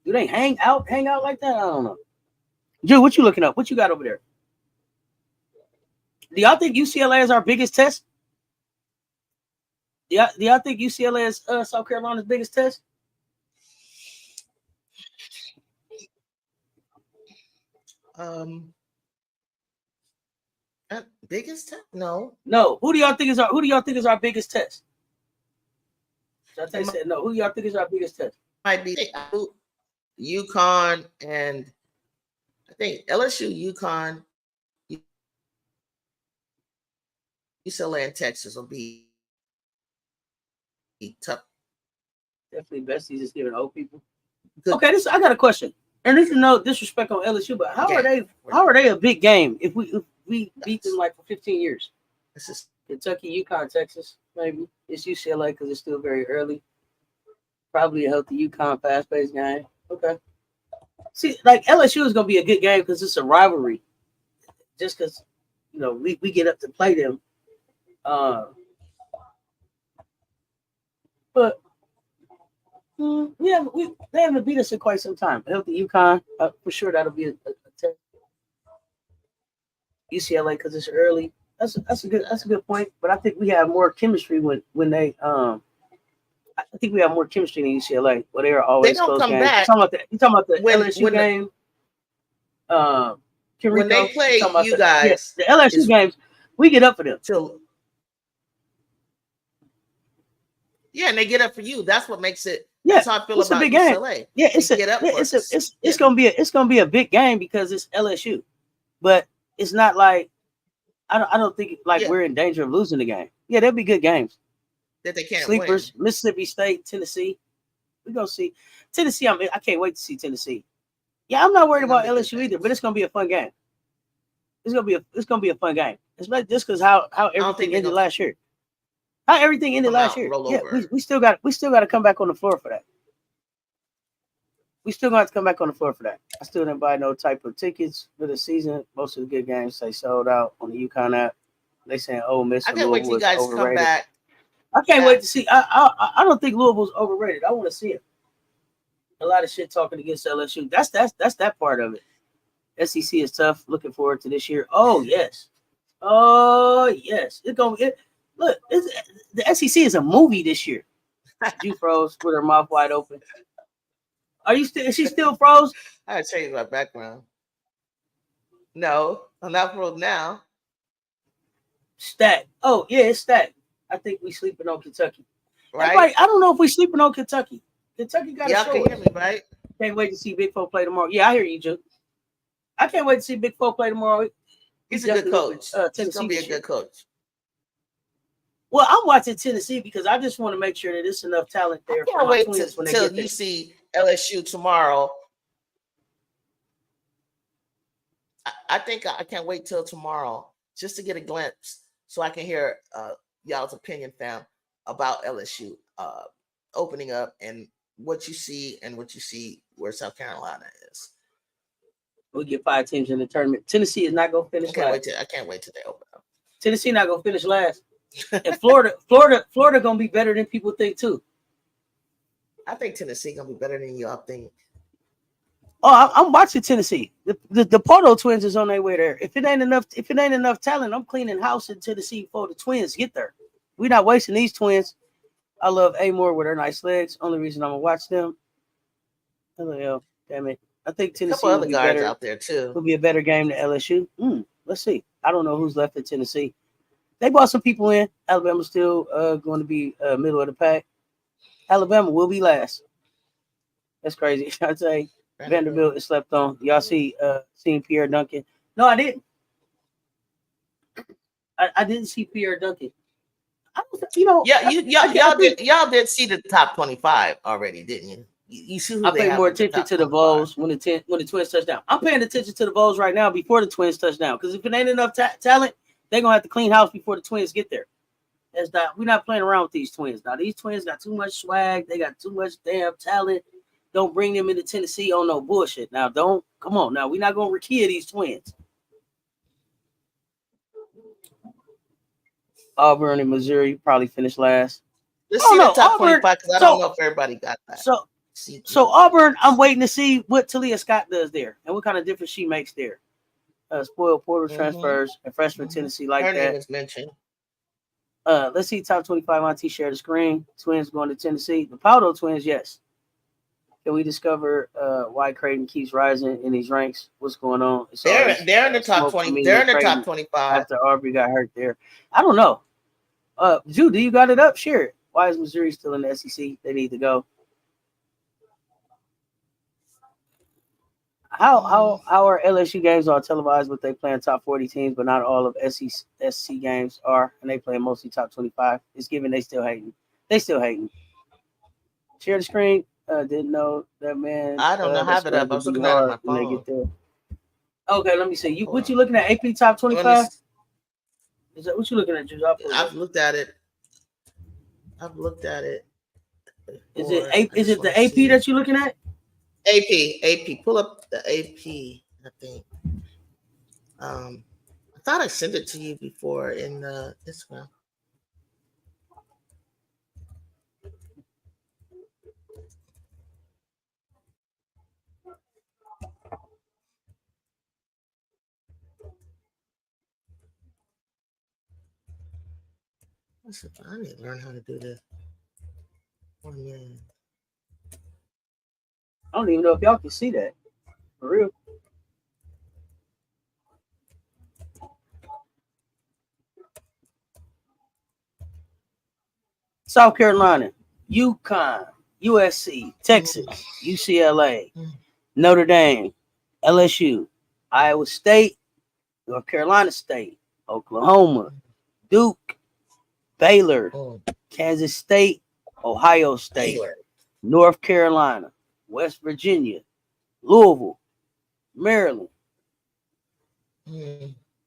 Do they hang out like that? I don't know. Ju, what you looking up? What you got over there? Do y'all think UCLA is our biggest test? Do y'all think UCLA is South Carolina's biggest test? Biggest test? No. Who do y'all think is our biggest test? I said no. Who do y'all think is our biggest test? Might be UConn and I think LSU, UConn, UCLA, and Texas will be tough. Definitely besties is giving old people. Good. Okay, I got a question. And this is no disrespect on LSU, but how are they a big game if we beat them like for 15 years? This is Kentucky, UConn, Texas, maybe. It's UCLA because it's still very early. Probably a healthy UConn fast-paced game. Okay. See, like LSU is gonna be a good game because it's a rivalry. Just because, we get up to play them. But they haven't beat us in quite some time. Healthy UConn, for sure that'll be a test. UCLA because it's early. That's a good point. But I think we have more chemistry when they I think we have more chemistry than UCLA. Where they are always close games. You talking about the LSU game? When they play you guys, the LSU games, we get up for them. And they get up for you. That's what makes it. Yeah, that's how I feel about UCLA. Game. Yeah, it's gonna be a big game because it's LSU, but it's not like I don't think we're in danger of losing the game. Yeah, they'll be good games. That they can't Sleepers, win. Mississippi State, Tennessee. We're gonna see Tennessee. I can't wait to see Tennessee. Yeah, I'm not worried about LSU either, but it's gonna be a fun game. It's gonna be a fun game. It's like just because how everything ended last year. How everything ended last year. Yeah, we still got to come back on the floor for that. We still gonna have to come back on the floor for that. I still didn't buy no type of tickets for the season. Most of the good games they sold out on the UConn app. They saying Ole Miss. I can't wait till you guys come back. I can't wait to see. I don't think Louisville's overrated. I want to see it. A lot of shit talking against LSU. That's that part of it. SEC is tough. Looking forward to this year. Oh yes. Look, the SEC is a movie this year. Ju froze with her mouth wide open. Are you still? Is she still froze? I gotta change my background. No, I'm not froze now. Stacked. Oh yeah, it's stacked. I think we sleeping on Kentucky. Right? I don't know if we sleeping on Kentucky. Kentucky got y'all can hear me, right? Can't wait to see Big Four play tomorrow. Yeah, I hear you, Ju. I can't wait to see Big Four play tomorrow. He's a good coach. He's gonna be a good coach. Well, I'm watching Tennessee because I just want to make sure that there's enough talent there. I can't wait till you see LSU tomorrow. I think I can't wait till tomorrow just to get a glimpse, so I can hear y'all's opinion, fam, about LSU opening up and what you see where South Carolina is. We'll get 5 teams in the tournament. Tennessee is not going to finish last. I can't wait till they open up. Tennessee not going to finish last. And Florida going to be better than people think too. I think Tennessee going to be better than y'all think. Oh, I'm watching Tennessee. The Porto twins is on their way there. If it ain't enough talent, I'm cleaning house in Tennessee before the twins get there. We're not wasting these twins. I love Amore with her nice legs. Only reason I'm gonna watch them. Hell, damn it. I think Tennessee will be better out there too. Will be a better game than LSU. Let's see. I don't know who's left in Tennessee. They brought some people in. Alabama's still going to be middle of the pack. Alabama will be last. That's crazy. I'd say Vanderbilt is slept on. Y'all seen Pierre Duncan? No, I didn't. I didn't see Pierre Duncan. Y'all did see the top 25 already, didn't you? You see who I pay more attention to the Vols when the Twins touch down. I'm paying attention to the Vols right now before the Twins touch down, because if it ain't enough talent, they're gonna have to clean house before the Twins get there. We're not playing around with these Twins. Now these Twins got too much swag. They got too much damn talent. Don't bring them into Tennessee on no bullshit. Now come on. Now we're not gonna rekey these Twins. Auburn and Missouri probably finished last. Let's see the top 25 because I don't know if everybody got that. So Auburn, I'm waiting to see what Talia Scott does there and what kind of difference she makes there. Spoiled portal transfers and freshman Tennessee like her that. Name is mentioned. Let's see top 25 on share the screen. Twins going to Tennessee. The Powder Twins, yes. Can we discover why Creighton keeps rising in these ranks? What's going on? They're in the top 20. They're in the top 25 after Aubrey got hurt there. I don't know. Ju, do you got it up? Share it. Why is Missouri still in the SEC? They need to go. How are LSU games all televised, but they playing top 40 teams, but not all of SC games are, and they play mostly top 25? It's given they still hating. Share the screen. Didn't know that, man. I don't know how to. I was looking at my phone. When they get there. Okay, let me see. What you looking at? AP top 25? Is that what you looking at, Juju? I've looked at it. Is it the AP that you're looking at? AP. Pull up the AP. I think. I thought I sent it to you before in Instagram. I need to learn how to do this. Oh, man. I don't even know if y'all can see that. For real. South Carolina, UConn, USC, Texas, UCLA, Notre Dame, LSU, Iowa State, North Carolina State, Oklahoma, Duke, Baylor, Kansas State, Ohio State, North Carolina, West Virginia, Louisville, Maryland,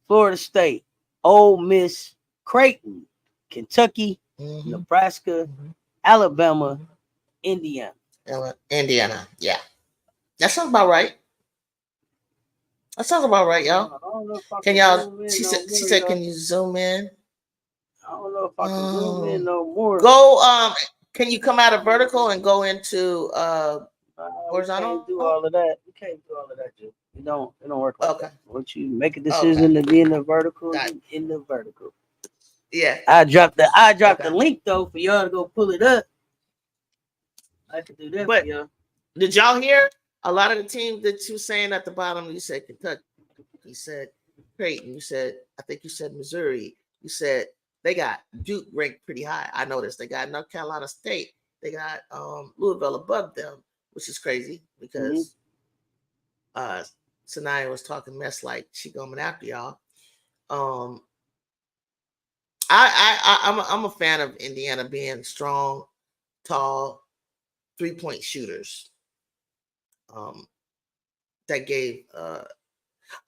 Florida State, Ole Miss, Creighton, Kentucky, Nebraska, Alabama, Indiana. Indiana, yeah. That sounds about right. Y'all. Can y'all? She said, can you zoom in? I don't know if I can zoom in no more. Go. Can you come out of vertical and go into horizontal? We can't do all of that. Dude. It don't work like that. Once you make a decision to be in the vertical, in the vertical. Yeah. I dropped the link though for y'all to go pull it up. I could do that for y'all. Did y'all hear a lot of the teams that you saying at the bottom? You said Kentucky. You said Creighton. I think you said Missouri. You said they got Duke ranked pretty high. I noticed they got North Carolina State. They got Louisville above them, which is crazy because Sanaya was talking mess like she coming after y'all. I'm a fan of Indiana being strong, tall, 3-point shooters. That gave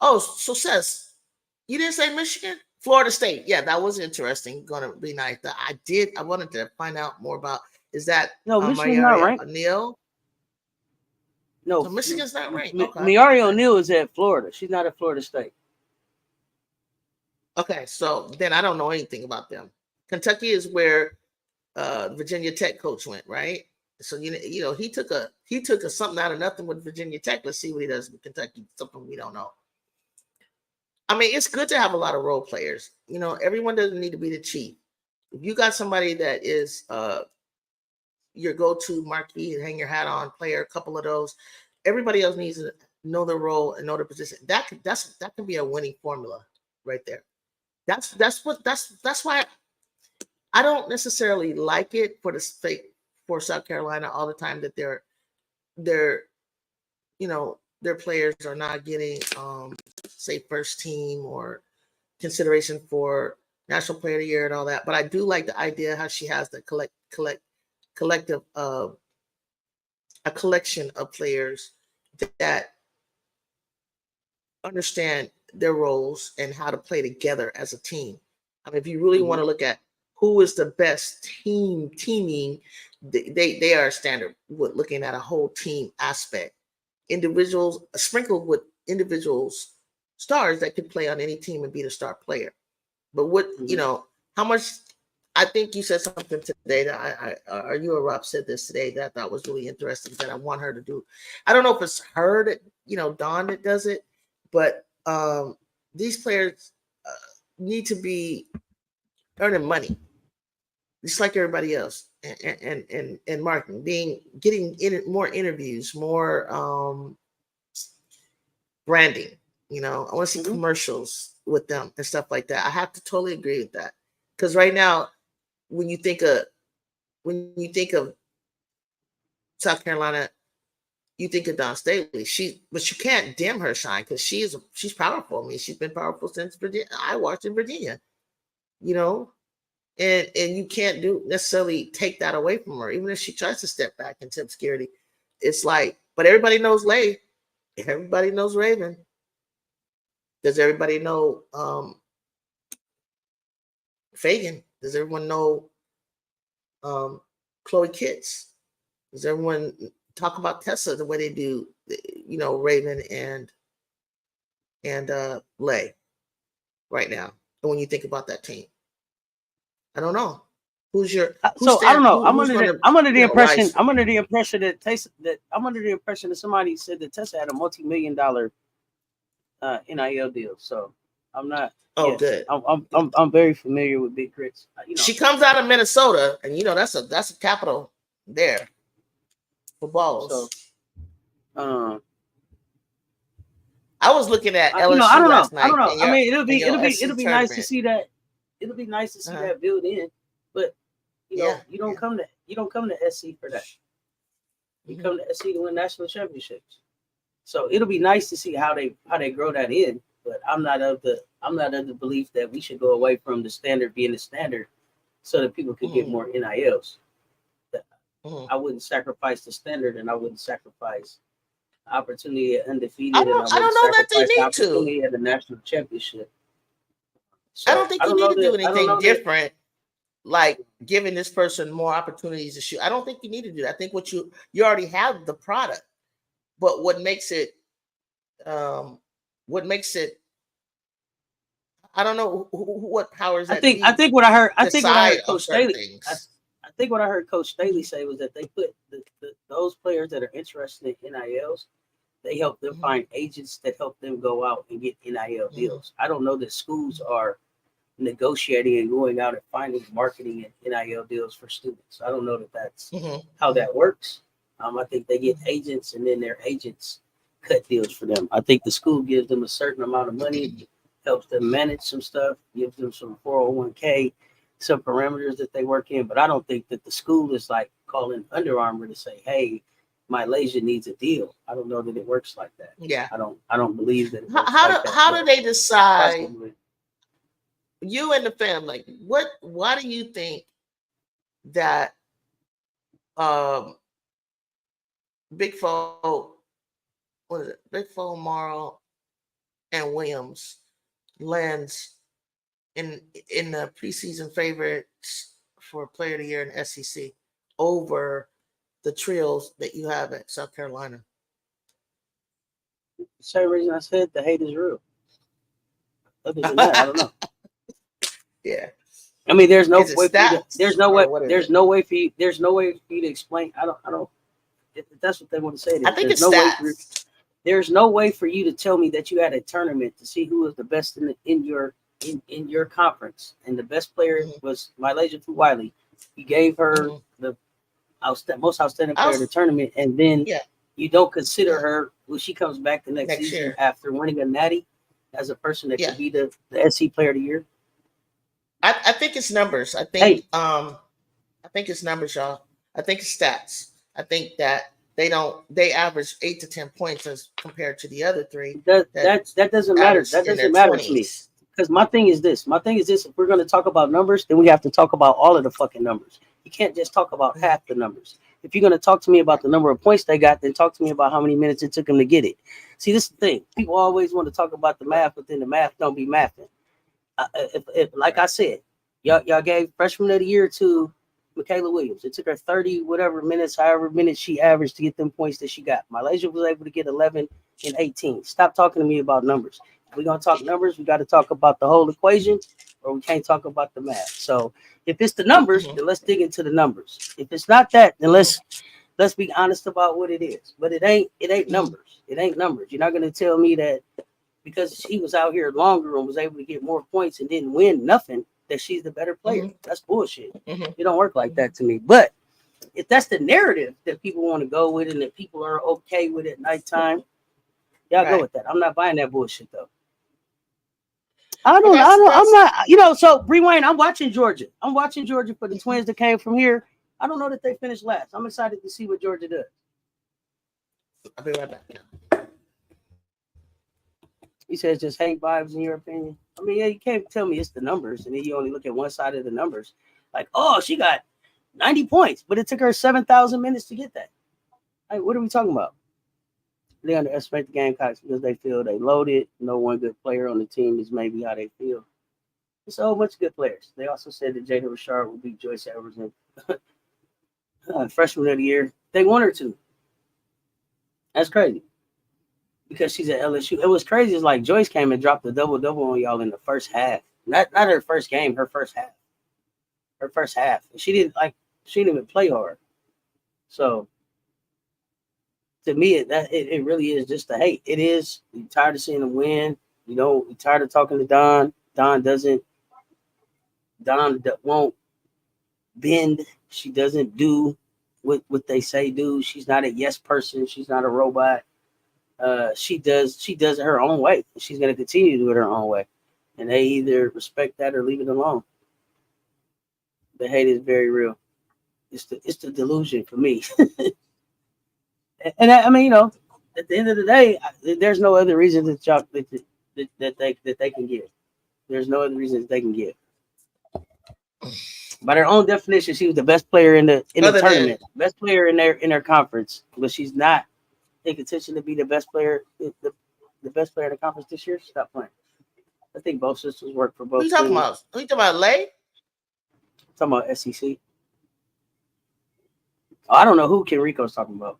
so Cess, you didn't say Michigan Florida State. Yeah, that was interesting. Going to be nice. I wanted to find out more about. Is that No, Michigan's not Maria ranked. O'Neal? No, So Michigan's not ranked. Okay. Miari O'Neal is at Florida. She's not at Florida State. Okay, so then I don't know anything about them. Kentucky is where Virginia Tech coach went, right? So you know he took a something out of nothing with Virginia Tech. Let's see what he does with Kentucky. Something we don't know. I mean, it's good to have a lot of role players. You know, everyone doesn't need to be the chief. If you got somebody that is your go-to marquee and hang your hat on player, a couple of those, everybody else needs to know their role and know their position. That can be a winning formula right there. That's why I don't necessarily like it for the state for South Carolina all the time that their you know their players are not getting say first team or consideration for National Player of the Year and all that. But I do like the idea how she has the collective a collection of players that understand their roles and how to play together as a team. I mean, if you really want to look at who is the best teaming, they are standard with looking at a whole team aspect. Individuals sprinkled with individuals stars that can play on any team and be the star player. But what how much? I think you said something today that or you or Rob said this today that I thought was really interesting that I want her to do. I don't know if it's her that Dawn that does it, but these players need to be earning money just like everybody else, and marketing, getting more interviews, more branding. I want to see commercials with them and stuff like that. I have to totally agree with that because right now, when you think of South Carolina, you think of Dawn Staley. But you can't dim her shine because she's powerful. I mean, she's been powerful since Virginia. I watched in Virginia, and you can't necessarily take that away from her, even if she tries to step back into obscurity. It's like, but everybody knows Lay. Everybody knows Raven. Does everybody know Fagan? Does everyone know Chloe Kitts? Does everyone talk about Tessa the way they do, Raven and Lay right now? And when you think about that team, I don't know. I don't know. I'm under the impression that somebody said that Tessa had a multi-million-dollar NIL deal. So I'm not. Oh, good. I'm very familiar with Big Grits. She comes out of Minnesota, and that's a capital there for balls. So, I was looking at LSU I don't last know. night. I don't know. I mean, it'll be nice to see that. It'll be nice to see that build in, but you don't come to SC for that. You come to SC to win national championships. So it'll be nice to see how they grow that in. But I'm not of the belief that we should go away from the standard being the standard, so that people could get more NILs. I wouldn't sacrifice the standard, and I wouldn't sacrifice the opportunity at undefeated. I don't know that they need opportunity at the national championship. So, I don't think you need to do anything different, like giving this person more opportunities to shoot. I don't think you need to do that. I think what you already have the product, but what makes it, I don't know what powers. I think what I heard Coach Staley. I think what I heard Coach Staley say was that they put those players that are interested in NILs, they help them find agents that help them go out and get NIL deals. I don't know that schools are negotiating and going out and finding marketing and NIL deals for students. I don't know that that's how that works. I think they get agents, and then their agents cut deals for them. I think the school gives them a certain amount of money, helps them manage some stuff, gives them some 401k, some parameters that they work in. But I don't think that the school is like calling Under Armour to say, "Hey, Malaysia needs a deal." I don't know that it works like that. Yeah, I don't believe that. How do they decide? You and the family, why do you think that Big Foe, Big Foe, Morrow, and Williams lends in the preseason favorites for Player of the Year in SEC over the trios that you have at South Carolina? Same reason I said the hate is real. Other than that, I don't know. Yeah. I mean, there's no Is it way. stats There's no or way. what is There's it? no way for you. There's no way for you to explain. I don't. If that's what they want to say, I think there's it's no way stats. there's no way for you to tell me that you had a tournament to see who was the best in your conference, and the best player was Mylasia Wiley. You gave her the most outstanding player of the tournament, and then you don't consider her when she comes back the next season year after winning a natty as a person that could be the SC Player of the Year. I think it's numbers. I think it's numbers, y'all. I think it's stats. I think that they average 8 to 10 points as compared to the other three. That doesn't matter. That doesn't matter to me. Because my thing is this. If we're going to talk about numbers, then we have to talk about all of the fucking numbers. You can't just talk about half the numbers. If you're going to talk to me about the number of points they got, then talk to me about how many minutes it took them to get it. See, this is the thing. People always want to talk about the math, but then the math don't be mathing. If like I said, y'all gave freshman of the year to Michaela Williams. It took her 30 whatever minutes, however minutes she averaged to get them points that she got. Mylasia was able to get 11 and 18. Stop talking to me about numbers. If we're going to talk numbers, we got to talk about the whole equation, or we can't talk about the math. So if it's the numbers, then let's dig into the numbers. If it's not that, then let's be honest about what it is. But it ain't numbers. It ain't numbers. You're not going to tell me that because she was out here longer and was able to get more points and didn't win nothing, that she's the better player. That's bullshit. It don't work like that to me. But if that's the narrative that people want to go with and that people are okay with at nighttime, y'all go with that. I'm not buying that bullshit though. I'm not, so Bree Wayne, I'm watching Georgia. I'm watching Georgia for the Twins that came from here. I don't know that they finished last. I'm excited to see what Georgia does. I'll be right back. He says just hate vibes in your opinion. I mean, yeah, you can't tell me it's the numbers, and then you only look at one side of the numbers. Like, oh, she got 90 points, but it took her 7,000 minutes to get that. Like, what are we talking about? They underestimate the Gamecocks because they feel they loaded. No one good player on the team is maybe how they feel. It's a whole bunch of good players. They also said that Jada Richard will beat Joyce Evers in freshman of the year. They want her to. That's crazy. Because she's at LSU. It was crazy. It's like Joyce came and dropped a double-double on y'all in the first half. Not her first game, her first half. Her first half. She didn't even play hard. So to me, it really is just the hate. It is. You're tired of seeing them win. You're tired of talking to Don. Don won't bend. She doesn't do what they say do. She's not a yes person. She's not a robot. She does it her own way. She's going to continue to do it her own way, and they either respect that or leave it alone. The hate is very real. It's the delusion for me. And I mean, at the end of the day, there's no other reason that they can give. There's no other reason that they can give. By their own definition, she was the best player in the tournament, best player in their conference, but she's not in contention to be the best player, the best player in the conference this year. Stop playing. I think both systems work for both. Who you talking about? Who you talking about? Lay? Talking about SEC. Oh, I don't know who Ken Rico's talking about.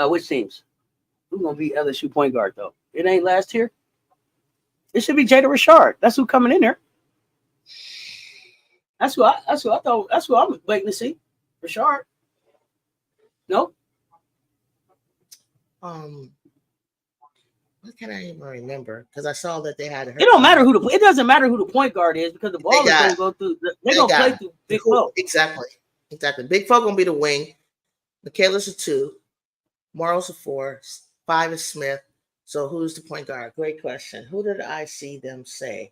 Which teams? Who's gonna be LSU point guard though? It ain't last year. It should be Jada Richard. That's who coming in there. That's who I thought. That's who I'm waiting to see. Richard. No. What can I even remember? Because I saw that they had. It don't matter who it doesn't matter who the point guard is because the ball is gonna go through. They're gonna play through Big Fo. Exactly. Big Fo gonna be the wing. Michaela's a 2. Morrow's a 4. 5 is Smith. So who's the point guard? Great question. Who did I see them say?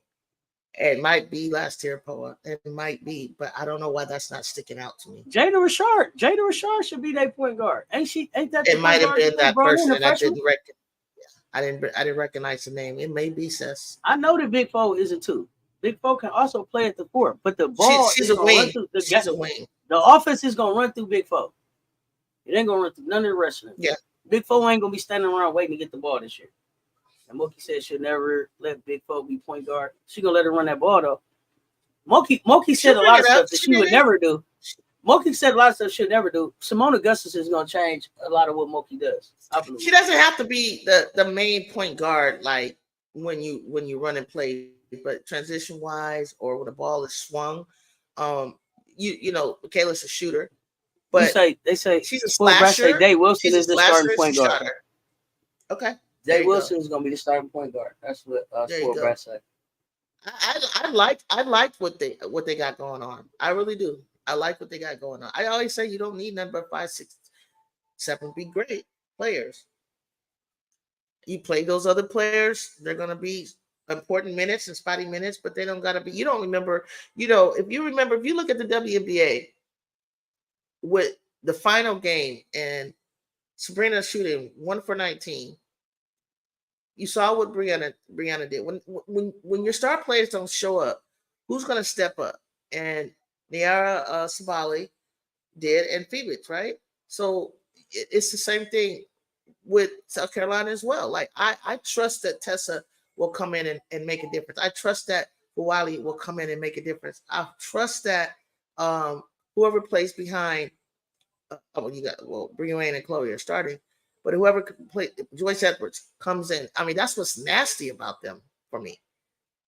It might be last year, Poa. It might be, but I don't know why that's not sticking out to me. Jada Richard. Jada Richard should be their point guard. Ain't that? It might have been that person, and I didn't recognize. I didn't recognize the name. It may be Cess. I know that Big Fo is a 2. Big Fo can also play at the 4, but the ball she's a wing. She's a wing. The offense is gonna run through Big Fo. It ain't gonna run through none of the rest of them. Yeah. Big Four ain't gonna be standing around waiting to get the ball this year. And Mookie said she'll never let Big Four be point guard. She gonna let her run that ball though. Mookie said a lot of stuff that she would never do. Mookie said a lot of stuff she'll never do. Simone Augustus is gonna change a lot of what Mookie does. I believe. She doesn't have to be the main point guard like when you run and play, but transition wise or when the ball is swung, you know, Michaela's a shooter. But they say she's a slasher. Dave Wilson is the starting point guard. Okay. Dave Wilson is gonna be the starting point guard. That's what Sport say. I like what they got going on. I really do. I like what they got going on. I always say you don't need nothing but 5, 6, 7 be great players. You play those other players, they're gonna be important minutes and spotty minutes, but they don't gotta be. You don't remember, you know, if you look at the WNBA with the final game and Sabrina shooting 1 for 19. You saw what Brianna did. When your star players don't show up, who's going to step up? And Niara Sabali did, and Phoenix, right? So it's the same thing with South Carolina as well. Like I trust that Tessa will come in and make a difference. I trust that Buwali will come in and make a difference. I trust that whoever plays behind, Brianna and Chloe are starting. But whoever can play, Joyce Edwards comes in. I mean, that's what's nasty about them for me,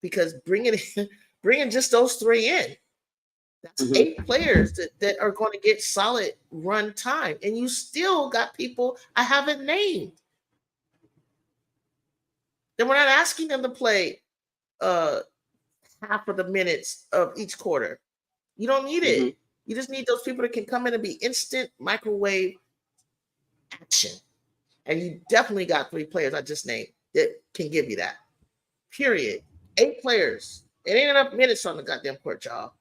because bringing just those 3 in, that's 8 players that are going to get solid run time, and you still got people I haven't named. Then we're not asking them to play half of the minutes of each quarter. You don't need it. You just need those people that can come in and be instant microwave action. And you definitely got 3 players I just named that can give you that. Period. 8 players. It ain't enough minutes on the goddamn court, y'all.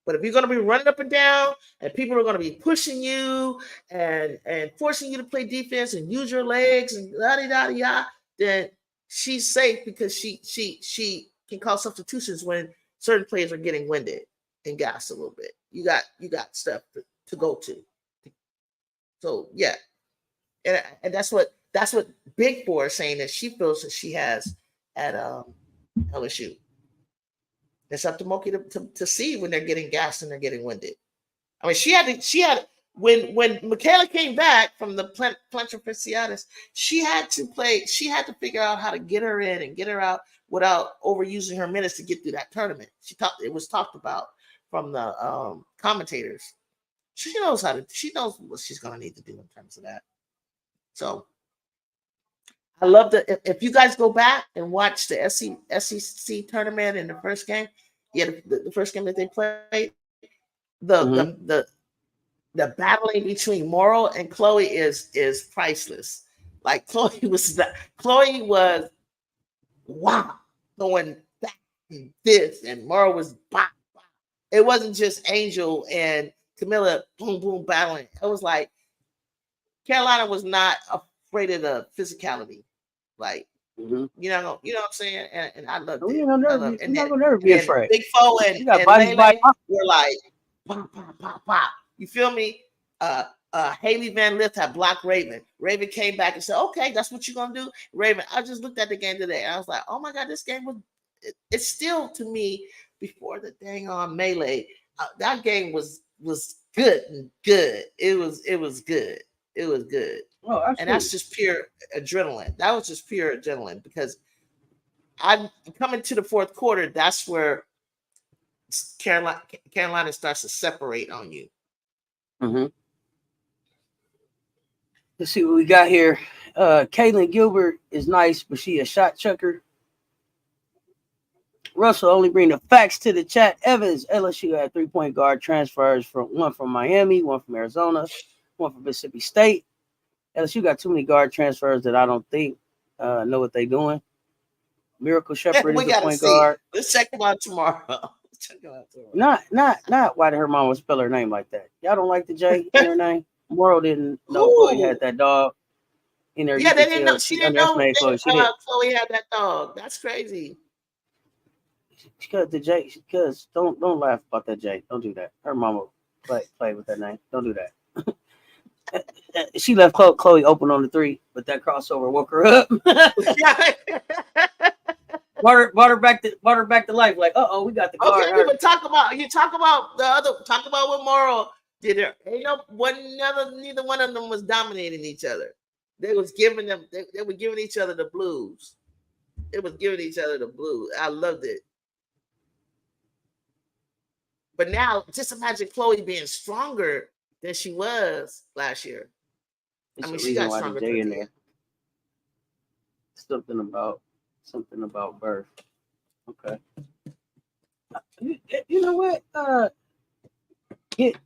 But if you're going to be running up and down and people are going to be pushing you and forcing you to play defense and use your legs and da-da-da-da, then she's safe because she can call substitutions when certain players are getting winded and gassed a little bit. You got stuff to go to. So, yeah. And that's what Big Four is saying that she feels that she has at LSU. It's up to Mookie to see when they're getting gassed and they're getting winded. I mean, she had when Michaela came back from the plantar fasciitis, she had to figure out how to get her in and get her out without overusing her minutes to get through that tournament. It was talked about from the commentators. She knows what she's gonna need to do in terms of that. So I love if you guys go back and watch the SEC tournament in the first game, the first game that they played, the battling between Morrow and Chloe is priceless. Like Chloe was wow, going back and this, and Morrow was bop. It wasn't just Angel and Camilla boom boom battling. It was like Carolina was not afraid of the physicality, like you know what I'm saying, and I loved it. You're not gonna never be afraid. Big Four and Lele were like pop pop pop pop. You feel me? Haley Van Lith had blocked Raven. Raven came back and said, "Okay, that's what you're gonna do." Raven, I just looked at the game today and I was like, "Oh my god, this game was." It's still to me before the dang on melee. That game was good and good. It was good. It was good. Oh, and that's just pure adrenaline. That was just pure adrenaline because I'm coming to the fourth quarter. That's where Carolina starts to separate on you. Let's see what we got here. Caitlin Gilbert is nice, but she a shot chucker. Russell only bring the facts to the chat. Evans, LSU had 3-point guard transfers one from Miami, one from Arizona, one from Mississippi State. LSU got too many guard transfers that I don't think know what they're doing. Miracle Shepherd is the point guard. Let's check them out tomorrow. Not why did her mama spell her name like that? Y'all don't like the J in her name? Morrow didn't know Chloe had that dog in her. Yeah, they didn't know. She didn't know Chloe had that dog. That's crazy. Because the J. Because don't laugh about that J. Don't do that. Her mama play with that name. Don't do that. She left Chloe open on the 3, but that crossover woke her up. brought her back to life. Like, we got the guard. Okay, but talk about the other. Talk about what Moral did. There ain't neither one of them was dominating each other. They was giving them. They were giving each other the blues. It was giving each other the blues. I loved it. But now, just imagine Chloe being stronger than she was last year. It's she got stronger in there. Something about birth. Okay. You know what? Kid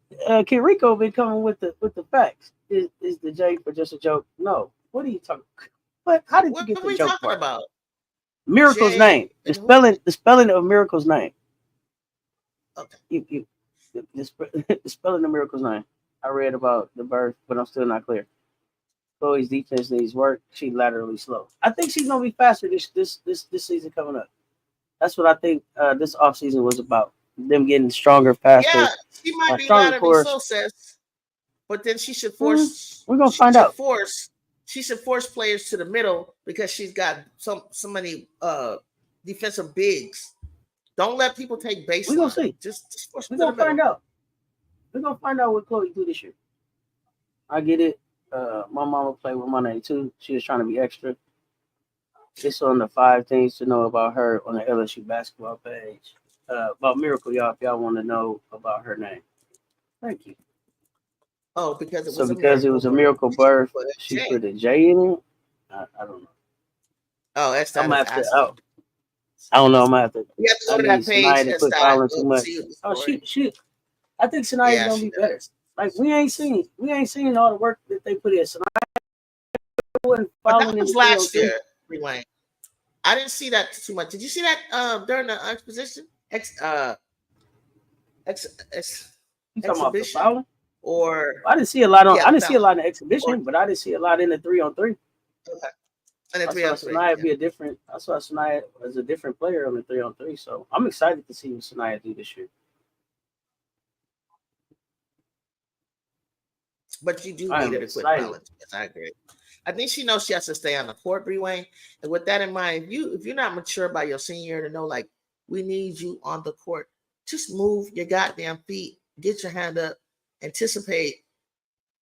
Rico been coming with the facts. Is the J for just a joke? No. What are you talking? What? How did you get the joke part? About? Miracle's name. The spelling of Miracle's name. Okay. The spelling of Miracle's name. I read about the birth, but I'm still not clear. Chloe's defense needs work. She's laterally slow. I think she's gonna be faster this season coming up. That's what I think this offseason was about. Them getting stronger, faster. Yeah, she might be laterally slow, Cess. But then she should force. We're gonna find out. She should force players to the middle because she's got so many defensive bigs. Don't let people take baseline. We're gonna see. Just force. We're gonna find out. We're gonna find out what Chloe do this year. I get it. My mama played with my name too. She was trying to be extra. It's on the 5 things to know about her on the LSU basketball page. About Miracle, y'all, if y'all want to know about her name. Thank you. Oh, because it was a miracle birth, she put a J in it. I don't know. Oh, that's I'm gonna have to. I don't know. I'm gonna have to. You have to go to that page. Sanaya to put Fallon too much. She. I think Sanaya's gonna be better. Like we ain't seen all the work that they put in. Sanaya wasn't following. That was last year. Rewind. I didn't see that too much. Did you see that during the exposition? You talking about the fouling? Or I didn't see a lot on. I didn't see a lot in the exhibition, but I didn't see a lot in the 3-on-3. Okay. And the 3-on-3. Sanaya be a different. I saw Sanaya as a different player on the 3-on-3. So I'm excited to see what Sanaya do this year. But you do need her to quit balance. Yes, I agree. I think she knows she has to stay on the court, Breway. And with that in mind, if you're not mature by your senior year to know, like, we need you on the court, just move your goddamn feet, get your hand up, anticipate,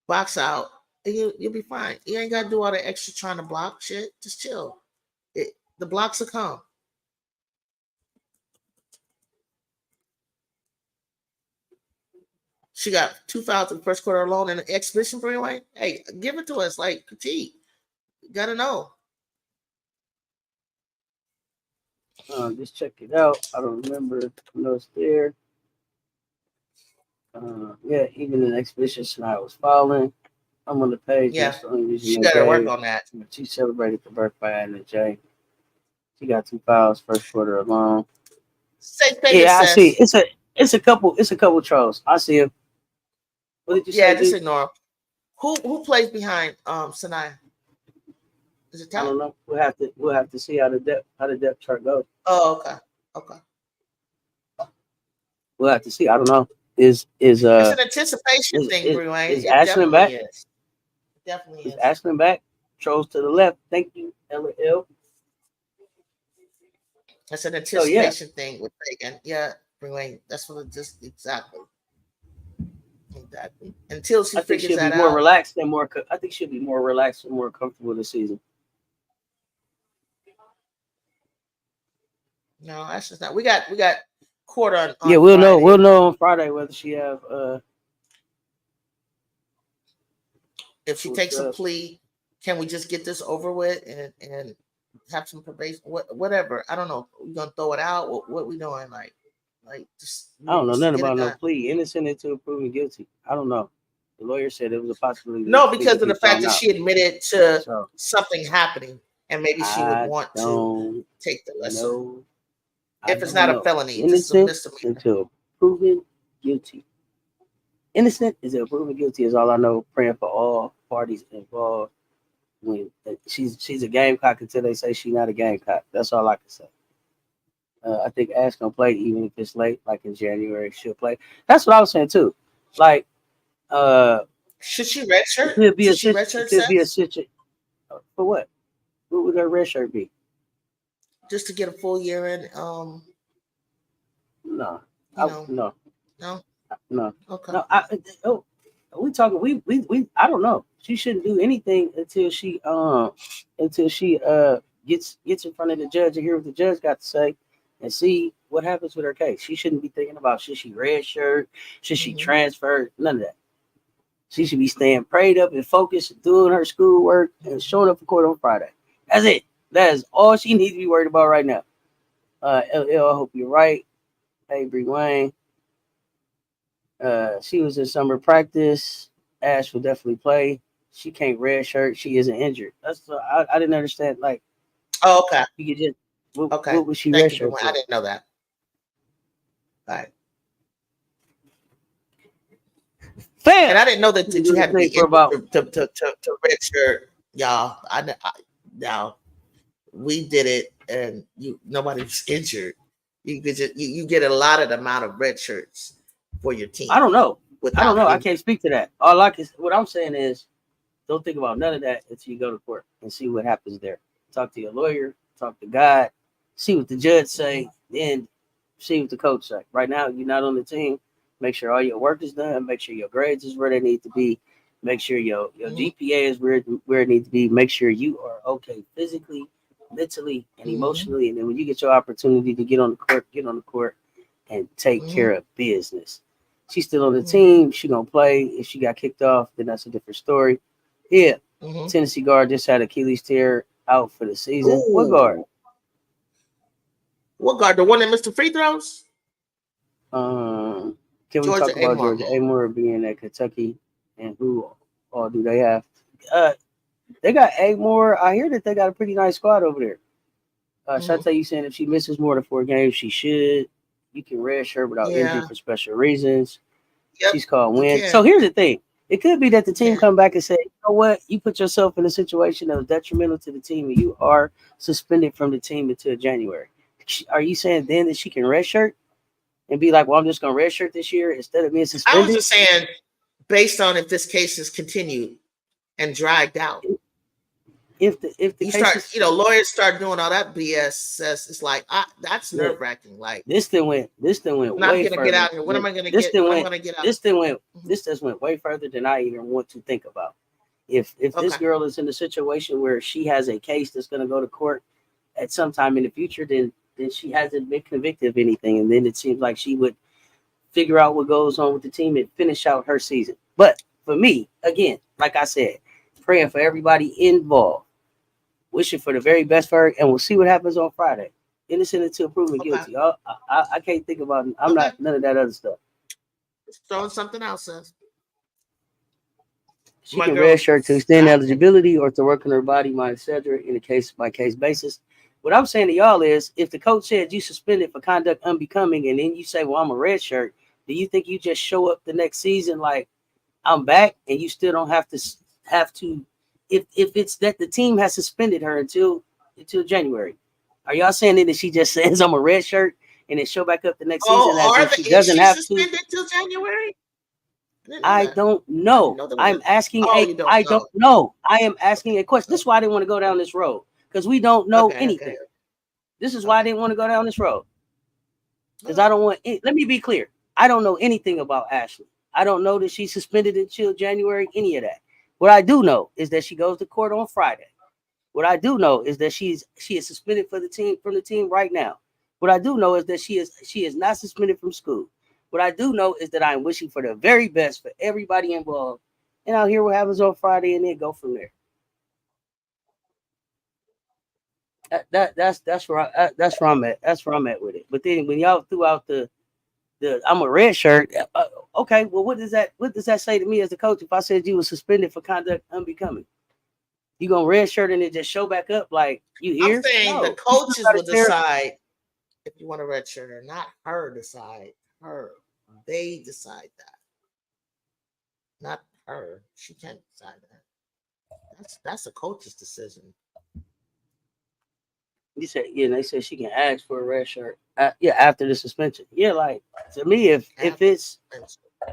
box out, and you'll be fine. You ain't got to do all the extra trying to block shit. Just chill. The blocks will come. She got 2 fouls in the first quarter alone in the exhibition, Breway. Hey, give it to us like critique. You got to know. Just check it out. I don't remember. I know it's there. Yeah, even in the exhibition, Sanaya was fouling. I'm on the page. Yeah, she got to work on that. She celebrated the birth by adding a J. She got 2 fouls first quarter alone. I see. It's a couple trolls. I see him. What did you say? Yeah, just ignore him. Who plays behind Sanaya? Is it Tyler? I don't know. We'll have to see how the depth chart goes. Oh, okay. We'll have to see. I don't know. It's an anticipation thing, Breway. Is Ashlyn back? Is. Definitely is. Ashlyn back? Trolls to the left. Thank you, LL. That's an anticipation thing with Megan. Yeah, Breway. That's what it just exactly. Until she figures that out. More relaxed and more. I think she'll be more relaxed and more comfortable this season. No, that's just not. We got court on yeah, we'll Friday. We'll know on Friday whether she have if she takes a plea. Can we just get this over with and have some probation? Whatever. I don't know. We're gonna throw it out. What we doing? Like just. I don't know nothing about no plea. Innocent until proven guilty. I don't know. The lawyer said it was a possibility. No, because of the fact that she admitted to something happening, and maybe she would want to take the lesson. If it's not a felony, innocent until proven guilty. Innocent until proven guilty is all I know. Praying for all parties involved. When she's a gamecock until they say she's not a gamecock. That's all I can say. I think Ash gonna play even if it's late, like in January. She'll play. That's what I was saying too. Like, Should she redshirt? It could be Should a she situation. redshirt It could be a Cess? situation. For what? What would her red shirt be? Just to get a full year in. No, No. no, No. Okay. no. We talking. We. I don't know. She shouldn't do anything until she gets in front of the judge and hear what the judge got to say, and see what happens with her case. She shouldn't be thinking about should she red shirt, should she transfer, none of that. She should be staying prayed up and focused, doing her schoolwork, and showing up for court on Friday. That's it. That is all she needs to be worried about right now. LL, I hope you're right. Hey, Bree Wayne. She was in summer practice. Ash will definitely play. She can't red shirt. She isn't injured. That's I didn't understand. Like, oh, okay. You could just Okay. what was she Thank red you. shirt I didn't know that. All right. Fam. And I didn't know that you had to be for about to redshirt, y'all. Now we did it, and nobody was injured. You could just you get a lot of the amount of red shirts for your team. I don't know. I don't know. Injury. I can't speak to that. What I'm saying is, don't think about none of that until you go to court and see what happens there. Talk to your lawyer. Talk to God. See what the judge say. Then see what the coach say. Right now, you're not on the team. Make sure all your work is done. Make sure your grades is where they need to be. Make sure your GPA is where it needs to be. Make sure you are okay physically, mentally, and emotionally. And then when you get your opportunity to get on the court and take care of business. She's still on the team. She gonna play. If she got kicked off, then that's a different story. Yeah. Tennessee guard just had Achilles tear out for the season. Ooh. What guard? What guard? The one that missed the free throws? Can we talk about Georgia Amore being at Kentucky and who all do they have? They got Amore. I hear that they got a pretty nice squad over there. Shante, you saying if she misses more than 4 games, she should. You can red shirt without injury for special reasons. Yep. She's called win. So here's the thing. It could be that the team come back and say, you know what? You put yourself in a situation that was detrimental to the team and you are suspended from the team until January. Are you saying then that she can red shirt and be like, well, I'm just going to red shirt this year instead of being suspended? I was just saying, based on if this case is continued and dragged out. If the you start, lawyers start doing all that BS, it's like that's nerve wracking. Like this thing went way further. Get out here. What am I gonna get? This just went way further than I even want to think about. If this girl is in a situation where she has a case that's going to go to court at some time in the future, then she hasn't been convicted of anything, and then it seems like she would figure out what goes on with the team and finish out her season. But for me, again, like I said, praying for everybody involved. Wishing for the very best for her, and we'll see what happens on Friday. Innocent until proven guilty. I can't think about it. I'm not none of that other stuff. Just throwing something else, sis. She can red shirt to extend eligibility or to work on her body, mind, etc. in a case-by-case basis. What I'm saying to y'all is, if the coach said you suspended for conduct unbecoming, and then you say, "Well, I'm a red shirt," do you think you just show up the next season like I'm back, and you still don't have to? If it's that the team has suspended her until January, are y'all saying that she just says I'm a red shirt and then show back up the next season as if she doesn't have suspended till January? I don't know. I'm asking I don't know. I am asking a question. This is why I didn't want to go down this road, because we don't know anything. This is why I didn't want to go down this road, because I don't want. Let me be clear. I don't know anything about Ashley. I don't know that she's suspended until January. Any of that. What I do know is that she goes to court on Friday. What I do know is that she is suspended from the team right now. What I do know is that she is not suspended from school. What I do know is that I'm wishing for the very best for everybody involved, and I'll hear what happens on Friday and then go from there. That's where I'm at. That's where I'm at with it. But then when y'all threw out the I'm a red shirt. Okay, well, what does that say to me as the coach if I said you were suspended for conduct unbecoming? You gonna red shirt and then just show back up like you here? I'm saying the coaches will decide if you want a red shirt or not. Her decide. Her. They decide that. Not her. She can't decide that. That's a coach's decision. You said, they said she can ask for a red shirt. After the suspension. Yeah, like to me, if it's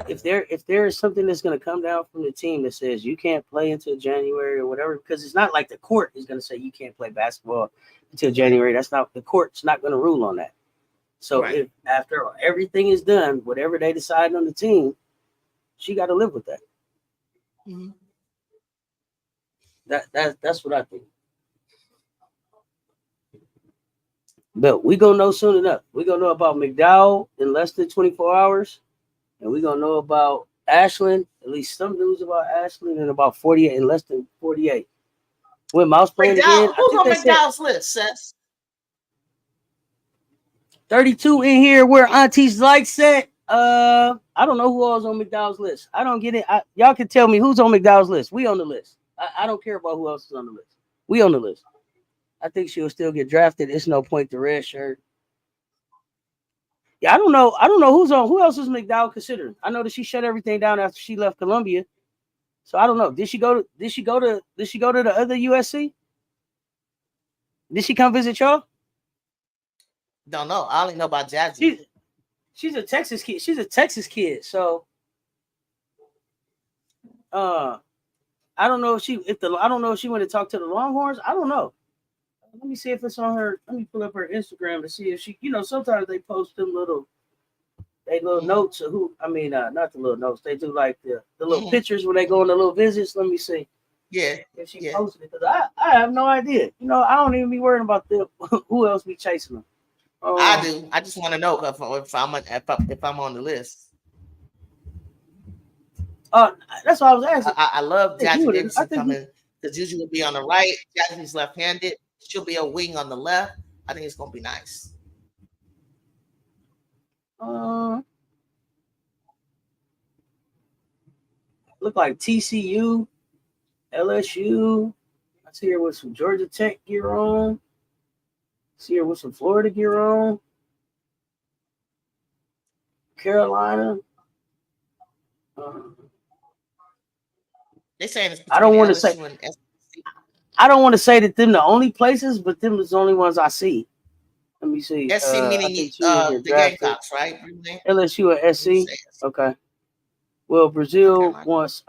if there is something that's going to come down from the team that says you can't play until January or whatever, because it's not like the court is going to say you can't play basketball until January. That's not, the court's not going to rule on that. So if after everything is done, whatever they decide on the team, she got to live with that. Mm-hmm. That's what I think. But we gonna know soon enough. We gonna know about McDowell in less than 24 hours, and we gonna know about Ashland. At least some news about Ashland in about 48, in less than 48. When Mouse playing again, Who's I think on they McDowell's said list, Cess? 32 in here. Where Auntie's like said, I don't know who else on McDowell's list. I don't get it. Y'all can tell me who's on McDowell's list. We on the list. I don't care about who else is on the list. We on the list. I think she'll still get drafted. It's no point to red shirt. Yeah, I don't know. Who's on. Who else is McDowell considering? I know that she shut everything down after she left Columbia. So I don't know. Did she go to the other USC? Did she come visit y'all? Don't know. I only know about Jazzy. She's a Texas kid. She's a Texas kid. So I don't know if she went to talk to the Longhorns. I don't know. Let me see if it's on her. Let me pull up her Instagram to see if she, sometimes they post them little notes of who, not the little notes. They do like the little pictures when they go on the little visits. Let me see. Yeah. If she posted it. Because I have no idea. I don't even be worrying about who else be chasing them. I do. I just want to know if I'm on the list. That's what I was asking. I love Jazzy Davidson coming because JuJu will be on the right. Jazzy's left-handed. She'll be a wing on the left. I think it's gonna be nice. Look like TCU, LSU. I see her with some Georgia Tech gear on. See her with some Florida gear on. Carolina. They saying it's I don't want to say. and I don't want to say that them the only places, but them is the only ones I see. Let me see. SC meaning the Gamecocks, right? LSU and SC. Okay. Well, Brazil wants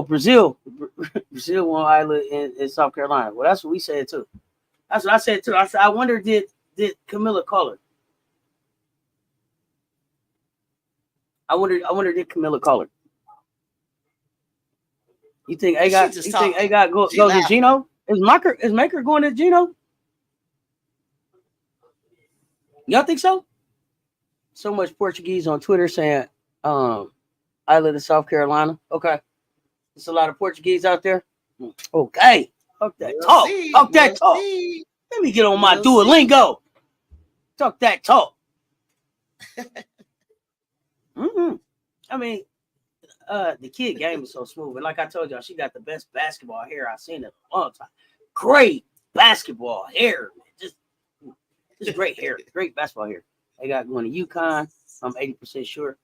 Brazil won Isla in South Carolina. Well, that's what we said too. That's what I said too. I said I wonder did Camilla call her? I wonder did Camilla call her? You think A got goes to Gino? Is Maker going to Gino? Y'all think so? So much Portuguese on Twitter saying Isla to South Carolina. Okay. There's a lot of Portuguese out there. Okay. Fuck that talk. Fuck that talk. Let me get on my Duolingo. Talk that talk. I mean, the kid game is so smooth. And like I told y'all, she got the best basketball hair I've seen in a long time. Great basketball hair. Just great hair. Great basketball hair. They got going to UConn. I'm 80% sure.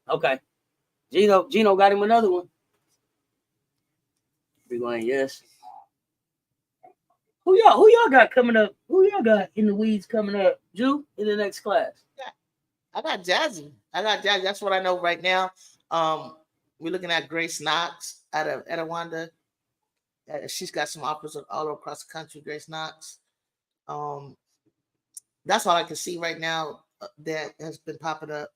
Okay. Gino got him another one. We're going, yes. Who y'all got coming up? Who y'all got in the weeds coming up? Ju, in the next class? I got Jazzy. That's what I know right now. We're looking at Grace Knox out of Etowanda. She's got some offers all across the country, Grace Knox. That's all I can see right now that has been popping up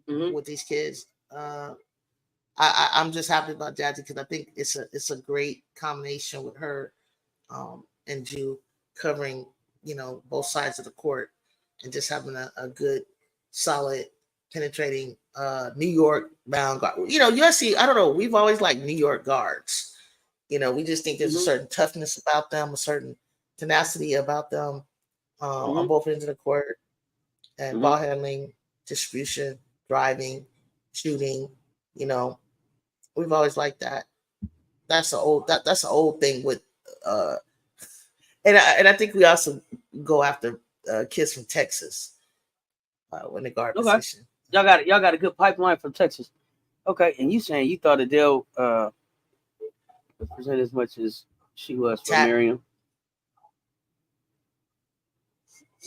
with these kids. I'm just happy about Jazzy because I think it's a great combination with her and Ju covering, both sides of the court and just having a good, solid, penetrating New York bound guard. USC, I don't know. We've always liked New York guards. We just think there's a certain toughness about them, a certain tenacity about them on both ends of the court, and ball handling, distribution, driving, shooting. We've always liked that. That's an old thing with and I think we also go after kids from Texas when the guard position. Y'all got a good pipeline from Texas. Okay, and you saying you thought Adele represented as much as she was for Miriam?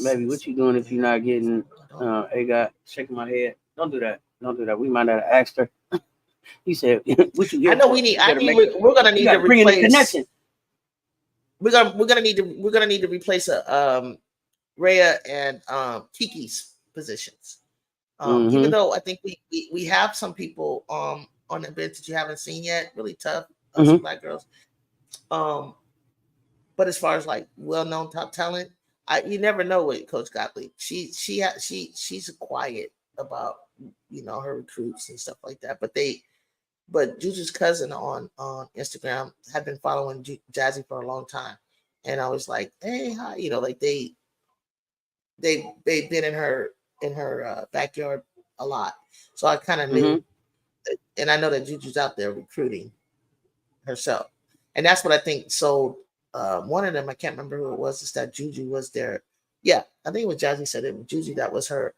Maybe what you doing if you're not getting? I got shaking my head. Don't do that. Don't do that. We might have asked her. He said, "What you I here know for? we need. You I better need. make. We're gonna You need got to to bring in the replace. connection." We're gonna need to replace Rhea and Kiki's positions. Even though I think we have some people on the bench that you haven't seen yet, really tough, some black girls. But as far as like well-known top talent, you never know with Coach Gottlieb. She's quiet about her recruits and stuff like that. But JuJu's cousin on Instagram had been following Jazzy for a long time, and I was like, hey, hi, like they've been in her backyard a lot, so I kind of knew, and I know that JuJu's out there recruiting herself, and that's what I think. So one of them, I can't remember who it was, is that JuJu was there. Yeah, I think it was Jazzy said it was JuJu that was her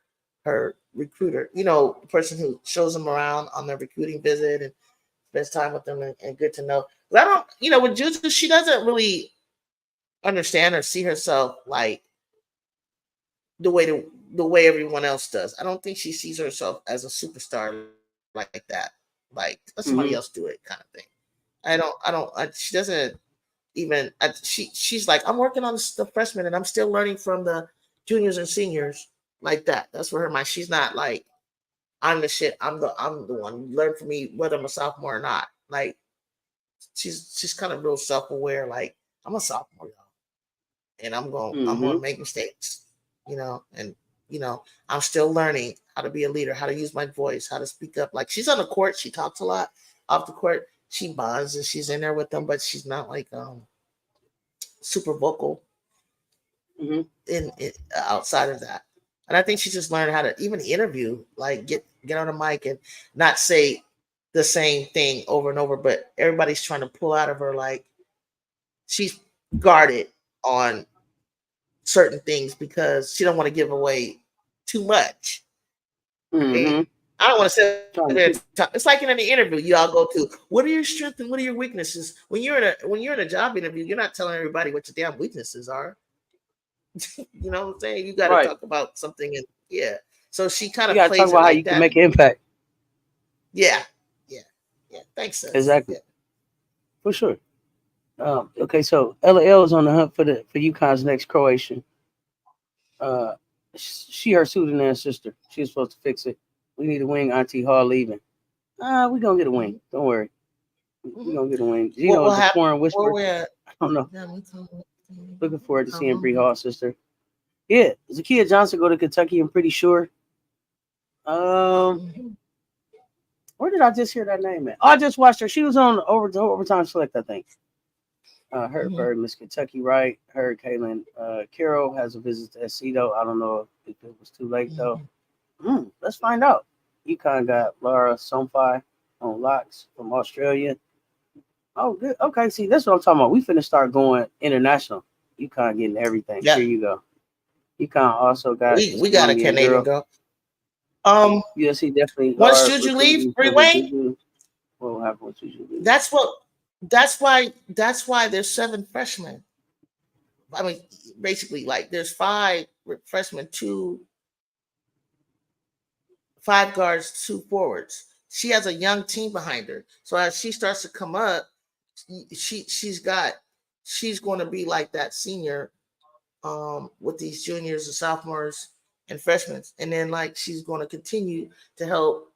recruiter, the person who shows them around on their recruiting visit and spends time with them, and good to know. But I don't, with JuJu, she doesn't really understand or see herself like the way everyone else does. I don't think she sees herself as a superstar like that. Like let somebody else do it, kind of thing. She doesn't even. She's like, I'm working on the freshmen, and I'm still learning from the juniors and seniors, like that. That's where her mind. She's not like, I'm the shit. I'm the one. Learn from me whether I'm a sophomore or not. Like she's kind of real self-aware. Like I'm a sophomore, y'all, and I'm gonna make mistakes, and I'm still learning how to be a leader, how to use my voice, how to speak up. Like she's on the court, she talks a lot. Off the court, she bonds and she's in there with them, but she's not like super vocal in outside of that. And I think she just learned how to even interview, like get on a mic and not say the same thing over and over, but everybody's trying to pull out of her, like she's guarded on certain things because she don't want to give away too much. Right? I don't want to say it's like in any interview you all go to. What are your strengths and what are your weaknesses? When you're in a job interview, you're not telling everybody what your damn weaknesses are. You know what I'm saying? You got to talk about something, and So she kind of plays talk about it how like you that. can make an impact. Yeah. Thanks, Cess. Exactly. For sure. Okay, so LL is on the hunt for UConn's next Croatian. She her Sudan sister. She's supposed to fix it. We need a wing. Auntie Hall leaving. We gonna get a wing. Don't worry. We gonna get a wing. You know, the foreign whisper. I don't know. Looking forward to seeing Bree Hall's sister. Yeah, Zakiya Johnson go to Kentucky. I'm pretty sure. Where did I just hear that name at? Oh, I just watched her. She was on Overtime Select, I think. Heard Miss Kentucky, right? Heard Caitlin Carroll has a visit to SC, though. I don't know if it was too late, though. Let's find out. UConn got Laura Somfai on locks from Australia. Oh, good. Okay, see, that's what I'm talking about. We finna start going international. UConn getting everything. Here you go. UConn also got we got a Canadian girl. Yes, he definitely. Once JuJu leave, Bree Wayne. What will happen with JuJu leave? That's why there's 7 freshmen. I mean, basically, like there's 5 freshmen, 5 guards, 2 forwards. She has a young team behind her, so as she starts to come up, she's going to be like that senior, with these juniors and sophomores and freshmen, and then like she's going to continue to help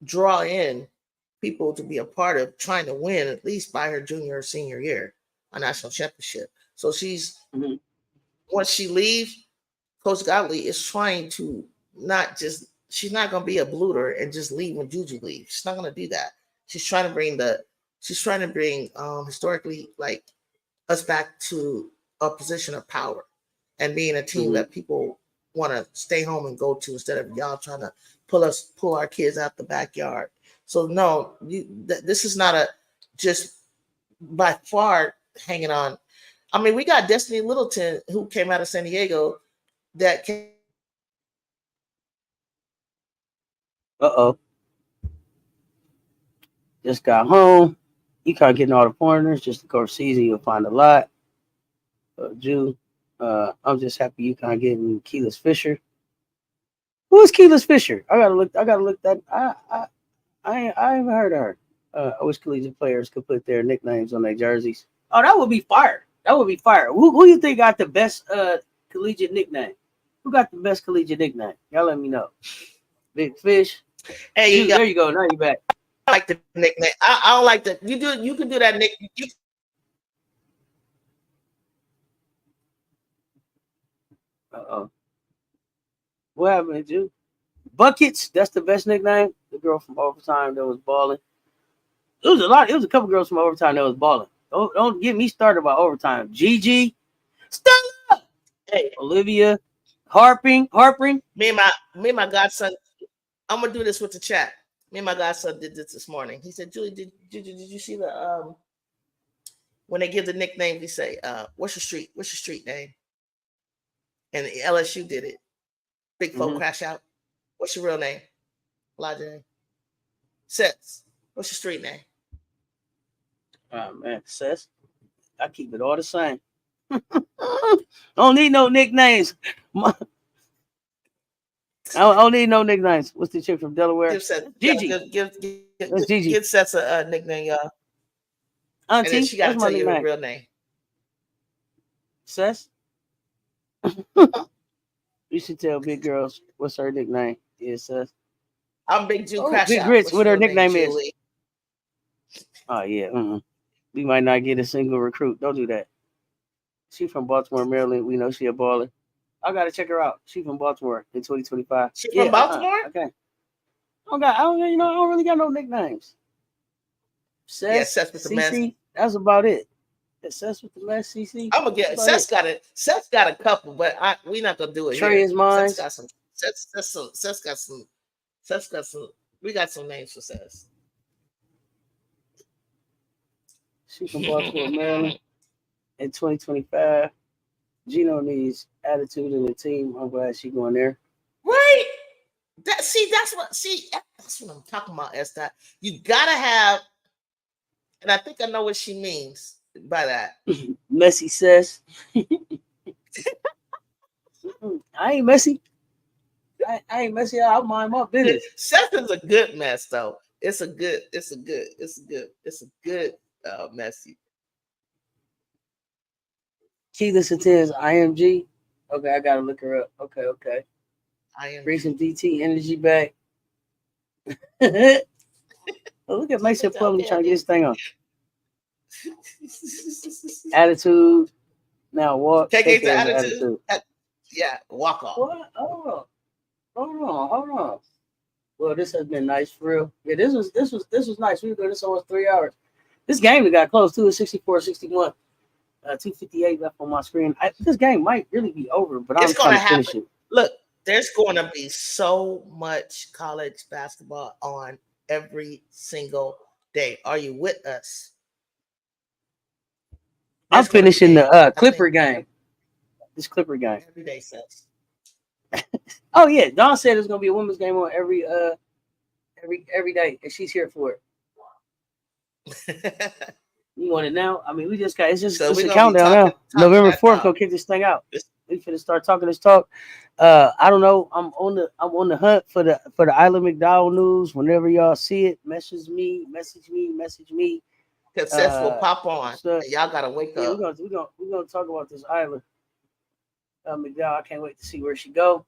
draw in people to be a part of trying to win at least by her junior or senior year a national championship. So she's once she leaves, Coach Gottlieb is trying to she's not going to be a blooter and just leave when JuJu leaves. She's not going to do that. She's trying to bring historically, like, us back to a position of power and being a team that people want to stay home and go to instead of y'all trying to pull our kids out the backyard. So no, this is not just by far hanging on. I mean, we got Destiny Littleton, who came out of San Diego, that came. Just got home. UConn getting all the foreigners. Just the course season, you'll find a lot. I'm just happy UConn getting Keyless Fisher. Who is Keyless Fisher? I gotta look that. I haven't heard of her. I wish collegiate players could put their nicknames on their jerseys. Oh, that would be fire. That would be fire. Who you think got the best collegiate nickname? Who got the best collegiate nickname? Y'all let me know. Big Fish. Hey, there you go. Now you back. I like the nickname. I don't like the you can do that nick. Uh-oh. What happened, Ju? Buckets. That's the best nickname. The girl from Overtime that was balling. It was a lot. It was a couple girls from Overtime that was balling. Don't get me started about Overtime. Gigi, Stella, Hey, Olivia, Harping. Me and my godson. I'm gonna do this with the chat. Me and my godson did this morning. He said, "Julie, did you see the when they give the nickname? They say, what's your street? What's your street name?" And the LSU did it. Big folk crash out. What's your real name? Elijah. Cess. What's your street name? Oh man, Cess. I keep it all the same. Don't need no nicknames. I don't need no nicknames. What's the chick from Delaware? Gigi. Give Cess a nickname, y'all. Auntie, and then she got to tell you her real name. Cess. You should tell big girls what's her nickname. Yeah, Cess. I'm Big Jew Crash Big Out. Grits, what her nickname is. Julie? Oh yeah. We might not get a single recruit. Don't do that. She from Baltimore, Maryland. We know she a baller. I gotta check her out. She from Baltimore in 2025. She from Baltimore? Okay. I don't really got no nicknames. Cess, Cess with the mess. That's about it. Cess with the mess, CC. I'm gonna get Cess got it. Cess got a couple, but we're not gonna do it. Trey is mine. Cess got some. Cess got some. We got some names for Cess. She from Baltimore, Maryland. In 2025, Gino needs attitude in the team. I'm glad she going there. Right. That's what I'm talking about, Esther. You gotta have, and I think I know what she means by that. Messy Cess. I ain't messy. I ain't messy. I'll mind my business. Cess is a good mess, though. It's a good messy. Keyless attends IMG. Okay, I gotta look her up. Okay. Bring some DT energy back. Look at Mason Plumlee trying to get his thing on. Attitude. Now walk. Take the attitude. Yeah, walk off. What? Hold on. Well, this has been nice for real. Yeah, this was nice. We were doing this almost 3 hours. This game we got close to it, 64-61. 2:58 left on my screen. This game might really be over, but I'm trying to finish it. Look, there's going to be so much college basketball on every single day. Are you with us? I'm finishing the Clipper game. This Clipper game. Every day, Seth. Oh yeah, Dawn said there's gonna be a women's game on every day, and she's here for it. You want it now? I mean, we just got it's a countdown now. November 4th, gonna kick this thing out. We finna start talking this talk. I don't know. I'm on the hunt for the Isla McDowell news. Whenever y'all see it, message me. Because Seth will pop on. Y'all gotta wake up. We're gonna talk about this Isla McDowell. I can't wait to see where she go.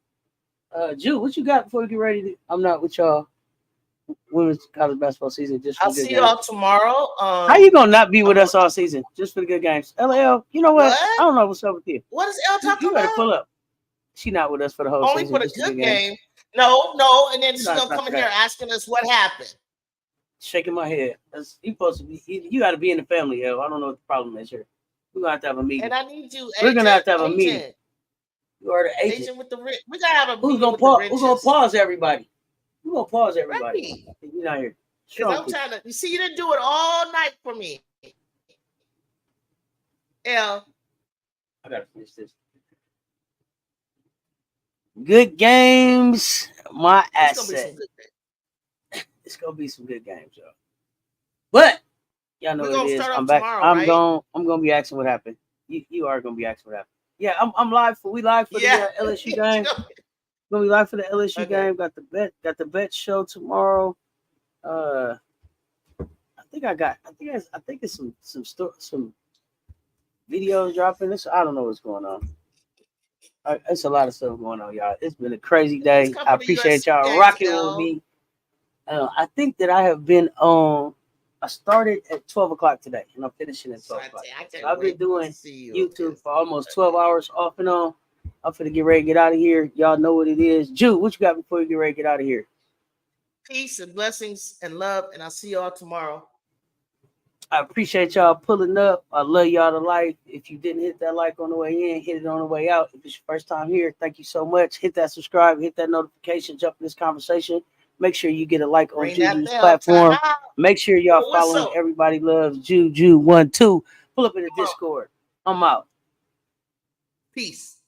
Ju, what you got before we get ready? I'm not with y'all. Women's college basketball season. I'll see y'all tomorrow. How you gonna not be with us all season just for the good games? LL, you know what? I don't know what's up with you. What is L talking about? You better pull up. She not with us for the whole Only season. for the good game. No, and then she's gonna come in here asking us what happened. Shaking my head. You supposed to be. You got to be in the family, L. I don't know what the problem is here. We're gonna have to have a meeting. And I need you. We're gonna have to have a meeting. You are the agent with the rich. We gotta have a meeting. Who's gonna pause everybody? We're gonna pause everybody. Right. You're not here. Because I'm trying to. You see, you didn't do it all night for me. L. I gotta finish this. Good games, my asset. It's gonna be some good games, y'all. But y'all know what it is. I'm back. Tomorrow, I'm gonna be asking what happened. You are gonna be asking what happened. Yeah, I'm live for. We live for the LSU game. Gonna be live for the LSU game. Got the bet show tomorrow. I think it's some videos dropping. This I don't know what's going on. It's a lot of stuff going on, y'all. It's been a crazy day. I appreciate y'all rocking with me. I think that I have been on. I started at 12 o'clock today, and I'm finishing at 12 o'clock. So I've been doing YouTube for almost 12 hours off and on. I'm finna get ready to get out of here. Y'all know what it is. Ju, what you got before you get ready to get out of here? Peace and blessings and love, and I'll see y'all tomorrow. I appreciate y'all pulling up. I love y'all to life. If you didn't hit that like on the way in, hit it on the way out. If it's your first time here, thank you so much. Hit that subscribe, hit that notification, jump in this conversation. Make sure you get a like on JuJu's platform. Make sure y'all following Everybody Loves JuJu 12. Pull up in the Discord. I'm out. Peace.